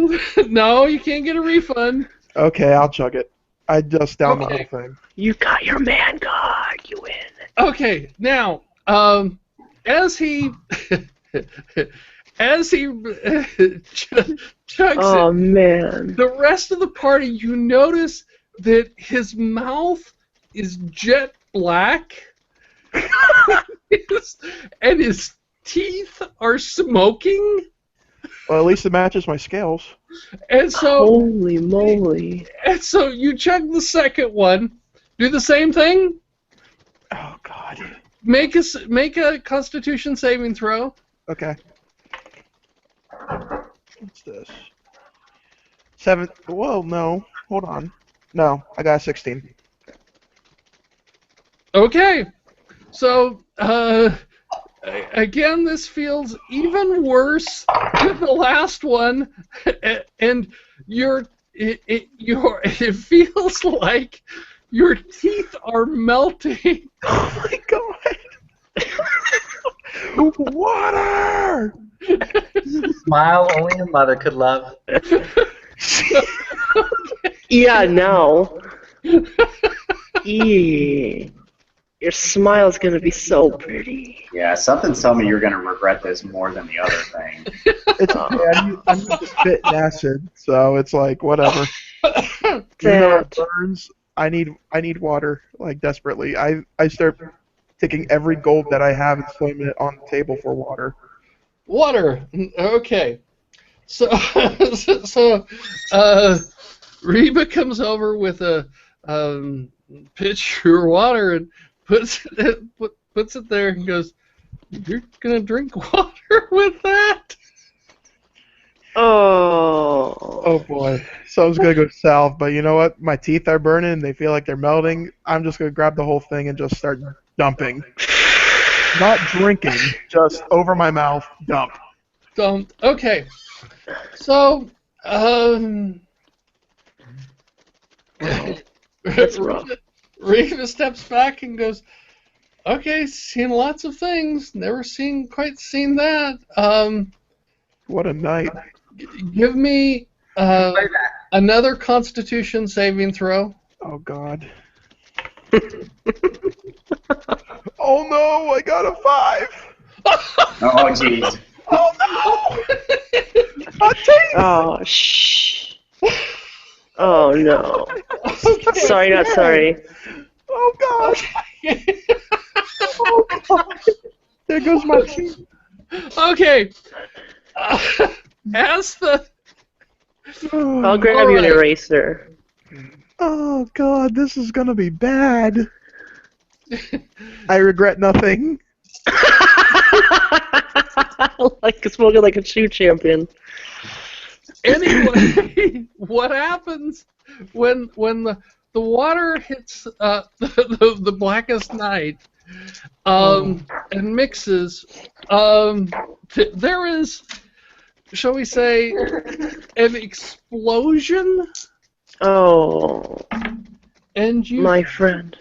No, you can't get a refund. Okay, I'll chug it. I just downed the whole thing. You got your man card. You win. Okay, now, as he chugs Oh it, man. the rest of the party, you notice that his mouth is jet black, and his teeth are smoking. Well, at least it matches my scales. And so, Holy moly. and so you chug the second one. Do the same thing. Oh, God. Make a Constitution saving throw. Okay. What's this? 7. Whoa, no. Hold on. No, I got a 16. Okay. So, again, this feels even worse than the last one, and it feels like your teeth are melting. Oh, my God. Water! Smile only a mother could love. Yeah, no. Yeah. Your smile's gonna be so pretty. Yeah, something's telling me you're going to regret this more than the other thing. It's, yeah, I need to spit in acid, so it's like, whatever. Even though it burns, I need water, like, desperately. I start taking every gold that I have and slamming it on the table for water. Water. Okay. So, Reba comes over with a pitcher of water and puts it there and goes, "You're gonna drink water with that?" Oh. Oh boy, something's gonna go south. But you know what? My teeth are burning. They feel like they're melting. I'm just gonna grab the whole thing and just start dumping. Not drinking, just over my mouth, dump. Okay. So, That's rough. Reva steps back and goes, "Okay, seen lots of things. Never quite seen that. What a night. Give me another Constitution saving throw." Oh God. Oh no, I got a 5. Oh, jeez. Oh no! My teeth! Oh, shh. Oh, no. Okay. Sorry, not sorry. Oh god! Oh god! There goes my teeth. Okay. As the I'll grab All you an right. eraser. Oh god, this is gonna be bad. I regret nothing. Like smoking like a shoe champion. anyway, what happens when the water hits the blackest night and mixes? There is, shall we say, an explosion, Oh, and you my friend.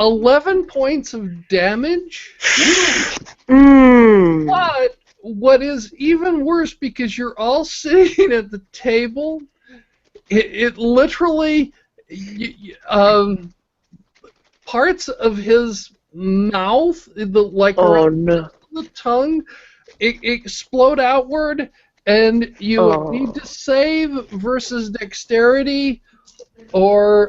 11 points of damage. Mmm. But what is even worse, because you're all sitting at the table, it literally, parts of his mouth, like Oh, around no. the tongue, explode outward, and you need to save versus dexterity, or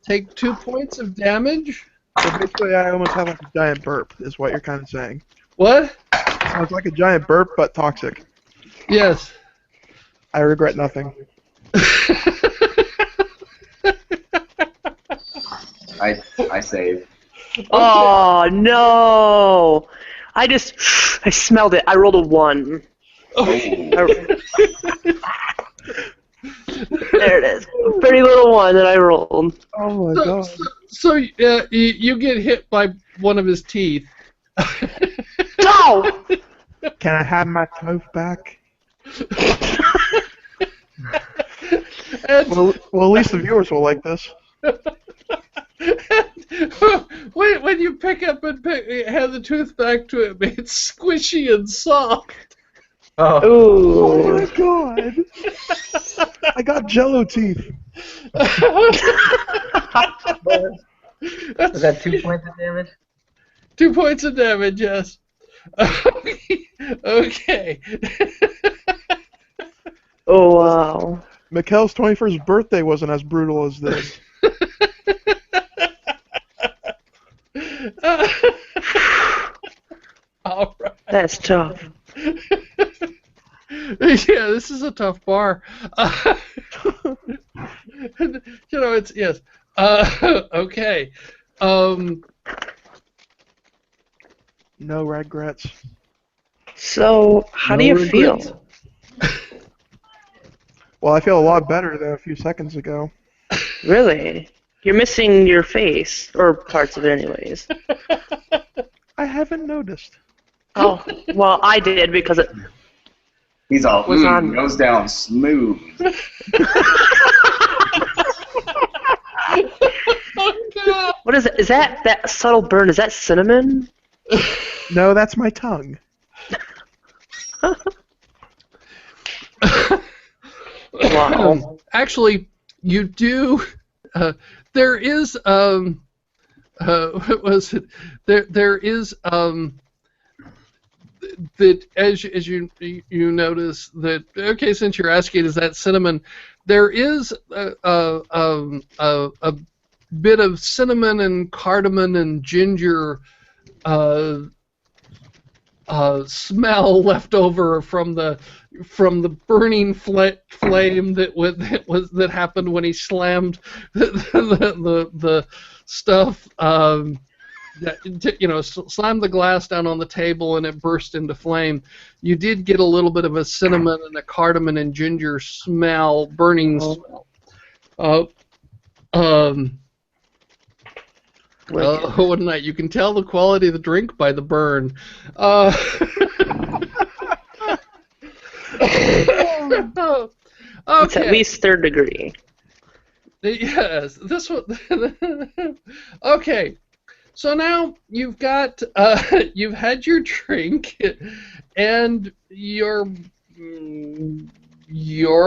take 2 points of damage. So basically, I almost have like a giant burp, is what you're kind of saying. What? Sounds like a giant burp, but toxic. Yes. I regret nothing. I save. Oh, no. I smelled it. I rolled a 1. Oh. There it is. A pretty little 1 that I rolled. Oh my god. So you get hit by one of his teeth. No! Can I have my tooth back? Well, at least the viewers will like this. when you pick up and hand the tooth back to him, it's squishy and soft. Oh, Oh Ooh. my god! I got jello teeth. was that 2 points of damage? 2 points of damage, yes. Okay. Oh, wow. Mikhail's 21st birthday wasn't as brutal as this. All right. That's tough. Yeah, this is a tough bar. It's yes. Okay. No regrets. So, how do No you feel? regrets. Well, I feel a lot better than a few seconds ago. Really? You're missing your face, or parts of it anyways. I haven't noticed. Oh, well, I did because it... He's all, Was on- goes down smooth. Oh, God. What is it? Is that subtle burn? Is that cinnamon? No, that's my tongue. Wow. Actually, you do. There is. What was it? There is. That as you notice that, okay, since you're asking, is that cinnamon? There is a bit of cinnamon and cardamom and ginger smell left over from the burning flame that happened when he slammed the stuff. Slammed the glass down on the table and it burst into flame. You did get a little bit of a cinnamon and a cardamom and ginger smell, burning smell. One night you can tell the quality of the drink by the burn. It's at Okay. least 3rd degree. Yes, this one. Okay, so now you've got you've had your drink, and you're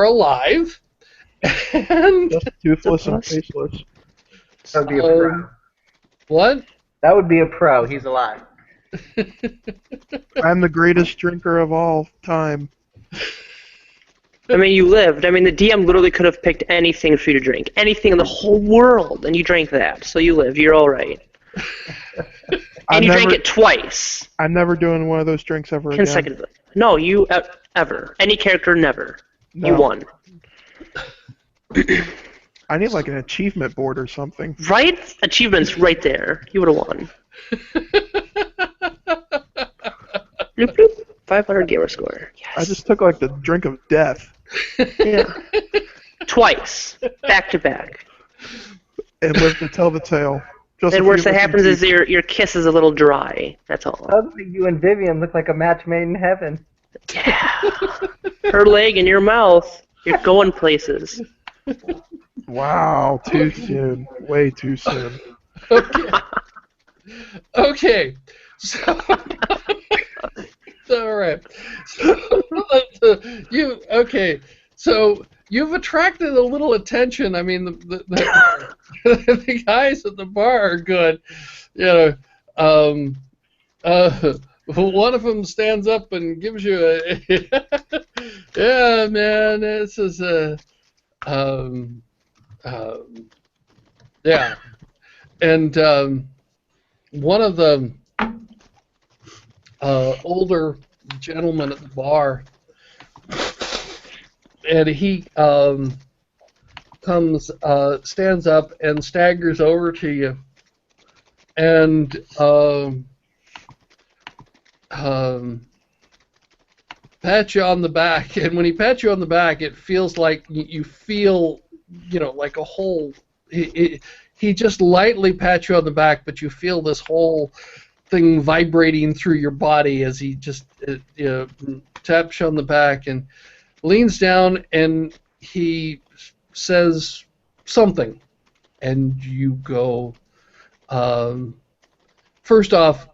alive, and Just toothless and faceless. That would be a pro. what? That would be a pro. He's alive. I'm the greatest drinker of all time. I mean, you lived. I mean, the DM literally could have picked anything for you to drink. Anything in the whole world, and you drank that. So you lived. You're all right. And you drank it twice. I'm never doing one of those drinks ever again. Consecutively. No, you ever. Any character, never. No. You won. I need like an achievement board or something. Right? Achievements right there. You would have won. Bloop, bloop. 500 gamer score. Yes. I just took like the drink of death. Yeah. Twice. Back to back. And lived to tell the tale. Just And worst that happens is your kiss is a little dry. That's all. Suddenly you and Vivian look like a match made in heaven. Yeah. Her leg in your mouth. You're going places. Wow, too soon. Way too soon. Okay. Okay. So, all right. So you've attracted a little attention. I mean, the guys at the bar are good. You know, one of them stands up and gives you a, yeah, man, this is a, yeah, and one of the older gentlemen at the bar, and he stands up and staggers over to you, and pats you on the back. And when he pats you on the back, it feels like you feel, like a whole. He just lightly pats you on the back, but you feel this whole thing vibrating through your body as he just taps you on the back and leans down, and he says something, and you go. First off,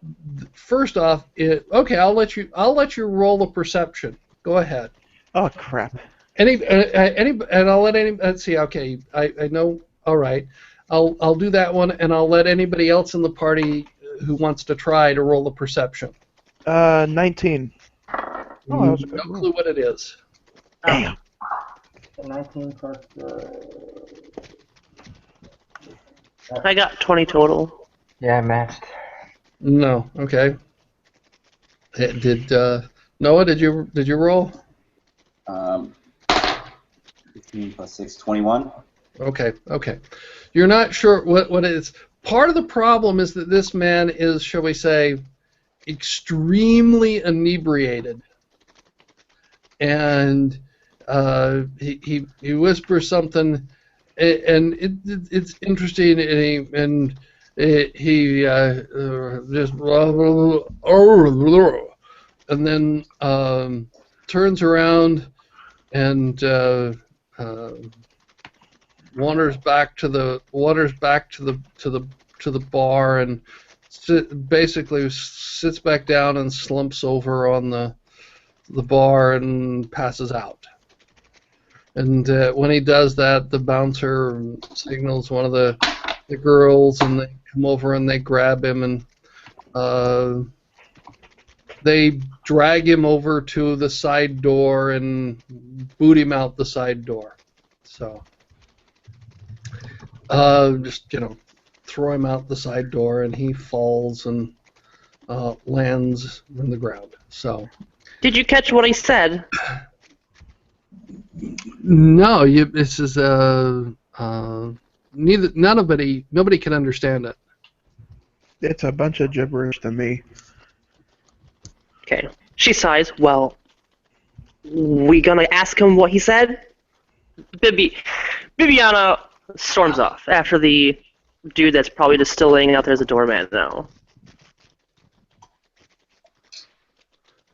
okay, I'll let you roll a perception. Go ahead. Oh crap. And I'll let any. Let's see. Okay, I know. All right, I'll do that one, and I'll let anybody else in the party who wants to try to roll a perception. 19. Oh, that was a good No roll. clue what it is. Damn. 19 plus I got 20 total. Yeah, I matched. No. Okay. Did Noah? Did you roll? 15 plus 6, 21. Okay. You're not sure what it is. Part of the problem is that this man is, shall we say, extremely inebriated, and he whispers something, and it's interesting, and he just and then turns around and wanders back to the bar and basically sits back down and slumps over on the bar and passes out. And when he does that, the bouncer signals one of the girls, and they come over and they grab him, and they drag him over to the side door and boot him out the side door. So just throw him out the side door, and he falls and lands in the ground. So. Did you catch what I said? No, this is nobody can understand it. It's a bunch of gibberish to me. Okay. She sighs. Well, we gonna ask him what he said? Bibiana storms off after the dude that's probably just still laying out there as a doormat now.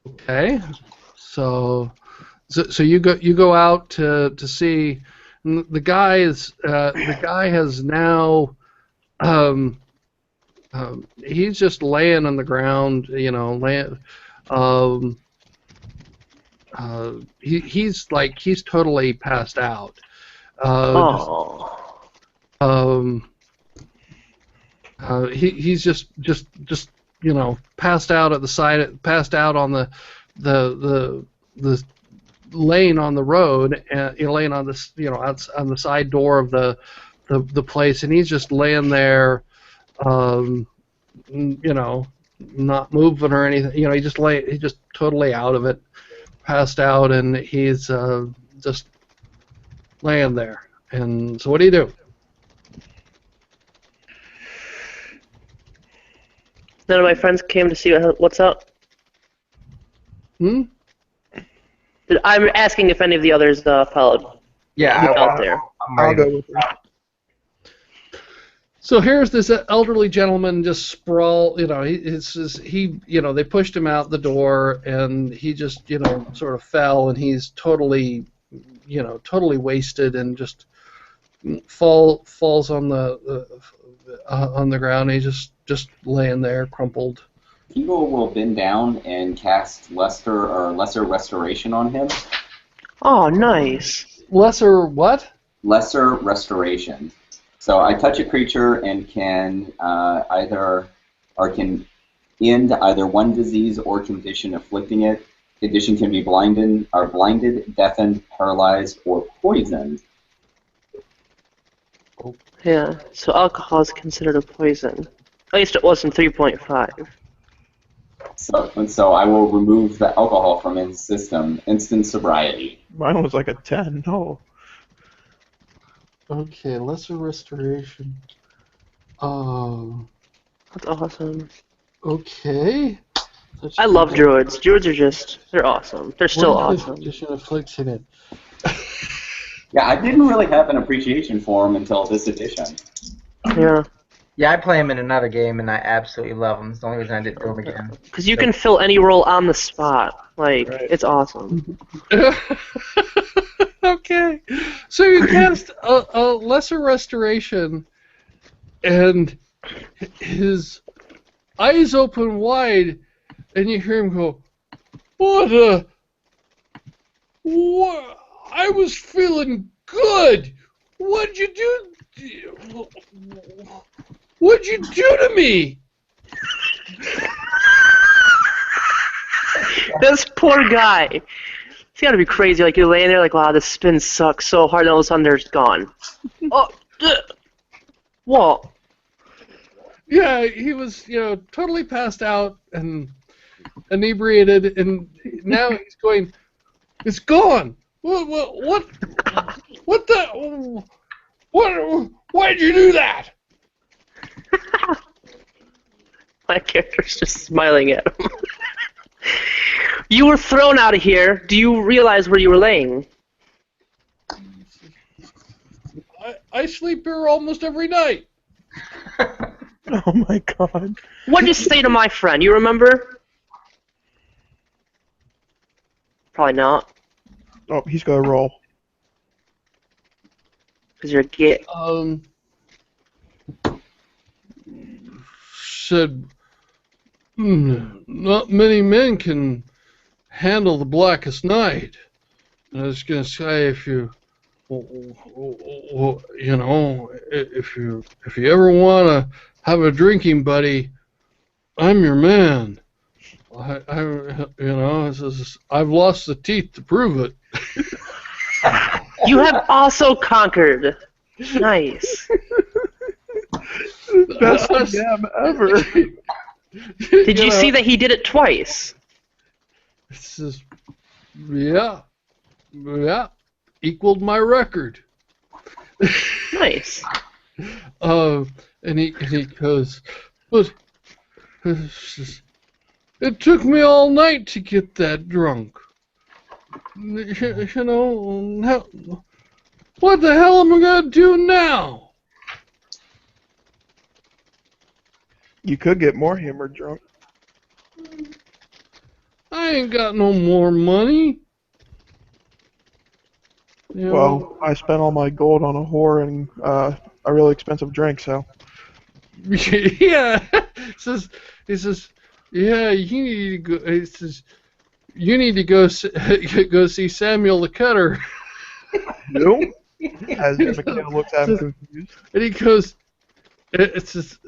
Okay, so you go out to see. The guy has now he's just laying on the ground, he's totally passed out. He's just passed out at the side, passed out on the lane on the road, and laying on this, out on the side door of the place, and he's just laying there, not moving or anything. He's just totally out of it, passed out, and he's just laying there. And so, what do you do? None of my friends came to see what's up. Hmm? I'm asking if any of the others followed. Yeah, out there. I'll go with her. So here's this elderly gentleman just sprawl. They pushed him out the door, and he just sort of fell, and he's totally wasted, and just falls on the ground. He's just laying there, crumpled. Eagle will bend down and cast lesser restoration on him. Oh, nice. Lesser what? Lesser restoration. So I touch a creature and can can end either one disease or condition afflicting it. Condition can be blinded, deafened, paralyzed, or poisoned. Yeah, so alcohol is considered a poison. At least it was in 3.5. So I will remove the alcohol from his system. Instant sobriety. Mine was like a 10. No. Okay, lesser restoration. That's awesome. Okay. I love druids. Druids are they're awesome. They're still What awesome. condition afflicting it? Yeah, I didn't really have an appreciation for him until this edition. Yeah. Yeah, I play him in another game, and I absolutely love him. It's the only reason I didn't do him again. Because you can fill any role on the spot. Like, it's awesome. Okay. So you cast a lesser restoration, and his eyes open wide, and you hear him go, What? I was feeling good. What'd you do? What'd you do to me? This poor guy. It's gotta be crazy. Like, you're laying there like, wow, this spin sucks so hard, and all of a sudden they're gone. Oh, what? Yeah, he was, totally passed out and inebriated, and now he's going, it's gone. What the, why'd you do that? My character's just smiling at him. You were thrown out of here. Do you realize where you were laying? I sleep here almost every night. Oh my god. What'd you say to my friend? You remember? Probably not. Oh, he's gonna roll. Because you're a git. Said, not many men can handle the blackest night. And I was gonna say, if you ever wanna have a drinking buddy, I'm your man. I've lost the teeth to prove it. You have also conquered. Nice. Best DM ever. Did you see that he did it twice? This is, yeah, equaled my record. Nice. And he goes, but it took me all night to get that drunk. What the hell am I gonna do now? You could get more hammered drunk. I ain't got no more money. Well, I spent all my gold on a whore and a really expensive drink, so. Yeah. He says, yeah, you need to go. He says, you need to go see Samuel the Cutter. No. As McKenna looks at him confused. And he goes, it says,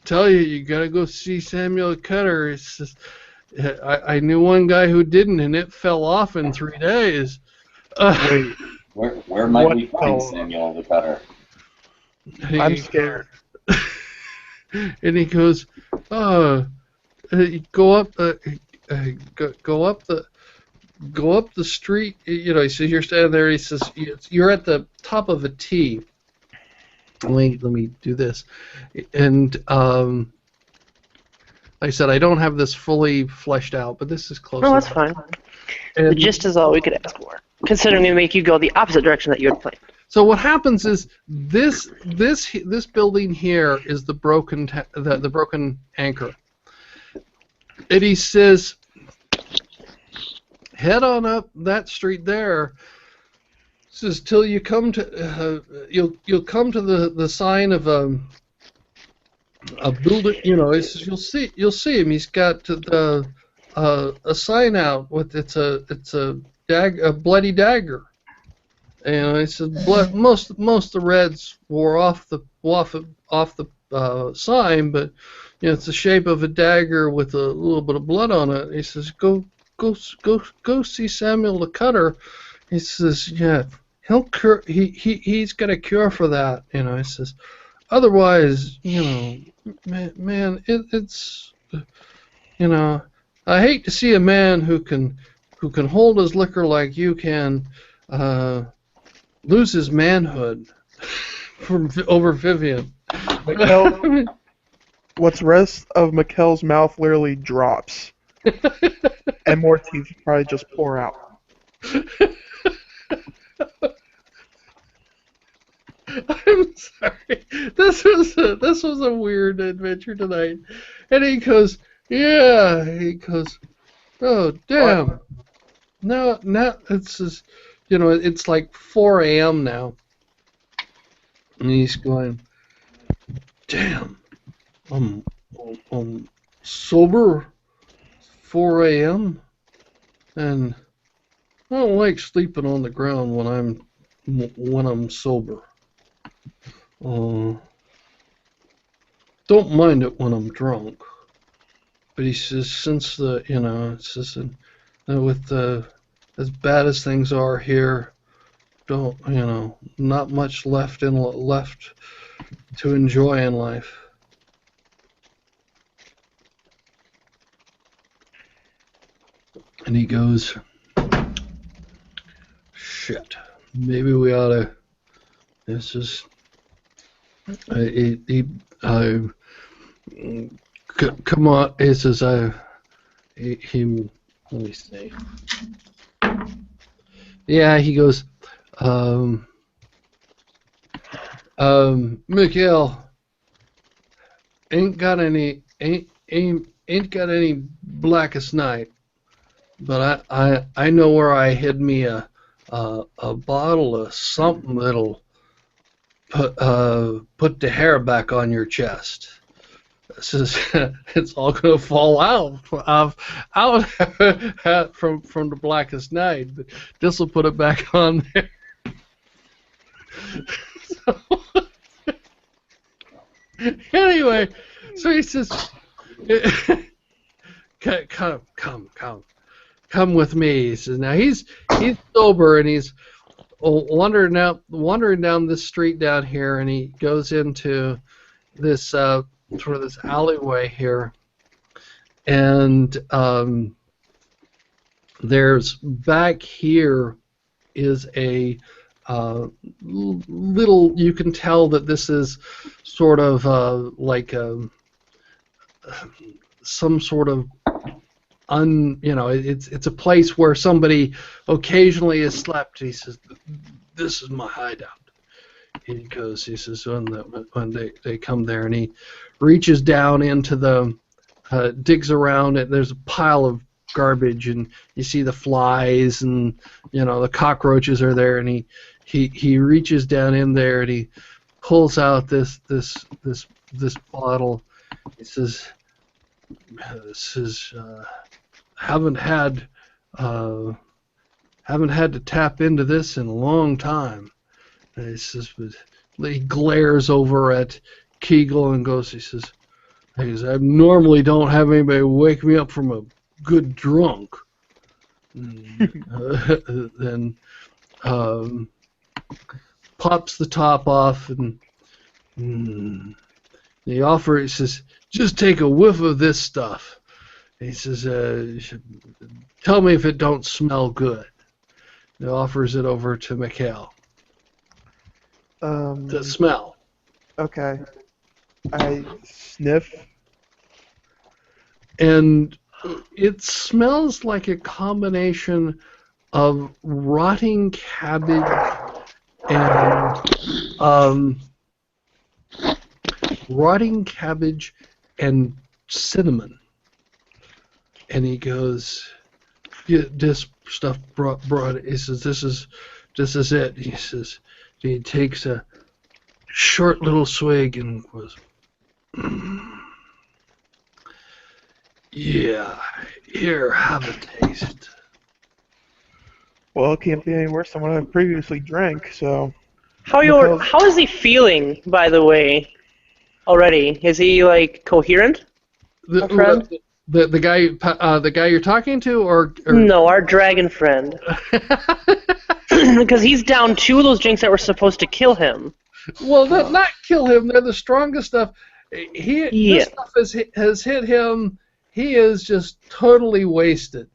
tell you, you gotta go see Samuel Cutter. It's just, I knew one guy who didn't, and it fell off in 3 days. Wait, Where might What we find fell- Samuel the Cutter? I'm scared. And he goes, go up, go up the street. You know, he says you're standing there. He says you're at the top of a T. Let me do this, and like I said, I don't have this fully fleshed out, but this is close. No, that's fine. The And gist is all we could ask for, considering we make you go the opposite direction that you had planned. so what happens is this building here is the broken the broken anchor. And he says, head on up that street there. Says till you come to you'll come to the sign of a building. You know, he says you'll see him. He's got a sign out with it's a bloody dagger. And I said, most of the reds wore off the sign, but you know it's the shape of a dagger with a little bit of blood on it. He says, go see Samuel the Cutter. He says, yeah, he'll cure. He's got a cure for that. You know, he says, otherwise, you know, man, it's you know, I hate to see a man who can hold his liquor like you can. Lose his manhood over Vivian. Mikkel, what's rest of Mikkel's mouth literally drops, and more teeth probably just pour out. I'm sorry. This was a weird adventure tonight. And he goes, yeah. He goes, oh damn. Now it's just, you know, it's like 4 a.m. now. And he's going, damn, I'm sober 4 a.m. and I don't like sleeping on the ground when I'm sober. Don't mind it when I'm drunk. But he says, since the, you know, it's just with the as bad as things are here, don't, you know, not much left to enjoy in life. And he goes, shit, maybe we ought to, this is, come on, he says, let me see. Yeah, he goes, Mikhail, ain't got any blackest night, but I know where I hid me a bottle of something that'll put the hair back on your chest. This is, it's all gonna fall out from the blackest night. But this will put it back on there. So, anyway, so he says, come with me. He says, now he's sober and he's wandering down this street down here, and he goes into this sort of this alleyway here, and there's back here is a little, you can tell that this is sort of like some sort of you know, it's a place where somebody occasionally has slept. He says, this is my hideout. He says when they come there, and he reaches down into the, digs around it. There's a pile of garbage, and you see the flies, and you know the cockroaches are there. And he reaches down in there, and he pulls out this bottle. He says, "This is haven't had to tap into this in a long time." And he says, but he glares over at Kegel and goes, he says, Because I normally don't have anybody wake me up from a good drunk. Then pops the top off and the offer. He says, "Just take a whiff of this stuff." He says, "Tell me if it don't smell good." He offers it over to Mikhail to smell. Okay. I sniff. And it smells like a combination of rotting cabbage and cinnamon. And he goes, "Yeah, this stuff brought." He says, "This is it." He says, he takes a short little swig and goes, "Yeah, here, have a taste." Well, it can't be any worse than what I previously drank, so... How is he feeling, by the way, already? Is he, like, coherent? The friend? The guy you're talking to, or... No, our dragon friend. Because he's down 2 of those drinks that were supposed to kill him. Well, not kill him. They're the strongest stuff. This stuff has hit him. He is just totally wasted.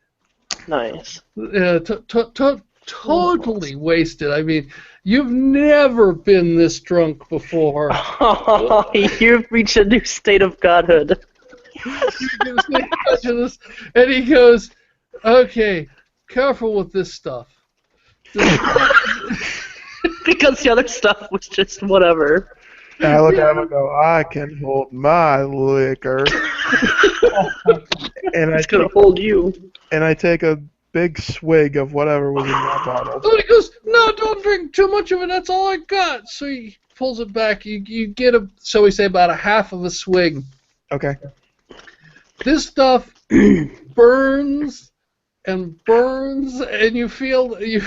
Nice. Totally wasted. I mean, you've never been this drunk before. Oh, you've reached a new state of godhood. And he goes, "Okay, careful with this stuff." Because the other stuff was just whatever. And I look at him and go, "I can hold my liquor." And It's gonna hold you. And I take a big swig of whatever was in that bottle. Oh, he goes, "No, don't drink too much of it. That's all I got." So he pulls it back. You get so we say about a half of a swig. Okay. This stuff burns and burns, and you feel you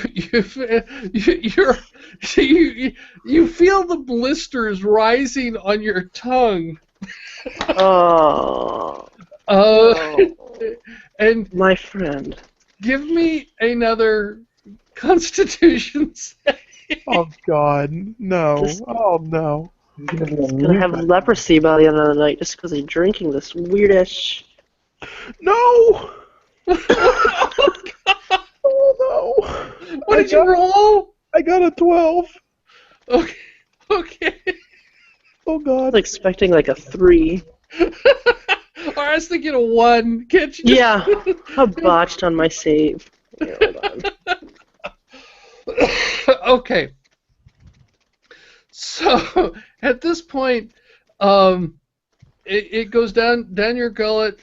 feel the blisters rising on your tongue. Oh. And my friend. Give me another Constitution save. Oh God, no! Oh no! He's gonna have leprosy by the end of the night just because he's drinking this weirdish. No! Oh no! What did you roll? I got a 12. Okay. Oh God! I was expecting like a 3. Or I was thinking a 1. Can't you? Yeah, I botched on my save. Yeah, hold on. Okay. So at this point, it goes down your gullet,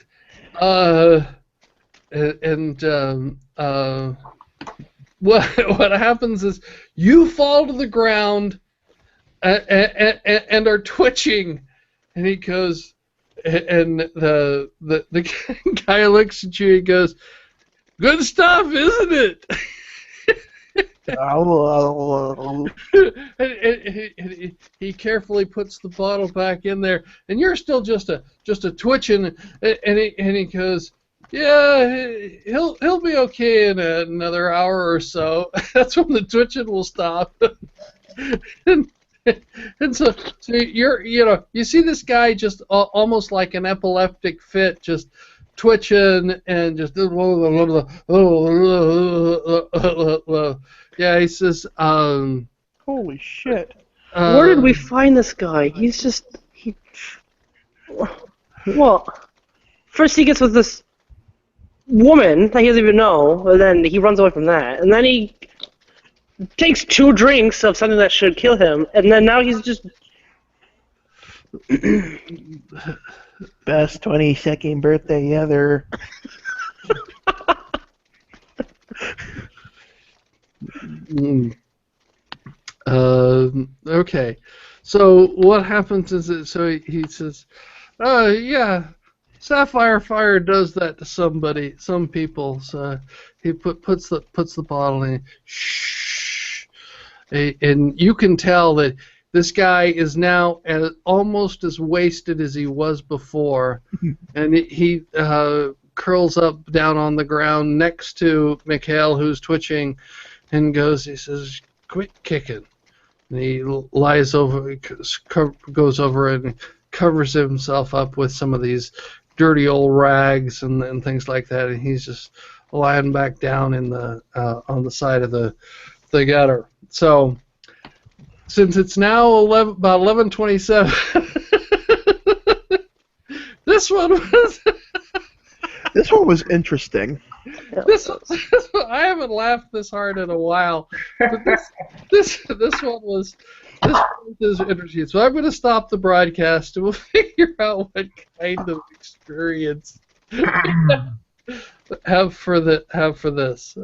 what happens is you fall to the ground and are twitching, and he goes, and the guy looks at you and goes, "Good stuff, isn't it?" And he carefully puts the bottle back in there, and you're still just a twitching, and he goes, "Yeah, he'll be okay in another hour or so." That's when the twitching will stop. And so you see this guy just almost like an epileptic fit, just twitching and just yeah. He says, "Holy shit! Where did we find this guy? Well, first he gets with this woman that he doesn't even know, and then he runs away from that, and then he takes 2 drinks of something that should kill him, and then now he's just best 22nd birthday ever." Okay, so what happens is that he says, "Yeah, Sapphire Fire does that to some people." So he puts the bottle in. Shh, and you can tell that This guy is now almost as wasted as he was before, and he curls up down on the ground next to Mikhail, who's twitching, and he says, "Quit kicking." And he lies over, goes over and covers himself up with some of these dirty old rags and things like that, and he's just lying back down in the on the side of the gutter. So, since it's now about 11:27, this one was interesting. I haven't laughed this hard in a while. But this one was interesting. So I'm going to stop the broadcast and we'll figure out what kind of experience have for this.